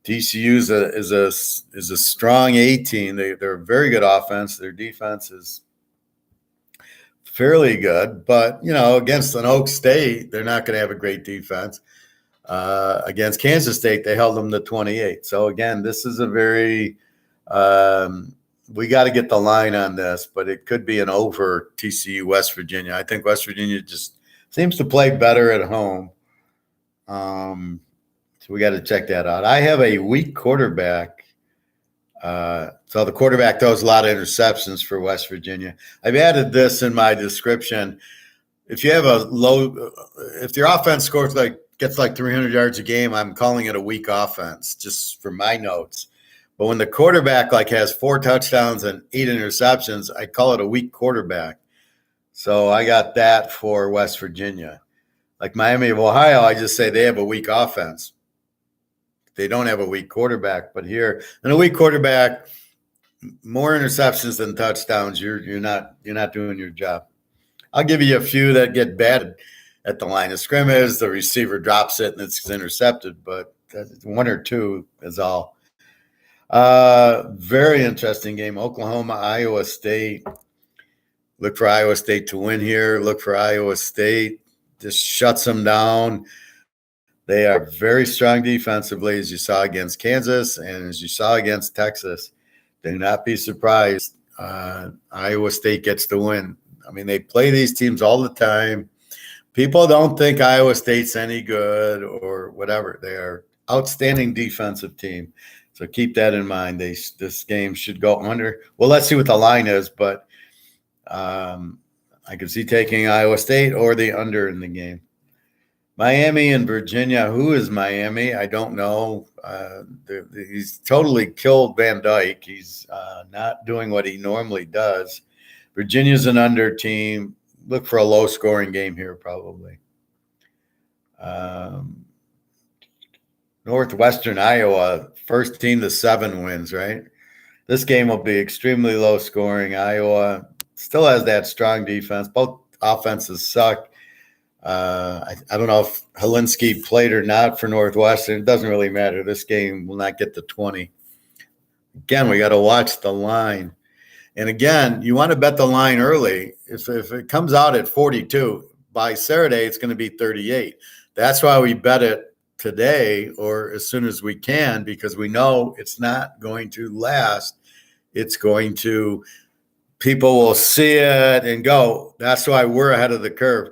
TCU is a strong A team. They're a very good offense. Their defense is fairly good, but against an Oak State, they're not going to have a great defense. Against Kansas State, they held them to 28. So again, this is a very we got to get the line on this, but it could be an over TCU West Virginia. I think West Virginia just seems to play better at home. So we got to check that out. I have a weak quarterback. So the quarterback throws a lot of interceptions for West Virginia. I've added this in my description. If you have if your offense gets like 300 yards a game, I'm calling it a weak offense, just for my notes. But when the quarterback has 4 touchdowns and 8 interceptions, I call it a weak quarterback. So I got that for West Virginia. Like Miami of Ohio, I just say they have a weak offense. They don't have a weak quarterback, but here, and a weak quarterback, more interceptions than touchdowns. You're not doing your job. I'll give you a few that get bad at the line of scrimmage. The receiver drops it and it's intercepted, but 1 or 2 is all. Very interesting game. Oklahoma, Iowa State. Look for Iowa State to win here. Look for Iowa State. Just shuts them down. They are very strong defensively, as you saw against Kansas and as you saw against Texas. Do not be surprised. Iowa State gets the win. I mean, they play these teams all the time. People don't think Iowa State's any good or whatever. They are outstanding defensive team. So keep that in mind. This game should go under. Well, let's see what the line is, but I could see taking Iowa State or the under in the game. Miami and Virginia. Who is Miami? I don't know. He's totally killed Van Dyke. He's not doing what he normally does. Virginia's an under team. Look for a low-scoring game here, probably. Northwestern Iowa, first team to 7 wins, right? This game will be extremely low-scoring. Iowa still has that strong defense. Both offenses suck. I don't know if Helinski played or not for Northwestern. It doesn't really matter. This game will not get to 20. Again, we got to watch the line. And again, you want to bet the line early. If it comes out at 42, by Saturday, it's going to be 38. That's why we bet it today or as soon as we can, because we know it's not going to last. People will see it and go. That's why we're ahead of the curve.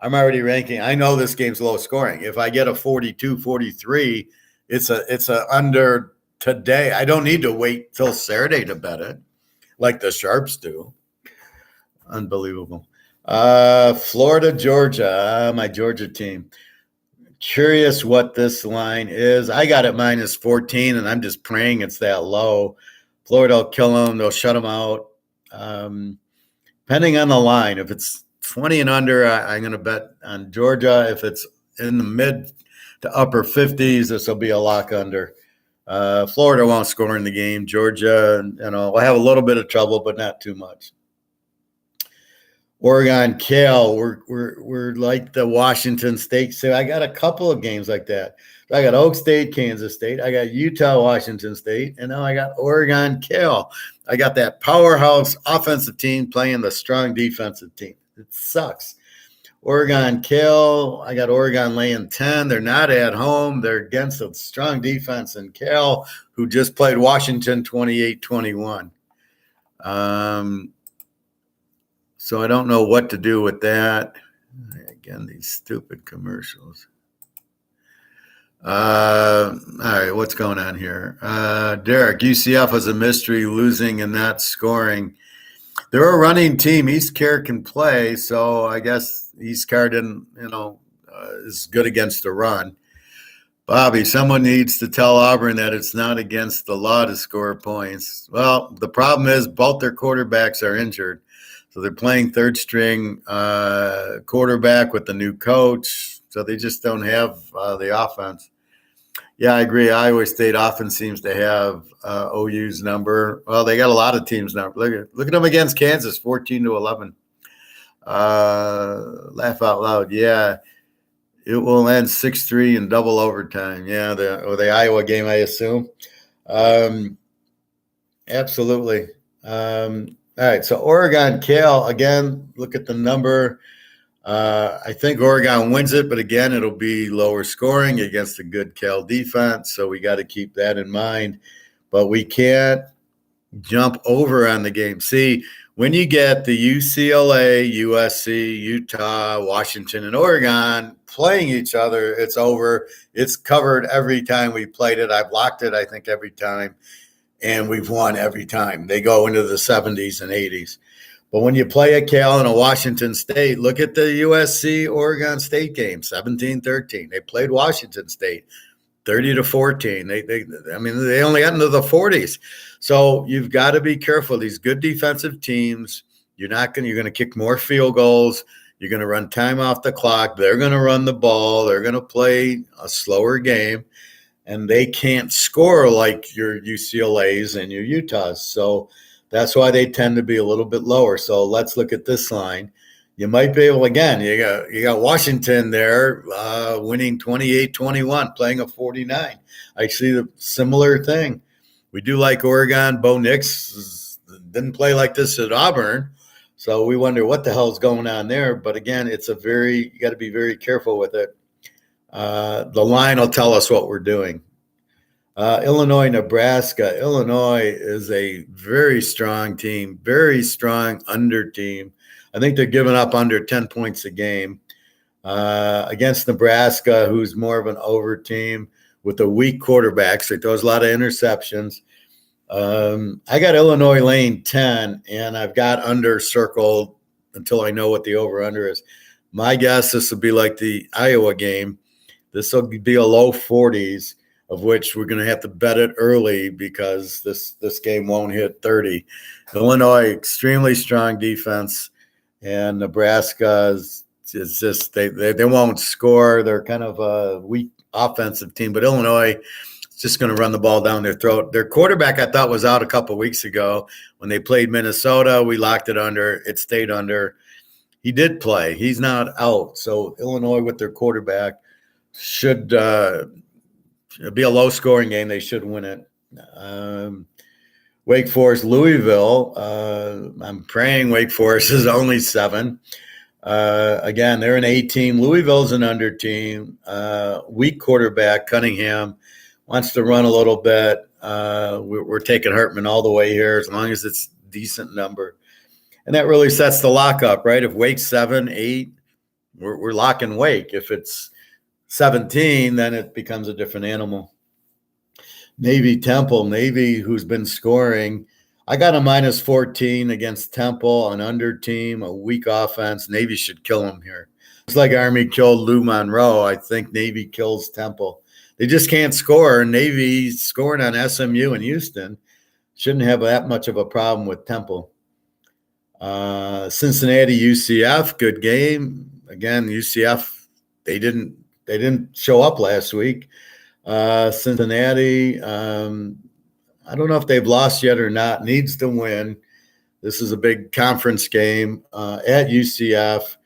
I'm already ranking. I know this game's low scoring. If I get a 42, 43, it's a under today. I don't need to wait till Saturday to bet it like the Sharps do. Unbelievable. Florida, Georgia, my Georgia team. Curious what this line is. I got it minus 14, and I'm just praying it's that low. Florida will kill them. They'll shut them out. Depending on the line, if it's 20 and under, I'm going to bet on Georgia. If it's in the mid to upper 50s, this will be a lock under. Florida won't score in the game. Georgia, will have a little bit of trouble, but not too much. Oregon, Cal, we're like the Washington State. So I got a couple of games like that. I got Oak State, Kansas State. I got Utah, Washington State. And now I got Oregon, Cal. I got that powerhouse offensive team playing the strong defensive team. It sucks. Oregon, Cal. I got Oregon laying 10. They're not at home. They're against a strong defense in Cal, who just played Washington 28-21. So I don't know what to do with that. Again, these stupid commercials. All right, what's going on here? Derek, UCF is a mystery, losing and not scoring. They're a running team. East Care can play, so I guess East Care didn't, is good against the run. Bobby, someone needs to tell Auburn that it's not against the law to score points. Well, the problem is both their quarterbacks are injured. So they're playing third string quarterback with the new coach. So they just don't have the offense. Yeah, I agree. Iowa State often seems to have OU's number. Well, they got a lot of teams' number. Look at them against Kansas, 14-11. Laugh out loud. Yeah, it will end 6-3 in double overtime. Yeah, the Iowa game, I assume. Um, Absolutely. All right, so Oregon, Cal, again, look at the number. I think Oregon wins it, but again, it'll be lower scoring against a good Cal defense, so we got to keep that in mind. But we can't jump over on the game. See, when you get the UCLA, USC, Utah, Washington, and Oregon playing each other, it's over. It's covered every time we played it. I've locked it, I think, every time, and we've won every time. They go into the 70s and 80s. But when you play a Cal and a Washington State, look at the USC Oregon State game, 17-13. They played Washington State 30-14. They only got into the 40s. So you've got to be careful. These good defensive teams, you're going to kick more field goals. You're going to run time off the clock. They're going to run the ball. They're going to play a slower game. And they can't score like your UCLA's and your Utah's. So that's why they tend to be a little bit lower. So let's look at this line. You might be able, again, you got Washington there winning 28-21, playing a 49. I see the similar thing. We do like Oregon. Bo Nix didn't play like this at Auburn. So we wonder what the hell is going on there. But again, you got to be very careful with it. The line will tell us what we're doing. Illinois, Nebraska. Illinois is a very strong team, very strong under team. I think they're giving up under 10 points a game against Nebraska, who's more of an over team with a weak quarterback. So he throws a lot of interceptions. I got Illinois lane 10, and I've got under circled until I know what the over-under is. My guess, this will be like the Iowa game. This will be a low 40s, of which we're going to have to bet it early because this game won't hit 30. Illinois, extremely strong defense, and Nebraska is just they won't score. They're kind of a weak offensive team, but Illinois is just going to run the ball down their throat. Their quarterback, I thought, was out a couple of weeks ago when they played Minnesota. We locked it under. It stayed under. He did play. He's not out. So Illinois with their quarterback should be a low-scoring game. They should win it. Wake Forest, Louisville. I'm praying Wake Forest is only 7. Again, they're an A team. Louisville's an under team. Weak quarterback. Cunningham wants to run a little bit. We're taking Hartman all the way here as long as it's decent number. And that really sets the lock up, right? If Wake's 7, 8, we're locking Wake. If it's 17, then it becomes a different animal. Navy, Temple. Navy, who's been scoring. I got a -14 against Temple, an under team, a weak offense. Navy should kill them here. It's like Army killed Lou Monroe. I think Navy kills Temple. They just can't score. Navy scoring on SMU and Houston shouldn't have that much of a problem with Temple. Cincinnati, UCF, good game. Again, UCF, they didn't show up last week. Cincinnati, I don't know if they've lost yet or not, needs to win. This is a big conference game at UCF.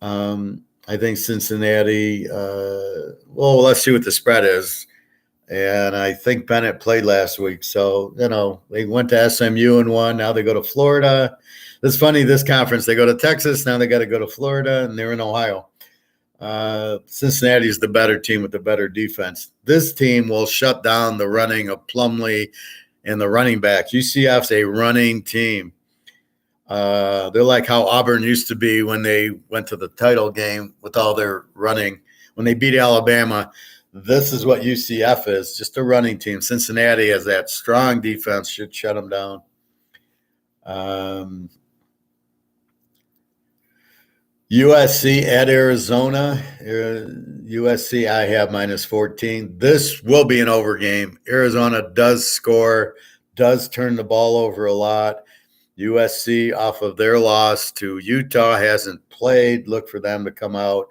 I think Cincinnati, let's see what the spread is. And I think Bennett played last week. So, they went to SMU and won. Now they go to Florida. It's funny, this conference, they go to Texas. Now they got to go to Florida, and they're in Ohio. Cincinnati is the better team with the better defense. This team will shut down the running of Plumlee and the running backs. UCF's a running team. They're like how Auburn used to be when they went to the title game with all their running. When they beat Alabama, This is what UCF is, just a running team. Cincinnati has that strong defense, should shut them down. USC at Arizona. USC, I have -14. This will be an over game. Arizona does score, does turn the ball over a lot. USC, off of their loss to Utah, hasn't played. Look for them to come out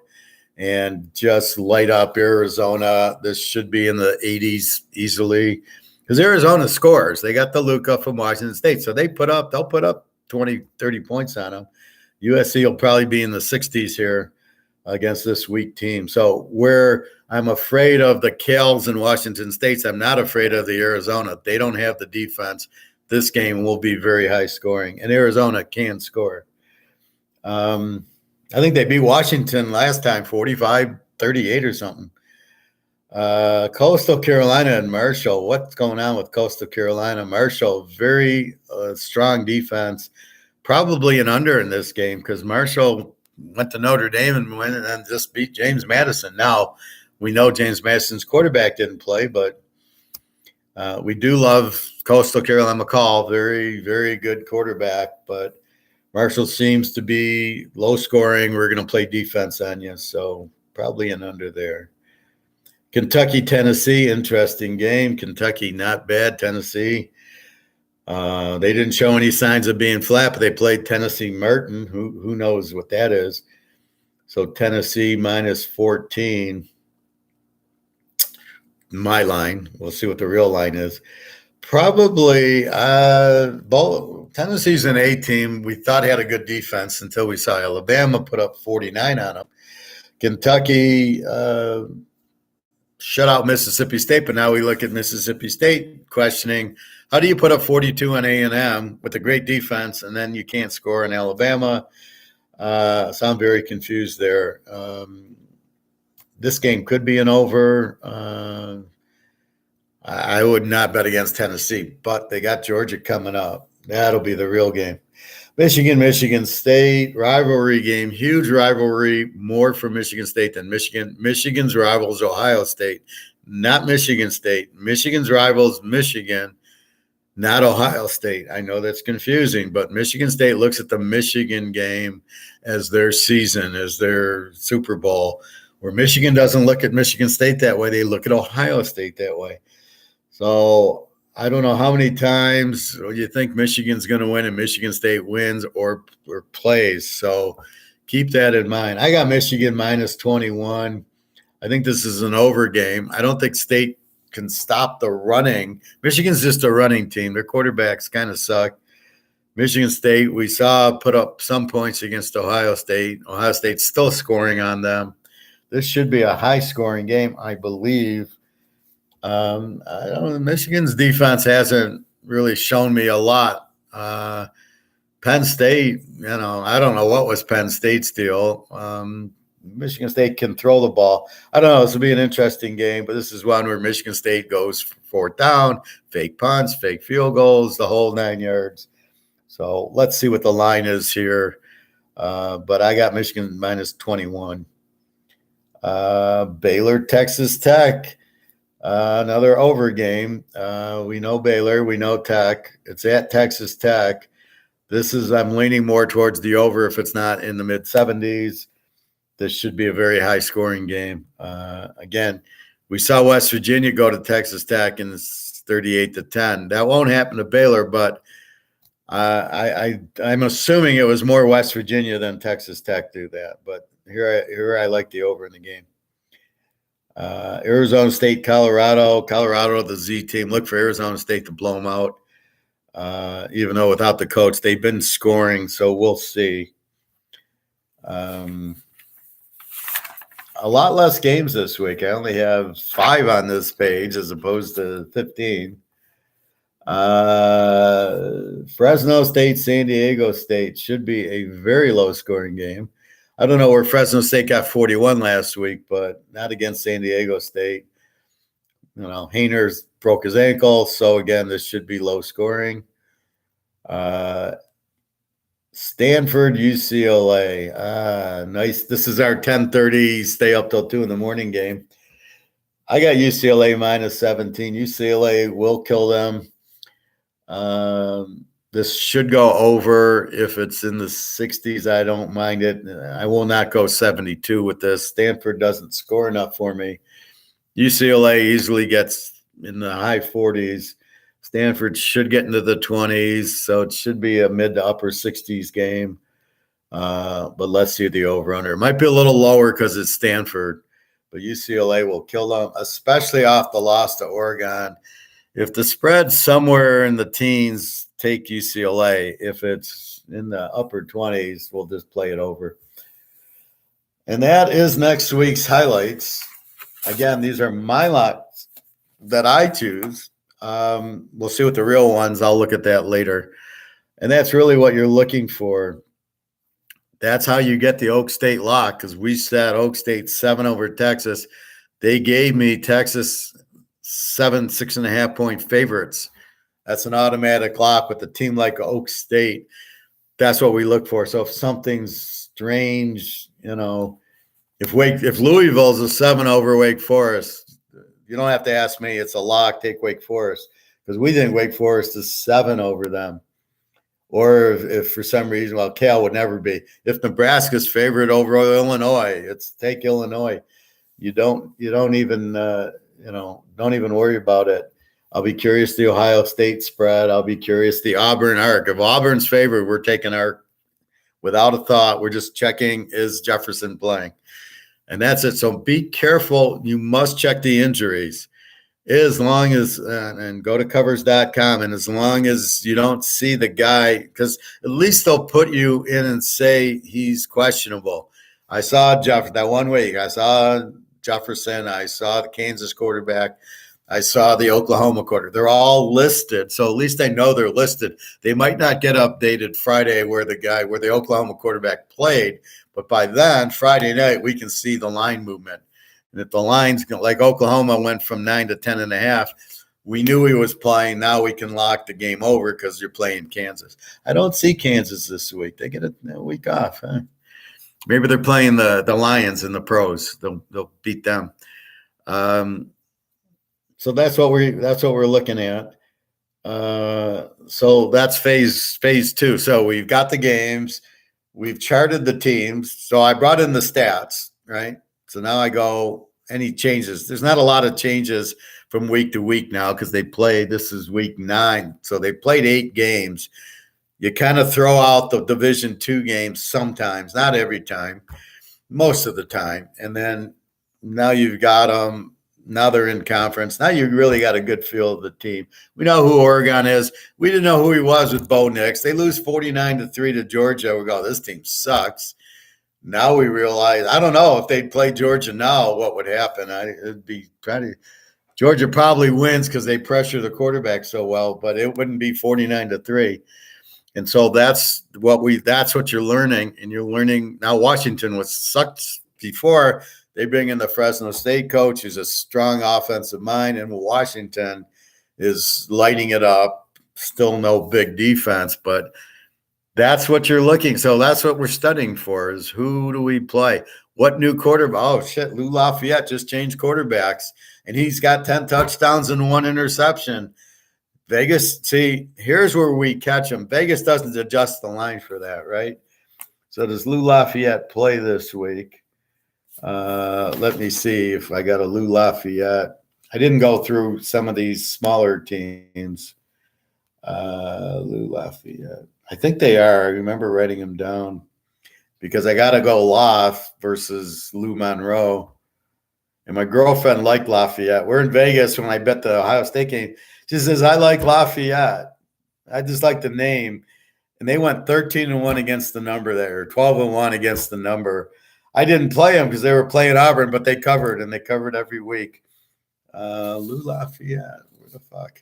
and just light up Arizona. This should be in the 80s easily because Arizona scores. They got the Luka from Washington State, so they'll put up 20, 30 points on them. USC will probably be in the 60s here against this weak team. So where I'm afraid of the Cales and Washington States, I'm not afraid of the Arizona. They don't have the defense. This game will be very high scoring, and Arizona can score. I think they beat Washington last time, 45-38 or something. Coastal Carolina and Marshall. What's going on with Coastal Carolina? Marshall, very strong defense. Probably an under in this game because Marshall went to Notre Dame and went and then just beat James Madison. Now, we know James Madison's quarterback didn't play, but we do love Coastal Carolina McCall. Very, very good quarterback, but Marshall seems to be low scoring. We're going to play defense on you, so probably an under there. Kentucky, Tennessee, interesting game. Kentucky, not bad. Tennessee, they didn't show any signs of being flat, but they played Tennessee Merton. Who knows what that is? So Tennessee -14. My line. We'll see what the real line is. Probably Tennessee's an A team. We thought had a good defense until we saw Alabama put up 49 on them. Kentucky shut out Mississippi State, but now we look at Mississippi State questioning, how do you put up 42 on A&M with a great defense and then you can't score in Alabama? So I'm very confused there. This game could be an over. I would not bet against Tennessee, but they got Georgia coming up. That'll be the real game. Michigan State, rivalry game, huge rivalry, more for Michigan State than Michigan. Michigan's rivals, Ohio State, not Michigan State. Michigan's rivals, Michigan, not Ohio State. I know that's confusing, but Michigan State looks at the Michigan game as their season, as their Super Bowl, where Michigan doesn't look at Michigan State that way. They look at Ohio State that way. So I don't know how many times you think Michigan's going to win and Michigan State wins or plays. So keep that in mind. I got Michigan -21. I think this is an over game. I don't think State can stop the running. Michigan's just a running team. Their quarterbacks kind of suck. Michigan State, we saw put up some points against Ohio State. Ohio State's still scoring on them. This should be a high-scoring game, I believe. I don't know. Michigan's defense hasn't really shown me a lot. Penn State, I don't know what was Penn State's deal. Michigan State can throw the ball. I don't know. This will be an interesting game, but this is one where Michigan State goes fourth down, fake punts, fake field goals, the whole 9 yards. So let's see what the line is here. But I got Michigan -21. Baylor, Texas Tech. Another over game. We know Baylor. We know Tech. It's at Texas Tech. I'm leaning more towards the over if it's not in the mid-70s. This should be a very high-scoring game. Again, we saw West Virginia go to Texas Tech and it's 38-10. That won't happen to Baylor, but I'm assuming it was more West Virginia than Texas Tech do that. But here I like the over in the game. Arizona State, Colorado, the Z team. Look for Arizona State to blow them out. Even though without the coach, they've been scoring, so we'll see. A lot less games this week. I only have 5 on this page as opposed to 15. Fresno State, San Diego State should be a very low-scoring game. I don't know where Fresno State got 41 last week, but not against San Diego State. Hayner's broke his ankle, so again, this should be low scoring. Stanford, UCLA. Nice. This is our 10:30, stay up till 2 in the morning game. I got UCLA minus 17. UCLA will kill them. This should go over. If it's in the 60s, I don't mind it. I will not go 72 with this. Stanford doesn't score enough for me. UCLA easily gets in the high 40s. Stanford should get into the 20s, so it should be a mid to upper 60s game. But let's see the over-under. It might be a little lower because it's Stanford, but UCLA will kill them, especially off the loss to Oregon. If the spread's somewhere in the teens, take UCLA. If it's in the upper 20s, we'll just play it over. And that is next week's highlights. Again, these are my locks that I choose. We'll see what the real ones. I'll look at that later. And that's really what you're looking for. That's how you get the Oak State lock, because we said Oak State 7 over Texas. They gave me Texas 6.5 point favorites. That's an automatic lock with a team like Oak State. That's what we look for. So if something's strange, if Louisville's a 7 over Wake Forest, you don't have to ask me. It's a lock. Take Wake Forest, because we think Wake Forest is 7 over them. Or if for some reason, Cal would never be. If Nebraska's favorite over Illinois, it's take Illinois. You don't even don't even worry about it. I'll be curious the Ohio State spread. I'll be curious the Auburn arc. If Auburn's favored, we're taking arc without a thought. We're just checking, is Jefferson playing? And that's it. So be careful. You must check the injuries. As long as, and go to covers.com, and as long as you don't see the guy, because at least they'll put you in and say he's questionable. I saw that 1 week. I saw Jefferson. I saw the Kansas quarterback. I saw the Oklahoma quarterback. They're all listed, so at least I know they're listed. They might not get updated Friday where the Oklahoma quarterback played, but by then, Friday night, we can see the line movement. And if the line's like Oklahoma went from 9 to 10.5, we knew he was playing. Now we can lock the game over because you're playing Kansas. I don't see Kansas this week. They get a week off. Huh? Maybe they're playing the Lions in the pros. They'll beat them. So that's what we're looking at. So that's phase 2. So we've got the games. We've charted the teams. So I brought in the stats, right? So now I go, any changes? There's not a lot of changes from week to week now because this is week 9. So they played 8 games. You kind of throw out the Division II games sometimes, not every time, most of the time. And then now you've got them. Now they're in conference. Now you really got a good feel of the team. We know who Oregon is. We didn't know who he was with Bo Nix. They lose 49-3 to Georgia. We go, this team sucks. Now we realize, I don't know if they'd play Georgia now, what would happen? Georgia probably wins because they pressure the quarterback so well, but it wouldn't be 49-3. And so that's what you're learning. And you're learning now. Washington was sucked before. They bring in the Fresno State coach, who's a strong offensive mind, and Washington is lighting it up. Still no big defense, but that's what you're looking. So that's what we're studying for, is who do we play? What new quarterback? Oh, shit, Lou Lafayette just changed quarterbacks, and he's got 10 touchdowns and 1 interception. Vegas, see, here's where we catch him. Vegas doesn't adjust the line for that, right? So does Lou Lafayette play this week? Let me see if I got a Lou Lafayette. I didn't go through some of these smaller teams. Lou Lafayette. I think they are. I remember writing them down because I got to go Laf versus Lou Monroe. And my girlfriend liked Lafayette. We're in Vegas when I bet the Ohio State game. She says, I like Lafayette. I just like the name. And they went 13-1 against the number there, 12-1 against the number. I didn't play them because they were playing Auburn, but they covered, and they covered every week. Lou Lafayette, where the fuck?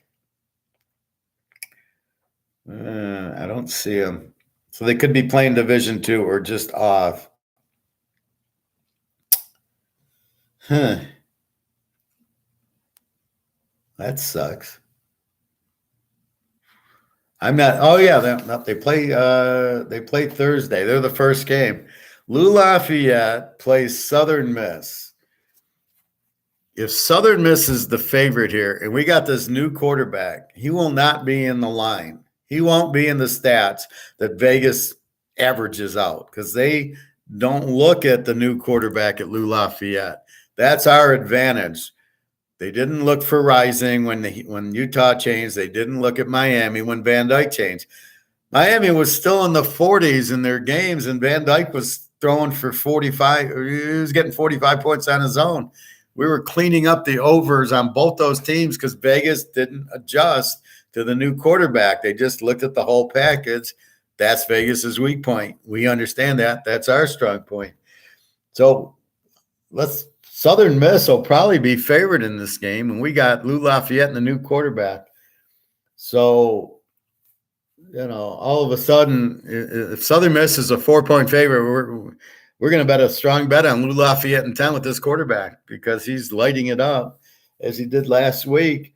I don't see them. So they could be playing Division II or just off. Huh. That sucks. I'm not. Oh yeah, they play. They play Thursday. They're the first game. Lou Lafayette plays Southern Miss. if Southern Miss is the favorite here, and we got this new quarterback, he will not be in the line. He won't be in the stats that Vegas averages out because they don't look at the new quarterback at Lou Lafayette. That's our advantage. They didn't look for Rising when Utah changed. They didn't look at Miami when Van Dyke changed. Miami was still in the 40s in their games, and Van Dyke was throwing for 45. He was getting 45 points on his own. We were cleaning up the overs on both those teams because Vegas didn't adjust to the new quarterback. They just looked at the whole package. That's Vegas's weak point. We understand that. That's our strong point. So Southern Miss will probably be favored in this game, and we got Lou Lafayette and the new quarterback. So, all of a sudden, if Southern Miss is a 4-point favorite, we're going to bet a strong bet on Lou Lafayette in 10 with this quarterback because he's lighting it up as he did last week.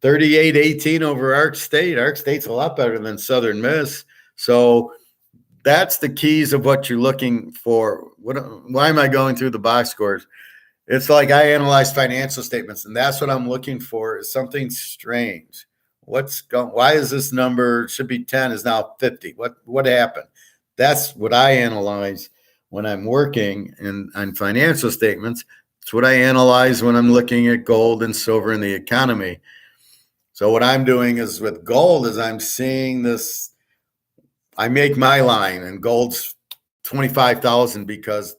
38-18 over Ark State. Ark State's a lot better than Southern Miss. So that's the keys of what you're looking for. Why am I going through the box scores? It's like I analyze financial statements, and that's what I'm looking for is something strange. Why is this number should be 10 is now 50? What happened? That's what I analyze when I'm working on financial statements. It's what I analyze when I'm looking at gold and silver in the economy. So what I'm doing is with gold is I'm seeing this. I make my line, and gold's 25,000 because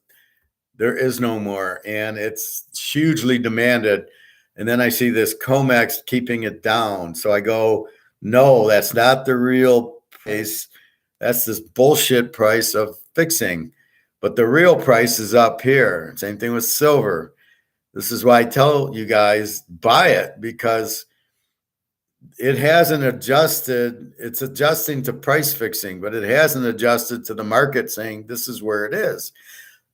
there is no more, and it's hugely demanded. And then I see this COMEX keeping it down. So I go, no, that's not the real price. That's this bullshit price of fixing. But the real price is up here. Same thing with silver. This is why I tell you guys, buy it because it hasn't adjusted. It's adjusting to price fixing, but it hasn't adjusted to the market saying this is where it is.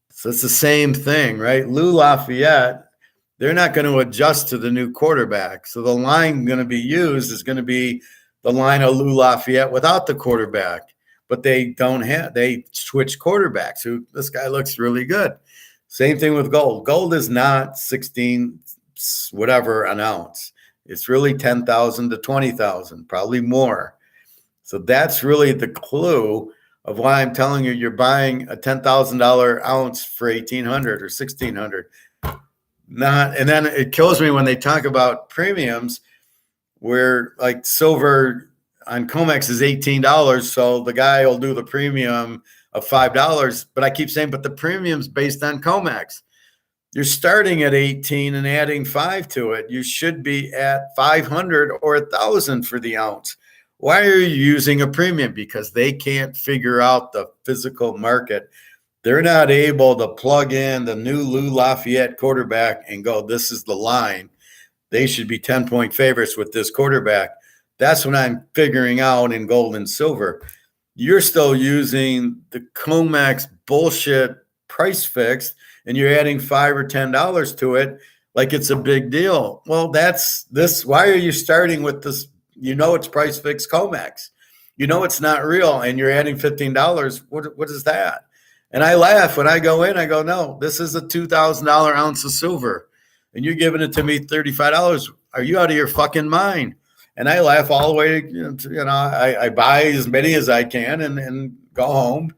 So it's the same thing, right? Lou Lafayette, they're not going to adjust to the new quarterback. So the line going to be used is going to be the line of Lou Lafayette without the quarterback. But they switch quarterbacks. This guy looks really good. Same thing with gold. Gold is not 16 whatever an ounce. It's really 10,000 to 20,000, probably more. So that's really the clue of why I'm telling you you're buying a $10,000 ounce for $1,800 or $1,600. And then it kills me when they talk about premiums where like silver on COMEX is $18. So the guy will do the premium of $5. But I keep saying, but the premium's based on COMEX. You're starting at 18 and adding 5 to it. You should be at 500 or 1,000 for the ounce. Why are you using a premium? Because they can't figure out the physical market. They're not able to plug in the new Lou Lafayette quarterback and go, this is the line. They should be 10-point favorites with this quarterback. That's what I'm figuring out in gold and silver. You're still using the COMEX bullshit price fix, and you're adding $5 or $10 to it like it's a big deal. Well, that's this. Why are you starting with this? It's price fix COMEX. It's not real, and you're adding $15. What is that? And I laugh when I go in. I go, no, this is a $2,000 ounce of silver, and you're giving it to me $35. Are you out of your fucking mind? And I laugh all the way. I buy as many as I can and go home,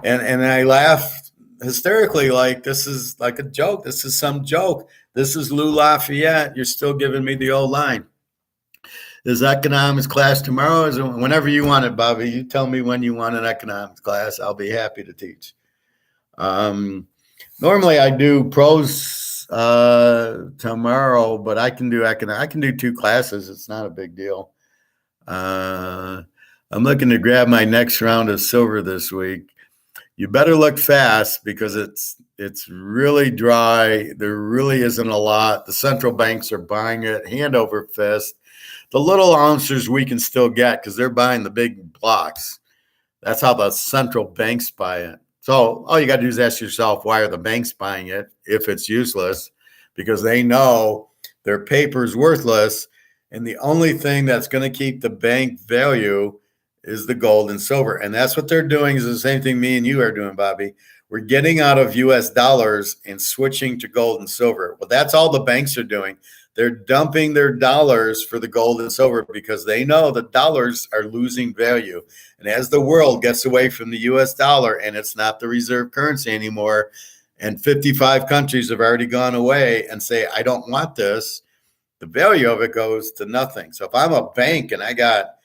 and I laugh hysterically like this is like a joke. This is some joke. This is Lou Lafayette. You're still giving me the old line. Is economics class tomorrow? Is whenever you want it, Bobby. You tell me when you want an economics class. I'll be happy to teach. Normally I do pros tomorrow, but I can do economics. I can do 2 classes. It's not a big deal. I'm looking to grab my next round of silver this week. You better look fast because it's really dry. There really isn't a lot. The central banks are buying it hand over fist. The little ounces we can still get because they're buying the big blocks. That's how the central banks buy it. So all you got to do is ask yourself, why are the banks buying it if it's useless? Because they know their paper's worthless, and the only thing that's going to keep the bank value is the gold and silver. And that's what they're doing is the same thing me and you are doing, Bobby. We're getting out of US dollars and switching to gold and silver. Well, that's all the banks are doing. They're dumping their dollars for the gold and silver because they know the dollars are losing value. And as the world gets away from the US dollar and it's not the reserve currency anymore, and 55 countries have already gone away and say, I don't want this, the value of it goes to nothing. So if I'm a bank and I got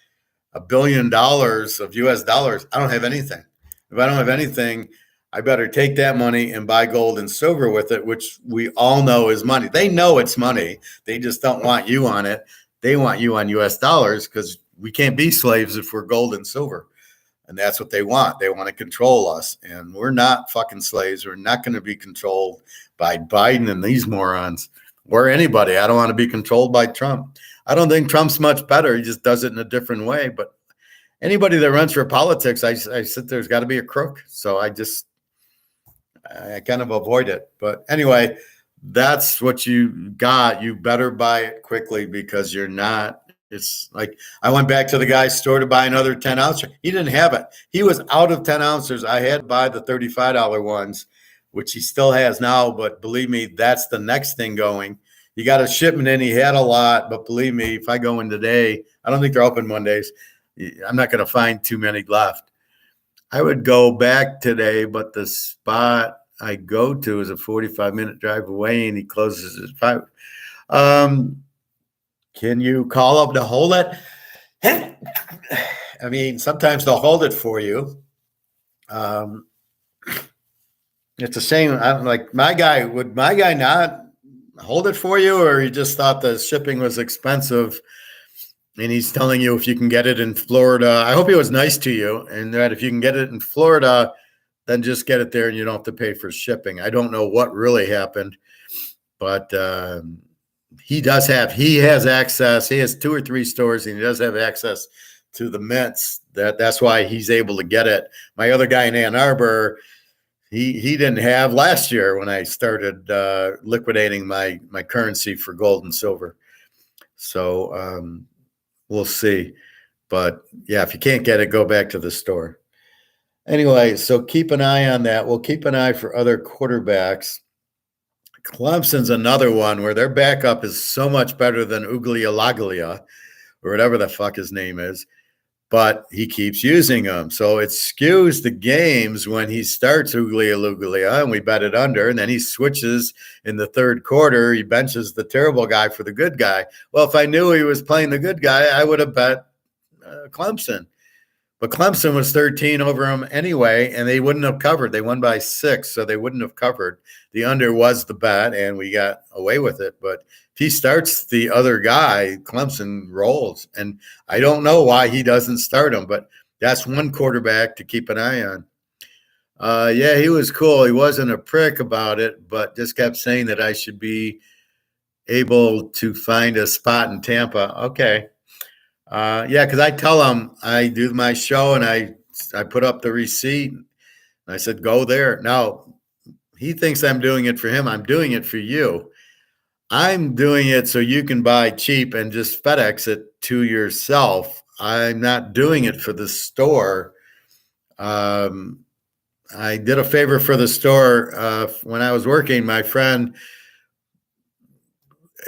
$1 billion of US dollars, I don't have anything. If I don't have anything, I better take that money and buy gold and silver with it, which we all know is money. They know it's money. They just don't want you on it. They want you on US dollars because we can't be slaves if we're gold and silver. And that's what they want. They want to control us. And we're not fucking slaves. We're not going to be controlled by Biden and these morons or anybody. I don't want to be controlled by Trump. I don't think Trump's much better. He just does it in a different way. But anybody that runs for politics, I sit there's got to be a crook. So I kind of avoid it. But anyway, that's what you got. You better buy it quickly because you're not. It's like I went back to the guy's store to buy another 10 ounce. He didn't have it. He was out of 10 ounces. I had to buy the $35 ones, which he still has now. But believe me, that's the next thing going. You got a shipment in. He had a lot. But believe me, if I go in today, I don't think they're open Mondays. I'm not going to find too many left. I would go back today, but the spot I go to is a 45-minute drive away, and he closes at 5. Can you call up to hold it? I mean, sometimes they'll hold it for you. It's the same. I'm like, would my guy not hold it for you, or he just thought the shipping was expensive? And he's telling you if you can get it in Florida. I hope he was nice to you, and that if you can get it in Florida, then just get it there and you don't have to pay for shipping. I don't know what really happened, but he has access. He has 2 or 3 stores, and he does have access to the mints. That's why he's able to get it. My other guy in Ann Arbor, he didn't have last year when I started liquidating my currency for gold and silver. So we'll see. But yeah, if you can't get it, go back to the store. Anyway, so keep an eye on that. We'll keep an eye for other quarterbacks. Clemson's another one where their backup is so much better than Uglialaglia or whatever the fuck his name is, but he keeps using them. So it skews the games when he starts Uglialuglia and we bet it under, and then he switches in the third quarter. He benches the terrible guy for the good guy. Well, if I knew he was playing the good guy, I would have bet Clemson. But Clemson was 13 over him anyway, and they wouldn't have covered. They won by 6, so they wouldn't have covered. The under was the bet, and we got away with it. But if he starts the other guy, Clemson rolls. And I don't know why he doesn't start him, but that's one quarterback to keep an eye on. Yeah, he was cool. He wasn't a prick about it, but just kept saying that I should be able to find a spot in Tampa. Okay. Yeah, because I tell him I do my show and I put up the receipt. And I said, go there. Now, he thinks I'm doing it for him. I'm doing it for you. I'm doing it so you can buy cheap and just FedEx it to yourself. I'm not doing it for the store. I did a favor for the store when I was working. My friend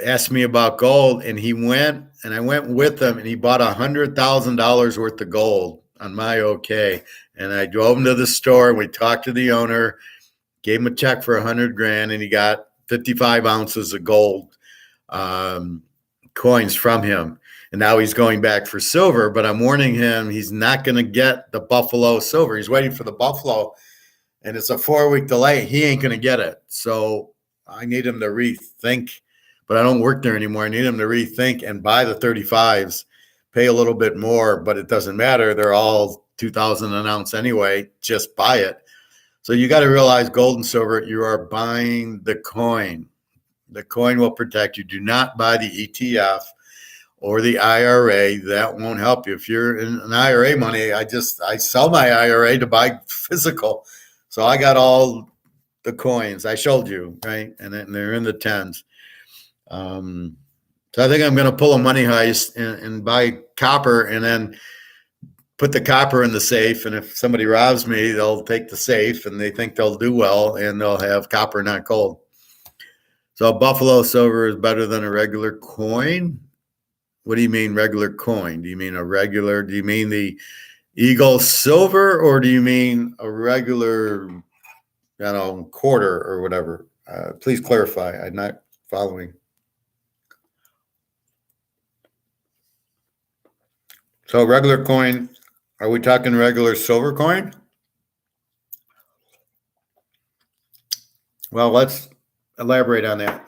asked me about gold, and he went, and I went with him, and he bought $100,000 worth of gold on my okay. And I drove him to the store, and we talked to the owner, gave him a check for $100,000, and he got 55 ounces of gold coins from him. And now he's going back for silver, but I'm warning him he's not going to get the Buffalo silver. He's waiting for the Buffalo, and it's a 4-week delay. He ain't going to get it. So I need him to rethink. But I don't work there anymore. I need him to rethink and buy the 35s, pay a little bit more, but it doesn't matter. They're all 2,000 an ounce anyway. Just buy it. So you got to realize gold and silver, you are buying the coin. The coin will protect you. Do not buy the ETF or the IRA. That won't help you. If you're in an IRA money, I sell my IRA to buy physical. So I got all the coins. I showed you, right? And they're in the tens. So I think I'm going to pull a money heist and buy copper and then put the copper in the safe, and if somebody robs me, they'll take the safe, and they think they'll do well, and they'll have copper, not gold. So buffalo silver is better than a regular coin. What do you mean regular coin? Do you mean the Eagle silver, or do you mean a regular, quarter or whatever? Please clarify. I'm not following. So regular coin, are we talking regular silver coin? Well, let's elaborate on that.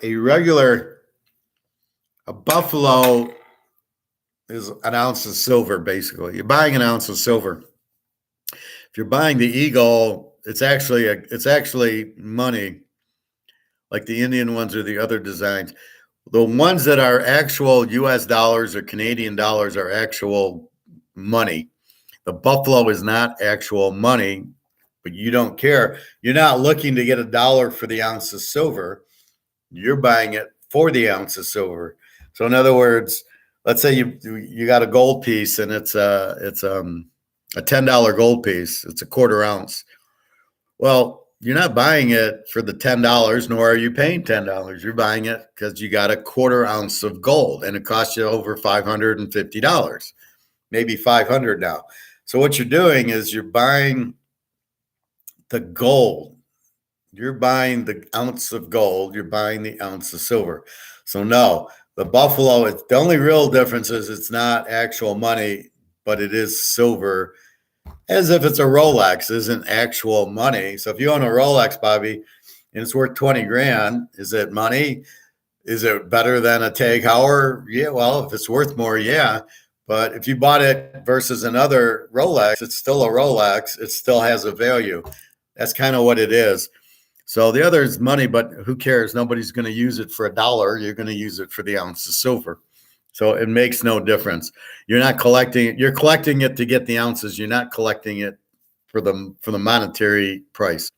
A buffalo is an ounce of silver, basically. You're buying an ounce of silver. If you're buying the Eagle, it's actually money, like the Indian ones or the other designs. The ones that are actual US dollars or Canadian dollars are actual money. The buffalo is not actual money, but you don't care. You're not looking to get $1 for the ounce of silver. You're buying it for the ounce of silver. So in other words, let's say you got a gold piece, and it's a $10 gold piece. It's a quarter ounce. Well, you're not buying it for the $10, nor are you paying $10. You're buying it because you got a quarter ounce of gold, and it costs you over $550, maybe $500 now. So what you're doing is you're buying the gold. You're buying the ounce of gold. You're buying the ounce of silver. So no, the buffalo, the only real difference is it's not actual money, but it is silver, as if it's a Rolex. It isn't actual money. So if you own a Rolex, Bobby, and it's worth 20 grand, is it money? Is it better than a Tag Heuer? Yeah, well, if it's worth more, yeah. But if you bought it versus another Rolex, it's still a Rolex. It still has a value. That's kind of what it is. So the other is money, but who cares? Nobody's going to use it for $1. You're going to use it for the ounce of silver. So it makes no difference. You're not collecting it. You're collecting it to get the ounces. You're not collecting it for the monetary price.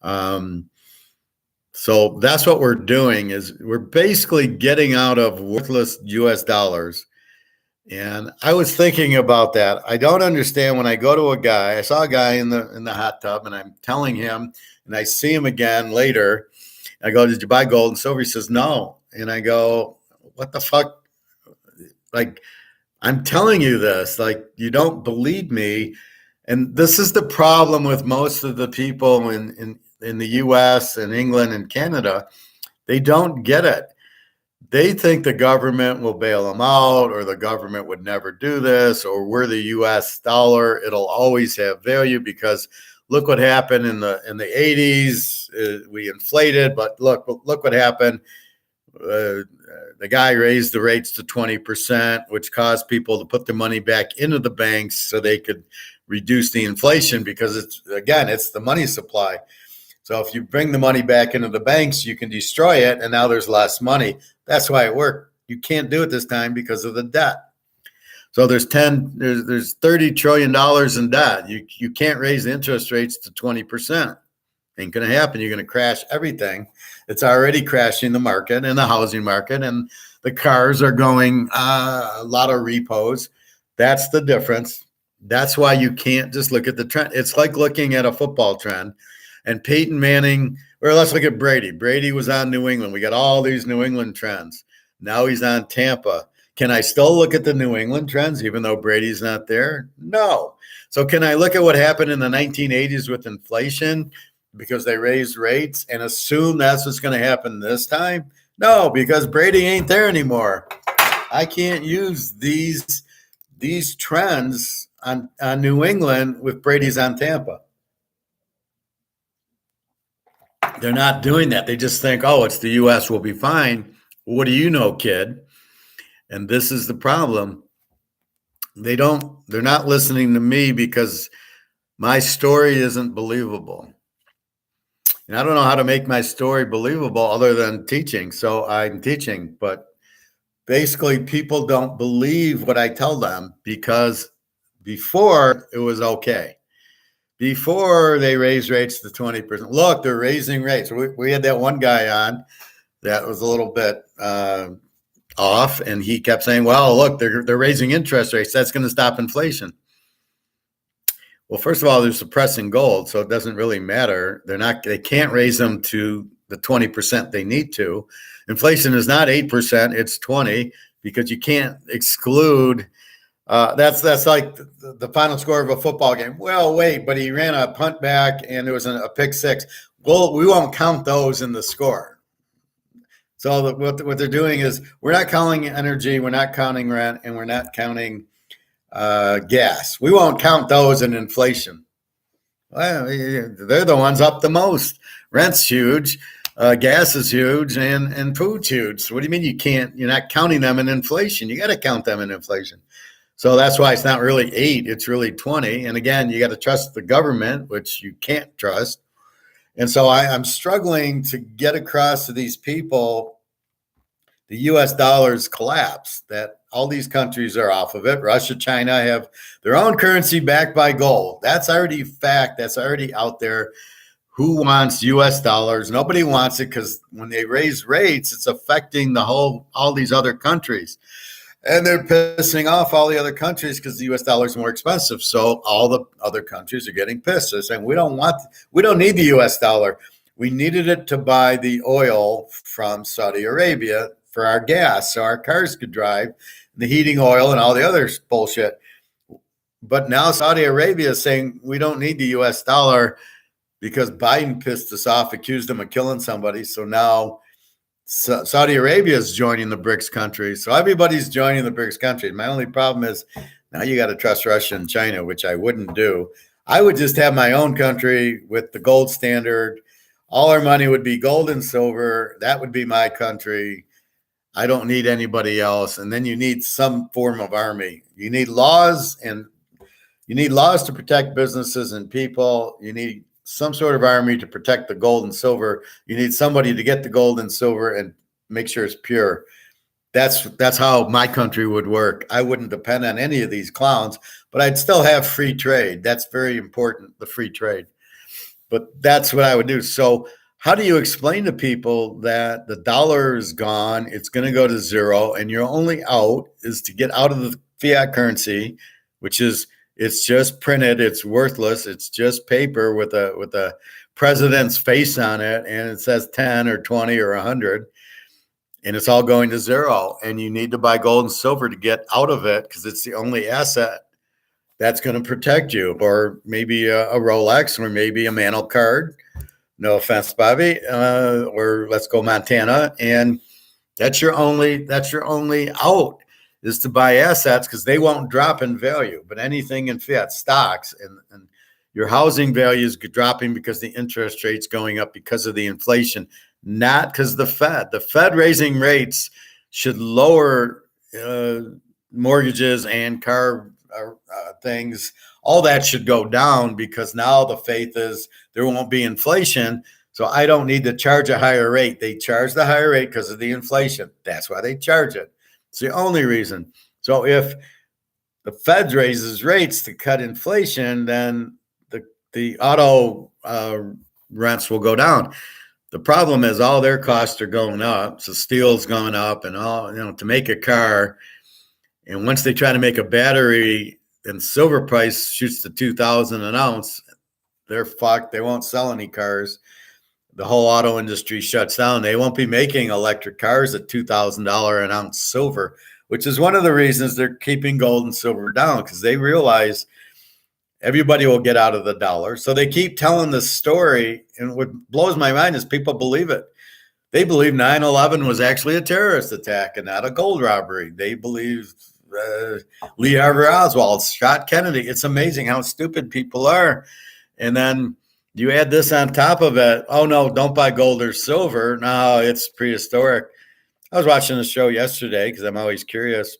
So that's what we're doing, is we're basically getting out of worthless US dollars. And I was thinking about that. I don't understand when I go to a guy. I saw a guy in the hot tub, and I'm telling him, and I see him again later. I go, "Did you buy gold and silver?" He says, "No." And I go, "What the fuck? Like, I'm telling you this. Like, you don't believe me." And this is the problem with most of the people in the US and England and Canada. They don't get it. They think the government will bail them out, or the government would never do this, or we're the US dollar. It'll always have value because look what happened in the 80s. We inflated, but look what happened. The guy raised the rates to 20%, which caused people to put the money back into the banks so they could reduce the inflation, because it's the money supply. So if you bring the money back into the banks, you can destroy it, and now there's less money. That's why it worked. You can't do it this time because of the debt. So there's $30 trillion in debt. You can't raise the interest rates to 20%. Ain't going to happen. You're going to crash everything. It's already crashing the market and the housing market, and the cars are going a lot of repos. That's the difference. That's why you can't just look at the trend. It's like looking at a football trend. And Peyton Manning, or let's look at Brady. Brady was on New England. We got all these New England trends. Now he's on Tampa. Can I still look at the New England trends even though Brady's not there? No. So can I look at what happened in the 1980s with inflation because they raised rates and assume that's what's going to happen this time? No, because Brady ain't there anymore. I can't use these trends on New England with Brady's on Tampa. They're not doing that. They just think, oh, it's the U.S. will be fine. What do you know, kid? And this is the problem. They're not listening to me because my story isn't believable. And I don't know how to make my story believable other than teaching. So I'm teaching, but basically people don't believe what I tell them because before it was okay. Before they raised rates to 20%. Look, they're raising rates. We had that one guy on that was a little bit off, and he kept saying, well, look, they're raising interest rates. That's going to stop inflation. Well, first of all, they're suppressing gold, so it doesn't really matter. They can't raise them to the 20% they need to. Inflation is not 8%, it's 20, because you can't exclude. That's like the final score of a football game. Well, wait, but he ran a punt back and there was a pick six. Well, we won't count those in the score. So what they're doing is we're not counting energy, we're not counting rent, and we're not counting gas. We won't count those in inflation. Well, they're the ones up the most. Rent's huge, gas is huge, and food's huge. So what do you mean you're not counting them in inflation? You got to count them in inflation. So that's why it's not really 8, it's really 20. And again, you got to trust the government, which you can't trust. And so I'm struggling to get across to these people the U.S. dollar's collapse, that all these countries are off of it. Russia, China have their own currency backed by gold. That's already fact. That's already out there. Who wants U.S. dollars? Nobody wants it, because when they raise rates, it's affecting all these other countries. And they're pissing off all the other countries because the U.S. dollar is more expensive. So all the other countries are getting pissed. They're saying, we don't need the U.S. dollar. We needed it to buy the oil from Saudi Arabia for our gas, so our cars could drive, the heating oil and all the other bullshit. But now Saudi Arabia is saying we don't need the U.S. dollar because Biden pissed us off, accused them of killing somebody. So now Saudi Arabia is joining the BRICS countries. So everybody's joining the BRICS countries. My only problem is now you got to trust Russia and China, which I wouldn't do. I would just have my own country with the gold standard. All our money would be gold and silver. That would be my country. I don't need anybody else. And then you need some form of army. You need laws, and you need laws to protect businesses and people. You need some sort of army to protect the gold and silver. You need somebody to get the gold and silver and make sure it's pure. That's how my country would work. I wouldn't depend on any of these clowns, but I'd still have free trade. That's very important, the free trade. But that's what I would do. So how do you explain to people that the dollar is gone, it's going to go to zero, and your only out is to get out of the fiat currency, which is it's just printed, it's worthless, it's just paper with a president's face on it, and it says 10 or 20 or 100, and it's all going to zero. And you need to buy gold and silver to get out of it, because it's the only asset that's going to protect you, or maybe a Rolex, or maybe a Mantle card. No offense, Bobby, or let's go Montana, and that's your only out, is to buy assets, because they won't drop in value. But anything in fiat stocks, and your housing value is dropping because the interest rate's going up because of the inflation, not because the Fed raising rates should lower mortgages and car things. All that should go down, because now the faith is there won't be inflation. So I don't need to charge a higher rate. They charge the higher rate because of the inflation. That's why they charge it. It's the only reason. So if the Fed raises rates to cut inflation, then the auto rents will go down. The problem is all their costs are going up. So steel's gone up, and all, to make a car. And once they try to make a battery and silver price shoots to $2,000 an ounce, they're fucked. They won't sell any cars. The whole auto industry shuts down. They won't be making electric cars at $2,000 an ounce silver, which is one of the reasons they're keeping gold and silver down, because they realize everybody will get out of the dollar. So they keep telling this story. And what blows my mind is people believe it. They believe 9/11 was actually a terrorist attack and not a gold robbery. They believe Lee Harvey Oswald shot Kennedy. It's amazing how stupid people are. And then you add this on top of it. Oh, no, don't buy gold or silver. No, it's prehistoric. I was watching a show yesterday because I'm always curious.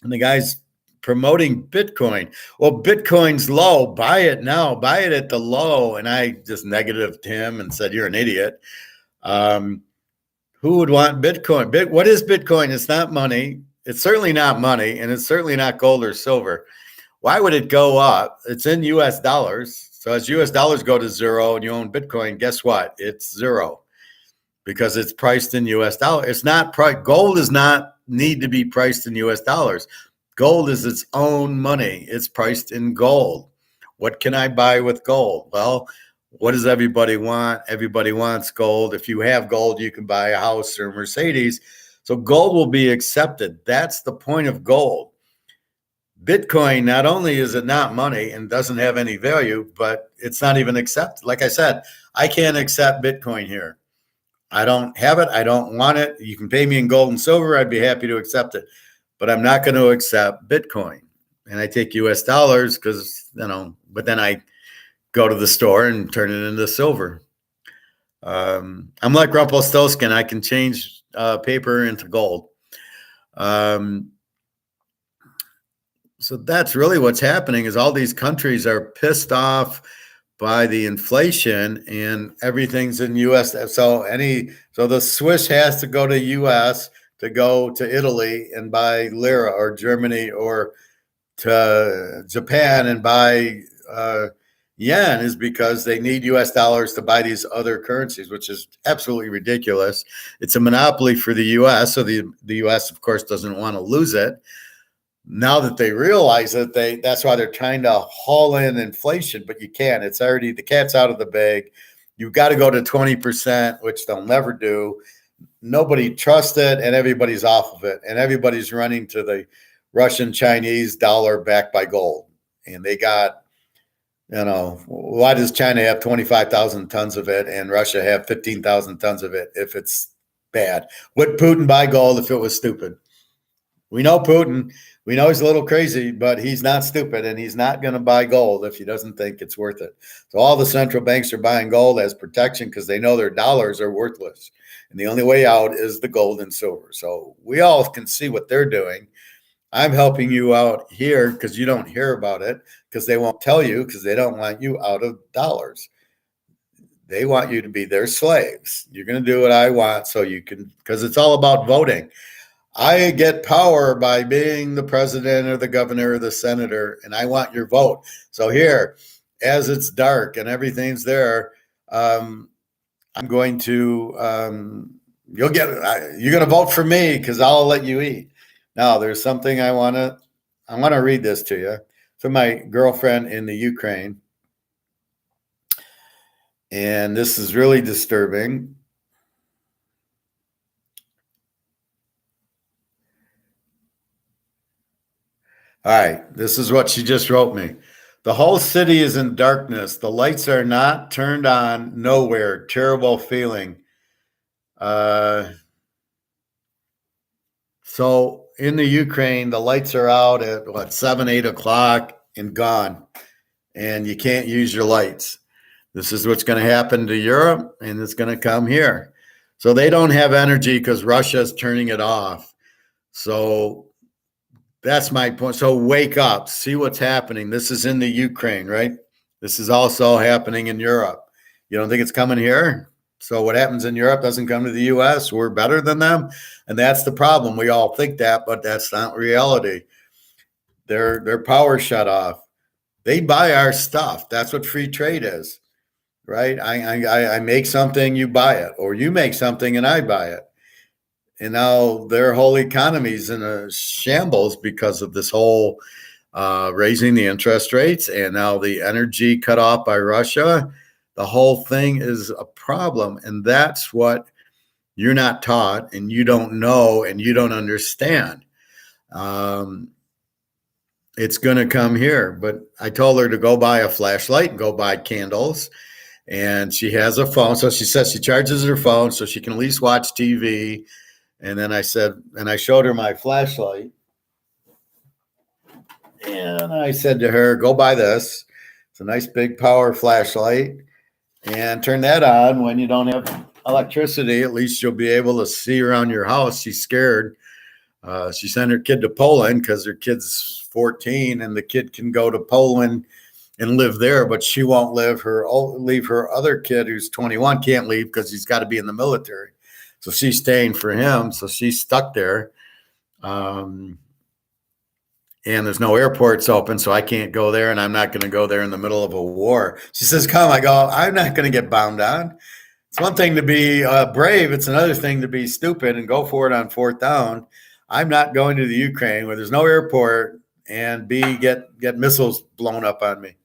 And the guy's promoting Bitcoin. Well, Bitcoin's low. Buy it now. Buy it at the low. And I just negatived him and said, you're an idiot. Who would want Bitcoin? What is Bitcoin? It's not money. It's certainly not money, and it's certainly not gold or silver. Why would it go up? It's in U.S. dollars. So as U.S. dollars go to zero and you own Bitcoin, guess what? It's zero, because it's priced in U.S. dollars. It's not gold does not need to be priced in U.S. dollars. Gold is its own money. It's priced in gold. What can I buy with gold? Well, what does everybody want? Everybody wants gold. If you have gold, you can buy a house or a Mercedes. So gold will be accepted. That's the point of gold. Bitcoin, not only is it not money and doesn't have any value, but it's not even accepted. Like I said, I can't accept Bitcoin here. I don't have it. I don't want it. You can pay me in gold and silver. I'd be happy to accept it, but I'm not going to accept Bitcoin. And I take US dollars because, but then I go to the store and turn it into silver. I'm like Rumpelstiltskin. I can change paper into gold. So that's really what's happening is all these countries are pissed off by the inflation and everything's in US. So the Swiss has to go to US to go to Italy and buy lira, or Germany, or to Japan and buy yen, is because they need US dollars to buy these other currencies, which is absolutely ridiculous. It's a monopoly for the US. So the US, of course, doesn't want to lose it. Now that they realize it, that's why they're trying to haul in inflation, but you can't. It's already, the cat's out of the bag. You've got to go to 20%, which they'll never do. Nobody trusts it, and everybody's off of it. And everybody's running to the Russian Chinese dollar backed by gold. And they got, why does China have 25,000 tons of it and Russia have 15,000 tons of it if it's bad? Would Putin buy gold if it was stupid? We know Putin. We know he's a little crazy, but he's not stupid, and he's not going to buy gold if he doesn't think it's worth it. So all the central banks are buying gold as protection because they know their dollars are worthless. And the only way out is the gold and silver. So we all can see what they're doing. I'm helping you out here because you don't hear about it, because they won't tell you, because they don't want you out of dollars. They want you to be their slaves. You're going to do what I want so you can, because it's all about voting. I get power by being the president or the governor or the senator, and I want your vote. So here, as it's dark and everything's there, I'm going to, you're going to vote for me because I'll let you eat. Now, there's something I want to read this to you from my girlfriend in the Ukraine. And this is really disturbing. All right, this is what she just wrote me. The whole city is in darkness. The lights are not turned on nowhere. Terrible feeling. So in the Ukraine, the lights are out at 7, 8 o'clock and gone. And you can't use your lights. This is what's going to happen to Europe, and it's going to come here. So they don't have energy because Russia's turning it off. So that's my point. So wake up, see what's happening. This is in the Ukraine, right? This is also happening in Europe. You don't think it's coming here? So what happens in Europe doesn't come to the US. We're better than them. And that's the problem. We all think that, but that's not reality. Their power shut off. They buy our stuff. That's what free trade is, right? I make something, you buy it, or you make something and I buy it. And now their whole economy is in a shambles because of this whole raising the interest rates, and now the energy cut off by Russia. The whole thing is a problem, and that's what you're not taught, and you don't know, and you don't understand. It's going to come here, but I told her to go buy a flashlight and go buy candles, and she has a phone. So she says she charges her phone so she can at least watch TV. And then I showed her my flashlight. And I said to her, go buy this. It's a nice big power flashlight. And turn that on when you don't have electricity. At least you'll be able to see around your house. She's scared. She sent her kid to Poland because her kid's 14 and the kid can go to Poland and live there, but she won't leave her other kid who's 21 can't leave because he's got to be in the military. So she's staying for him. So she's stuck there. And there's no airports open, so I can't go there, and I'm not going to go there in the middle of a war. She says, come. I go, I'm not going to get bound on. It's one thing to be brave. It's another thing to be stupid and go for it on fourth down. I'm not going to the Ukraine where there's no airport and get missiles blown up on me.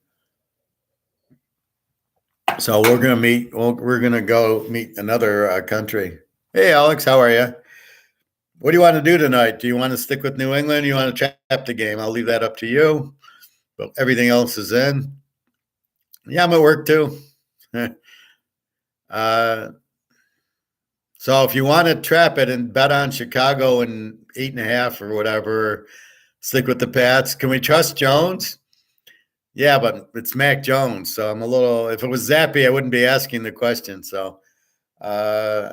So we're gonna meet. Well, we're gonna go meet another country. Hey, Alex, how are you? What do you want to do tonight? Do you want to stick with New England? You want to trap the game? I'll leave that up to you. But everything else is in. Yeah, I'm at work too. uh, so if you want to trap it and bet on Chicago and 8.5 or whatever, stick with the Pats. Can we trust Jones? Yeah, but it's Mac Jones, so I'm a little. If it was Zappy, I wouldn't be asking the question. So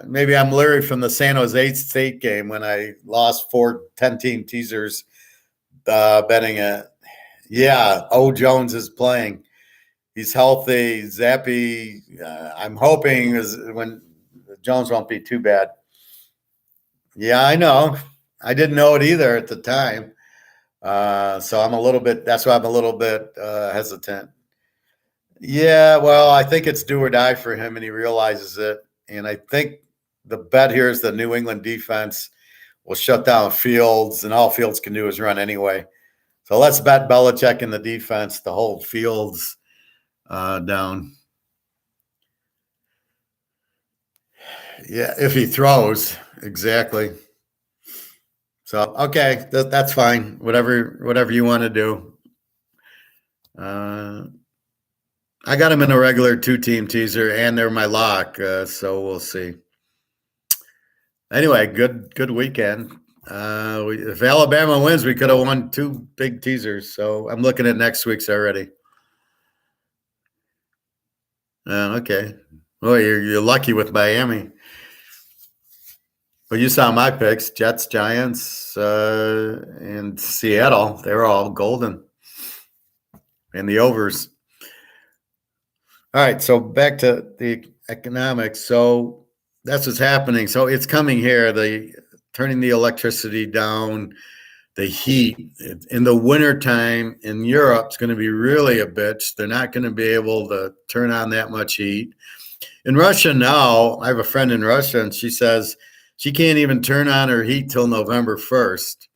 maybe I'm leery from the San Jose State game when I lost 4 10-team teasers betting it. Yeah, O Jones is playing. He's healthy. Zappy, I'm hoping is when Jones won't be too bad. Yeah, I know. I didn't know it either at the time. So I'm a little bit. That's why I'm a little bit hesitant. Yeah, well, I think it's do or die for him, and he realizes it. And I think the bet here is the New England defense will shut down Fields, and all Fields can do is run anyway. So let's bet Belichick in the defense to hold Fields down. Yeah, if he throws, exactly. So okay, that's fine. Whatever you want to do. I got him in a regular 2-team teaser, and they're my lock. So we'll see. Anyway, good weekend. If Alabama wins, we could have won 2 big teasers. So I'm looking at next week's already. Okay. Well, you're lucky with Miami. Well, you saw my picks: Jets, Giants, and Seattle. They were all golden, and the overs. All right, so back to the economics. So that's what's happening. So it's coming here. The turning the electricity down, the heat in the wintertime in Europe is going to be really a bitch. They're not going to be able to turn on that much heat. In Russia now, I have a friend in Russia, and she says she can't even turn on her heat till November 1st.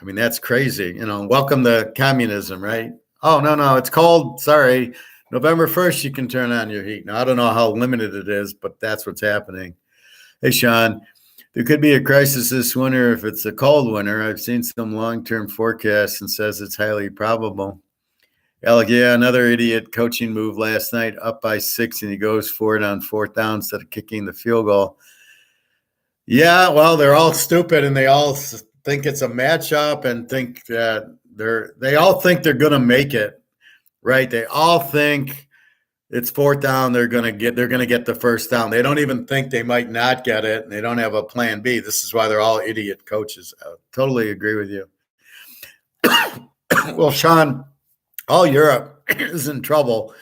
I mean, that's crazy. Welcome to communism, right? Oh, no, it's cold. Sorry. November 1st, you can turn on your heat. Now, I don't know how limited it is, but that's what's happening. Hey, Sean, there could be a crisis this winter if it's a cold winter. I've seen some long-term forecasts and says it's highly probable. Alec, yeah, another idiot coaching move last night, up by 6, and he goes for it on 4th down instead of kicking the field goal. Yeah, well, they're all stupid, and they all think it's a matchup and think that they all think they're going to make it, right? They all think it's 4th down. They're going to get the 1st down. They don't even think they might not get it, and they don't have a plan B. This is why they're all idiot coaches. I totally agree with you. Well, Sean, all Europe is in trouble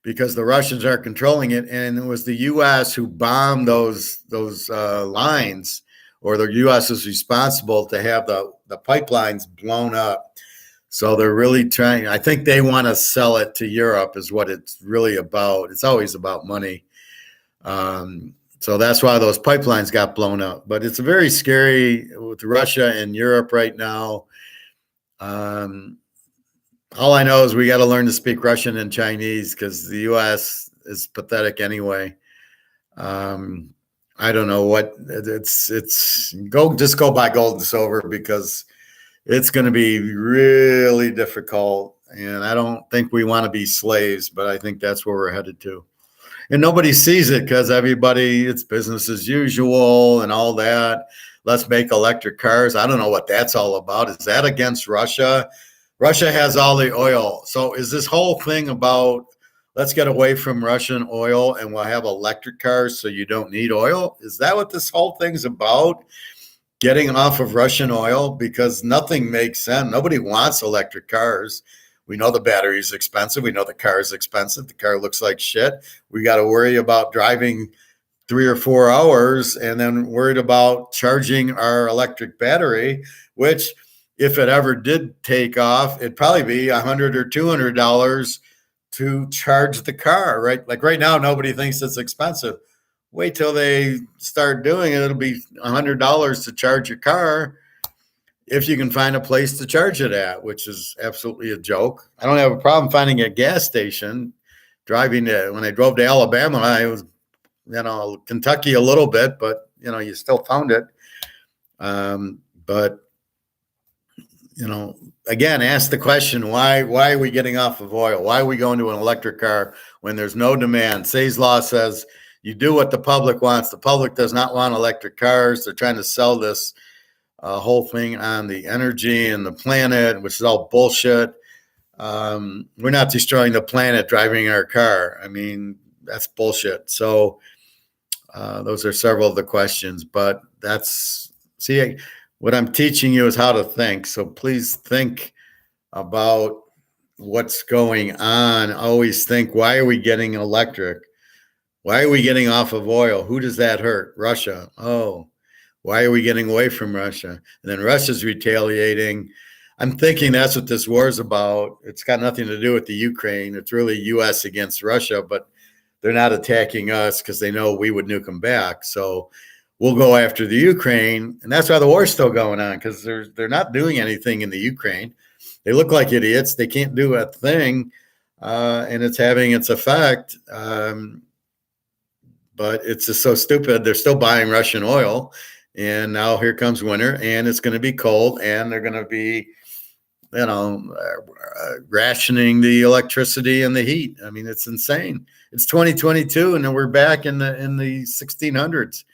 because the Russians are controlling it, and it was the U.S. who bombed those lines, or the U.S. is responsible to have the pipelines blown up. So they're really trying. I think they want to sell it to Europe, is what it's really about. It's always about money. So that's why those pipelines got blown up. But it's very scary with Russia and Europe right now. All I know is we got to learn to speak Russian and Chinese because the U.S. is pathetic anyway. I don't know what it's. Just go buy gold and silver because it's going to be really difficult. And I don't think we want to be slaves, but I think that's where we're headed to. And nobody sees it because it's business as usual and all that. Let's make electric cars. I don't know what that's all about. Is that against Russia? Russia has all the oil. So is this whole thing about let's get away from Russian oil and we'll have electric cars so you don't need oil? Is that what this whole thing's about? Getting off of Russian oil? Because nothing makes sense. Nobody wants electric cars. We know the battery is expensive. We know the car is expensive. The car looks like shit. We got to worry about driving 3 or 4 hours and then worried about charging our electric battery, which if it ever did take off, it'd probably be $100 or $200 to charge the car, right? Like right now, nobody thinks it's expensive. Wait till they start doing it. It'll be $100 to charge your car if you can find a place to charge it at, which is absolutely a joke. I don't have a problem finding a gas station driving when I drove to Alabama, I was, Kentucky a little bit, but, you still found it. But, again, ask the question, why are we getting off of oil? Why are we going to an electric car when there's no demand? Say's Law says you do what the public wants. The public does not want electric cars. They're trying to sell this whole thing on the energy and the planet, which is all bullshit. We're not destroying the planet driving our car. I mean, that's bullshit. So those are several of the questions, but what I'm teaching you is how to think. So please think about what's going on. Always think, why are we getting electric? Why are we getting off of oil? Who does that hurt? Russia. Oh, why are we getting away from Russia? And then Russia's retaliating. I'm thinking that's what this war is about. It's got nothing to do with the Ukraine. It's really U.S. against Russia, but they're not attacking us because they know we would nuke them back. So we'll go after the Ukraine, and that's why the war's still going on, because they're not doing anything in the Ukraine. They look like idiots. They can't do a thing, and it's having its effect. But it's just so stupid. They're still buying Russian oil, and now here comes winter, and it's going to be cold, and they're going to be, rationing the electricity and the heat. I mean, it's insane. It's 2022, and then we're back in the 1600s.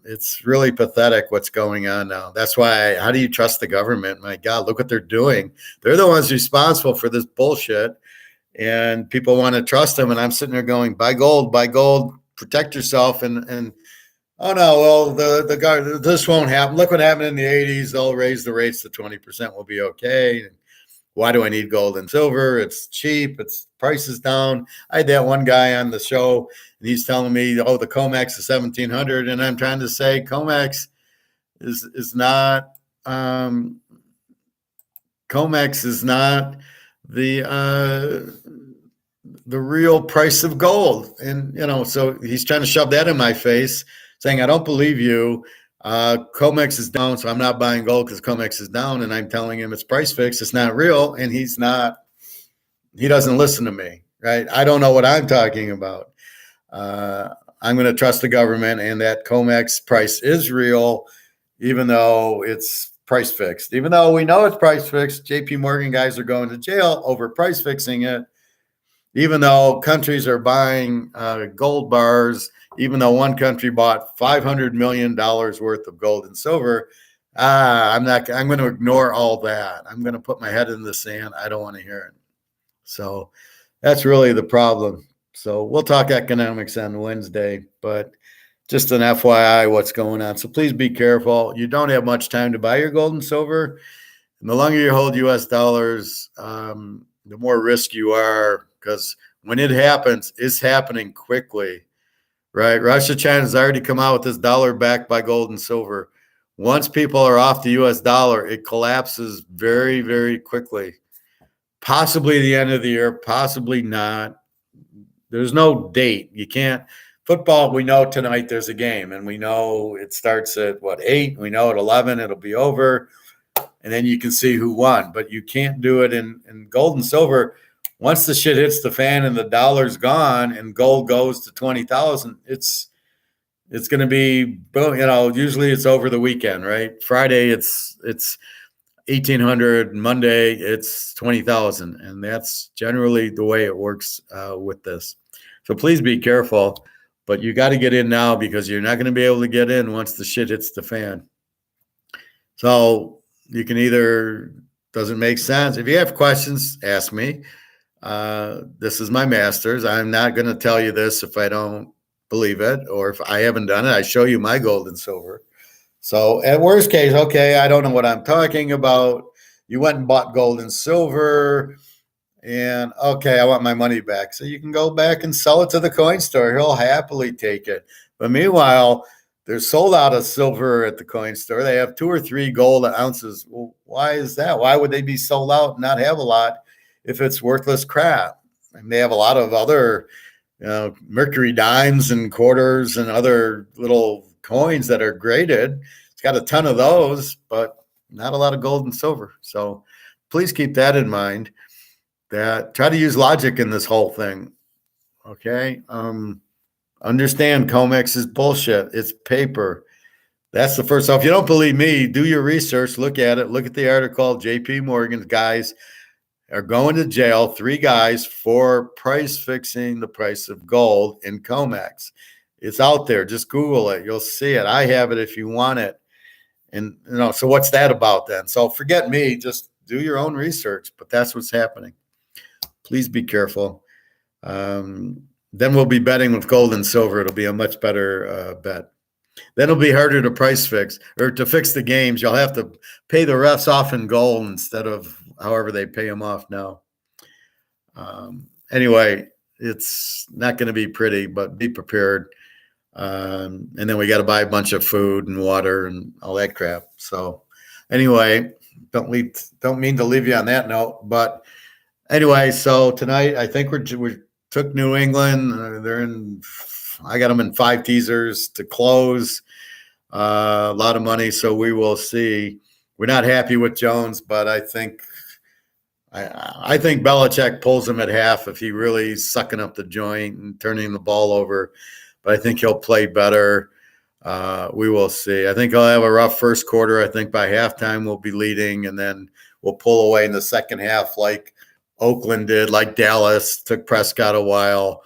It's really pathetic what's going on now. That's why, how do you trust the government? My God, look what they're doing. They're the ones responsible for this bullshit, and people want to trust them. And I'm sitting there going, buy gold, protect yourself. And oh no, well, the guy, this won't happen. Look what happened in the 80s. They'll raise the rates to 20%. We'll be okay. Why do I need gold and silver? It's cheap. It's prices down. I had that one guy on the show, and he's telling me, oh, the COMEX is 1,700, and I'm trying to say COMEX is not COMEX is not the real price of gold, and so he's trying to shove that in my face, saying I don't believe you. COMEX is down, so I'm not buying gold because COMEX is down, and I'm telling him it's price fixed, it's not real, and he doesn't listen to me, right? I don't know what I'm talking about. I'm going to trust the government, and that COMEX price is real, even though it's price fixed. Even though we know it's price fixed, JP Morgan guys are going to jail over price fixing it. Even though countries are buying gold bars, even though one country bought $500 million worth of gold and silver, I'm going to ignore all that. I'm going to put my head in the sand. I don't want to hear it. So that's really the problem. So we'll talk economics on Wednesday, but just an FYI what's going on. So please be careful. You don't have much time to buy your gold and silver. And the longer you hold U.S. dollars, the more risk you are, because when it happens, it's happening quickly, right? Russia, China's already come out with this dollar backed by gold and silver. Once people are off the U.S. dollar, it collapses very, very quickly. Possibly the end of the year, possibly not. There's no date. You can't. Football, we know tonight there's a game, and we know it starts at 8? We know at 11 it'll be over, and then you can see who won. But you can't do it in gold and silver. Once the shit hits the fan and the dollar's gone and gold goes to 20,000, it's going to be, usually it's over the weekend, right? Friday it's 1,800, Monday it's 20,000, and that's generally the way it works with this. So please be careful, but you got to get in now, because you're not going to be able to get in once the shit hits the fan. So you can either, doesn't make sense. If you have questions, ask me. This is my master's. I'm not going to tell you this if I don't believe it, or if I haven't done it. I show you my gold and silver. So at worst case, okay, I don't know what I'm talking about. You went and bought gold and silver, and okay, I want my money back. So you can go back and sell it to the coin store. He'll happily take it. But meanwhile, they're sold out of silver at the coin store. They have 2 or 3 gold ounces. Well, why is that? Why would they be sold out and not have a lot if it's worthless crap? And they have a lot of other mercury dimes and quarters and other little coins that are graded. It's got a ton of those, but not a lot of gold and silver. So please keep that in mind. that try to use logic in this whole thing. Okay. Understand Comex is bullshit. It's paper. That's the first. So if you don't believe me, do your research. Look at it. Look at the article. JP Morgan's guys are going to jail. 3 guys for price fixing the price of gold in Comex. It's out there. Just Google it. You'll see it. I have it if you want it. And so what's that about then? So forget me. Just do your own research. But that's what's happening. Please be careful. Then we'll be betting with gold and silver. It'll be a much better bet. Then it'll be harder to price fix or to fix the games. You'll have to pay the refs off in gold instead of however they pay them off now. Anyway, it's not going to be pretty, but be prepared. And then we got to buy a bunch of food and water and all that crap. So anyway, don't mean to leave you on that note, but anyway, so tonight I think we took New England. They're in. I got them in 5 teasers to close. A lot of money, so we will see. We're not happy with Jones, but I think Belichick pulls him at half if he really sucking up the joint and turning the ball over. But I think he'll play better. We will see. I think he'll have a rough first quarter. I think by halftime we'll be leading, and then we'll pull away in the second half like Oakland did, like Dallas. Took Prescott a while.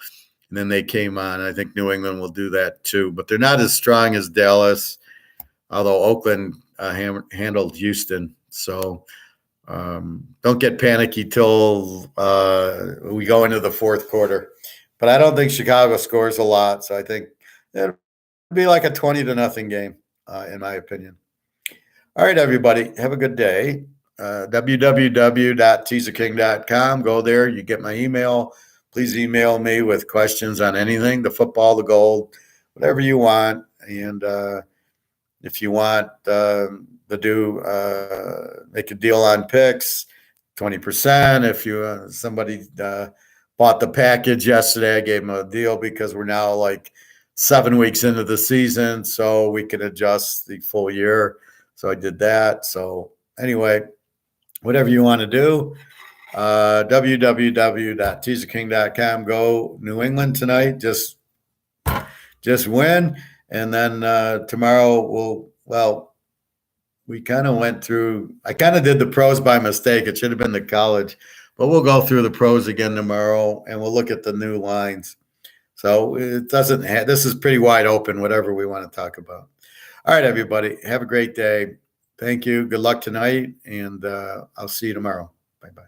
And then they came on. I think New England will do that too. But they're not as strong as Dallas, although Oakland handled Houston. So don't get panicky till we go into the fourth quarter. But I don't think Chicago scores a lot. So I think it'll be like a 20-0 game, in my opinion. All right, everybody. Have a good day. www.teaserking.com. Go there. You get my email. Please email me with questions on anything, the football, the gold, whatever you want. And if you want to make a deal on picks, 20%. If you somebody bought the package yesterday, I gave them a deal because we're now like 7 weeks into the season, so we can adjust the full year. So I did that. So anyway, whatever you want to do. www.teaserking.com. Go New England tonight. Just win. And then tomorrow we kind of went through, I kind of did the pros by mistake. It should have been the college, but we'll go through the pros again tomorrow and we'll look at the new lines. So it doesn't this is pretty wide open, whatever we want to talk about. All right, everybody. Have a great day. Thank you. Good luck tonight. And I'll see you tomorrow. Bye-bye.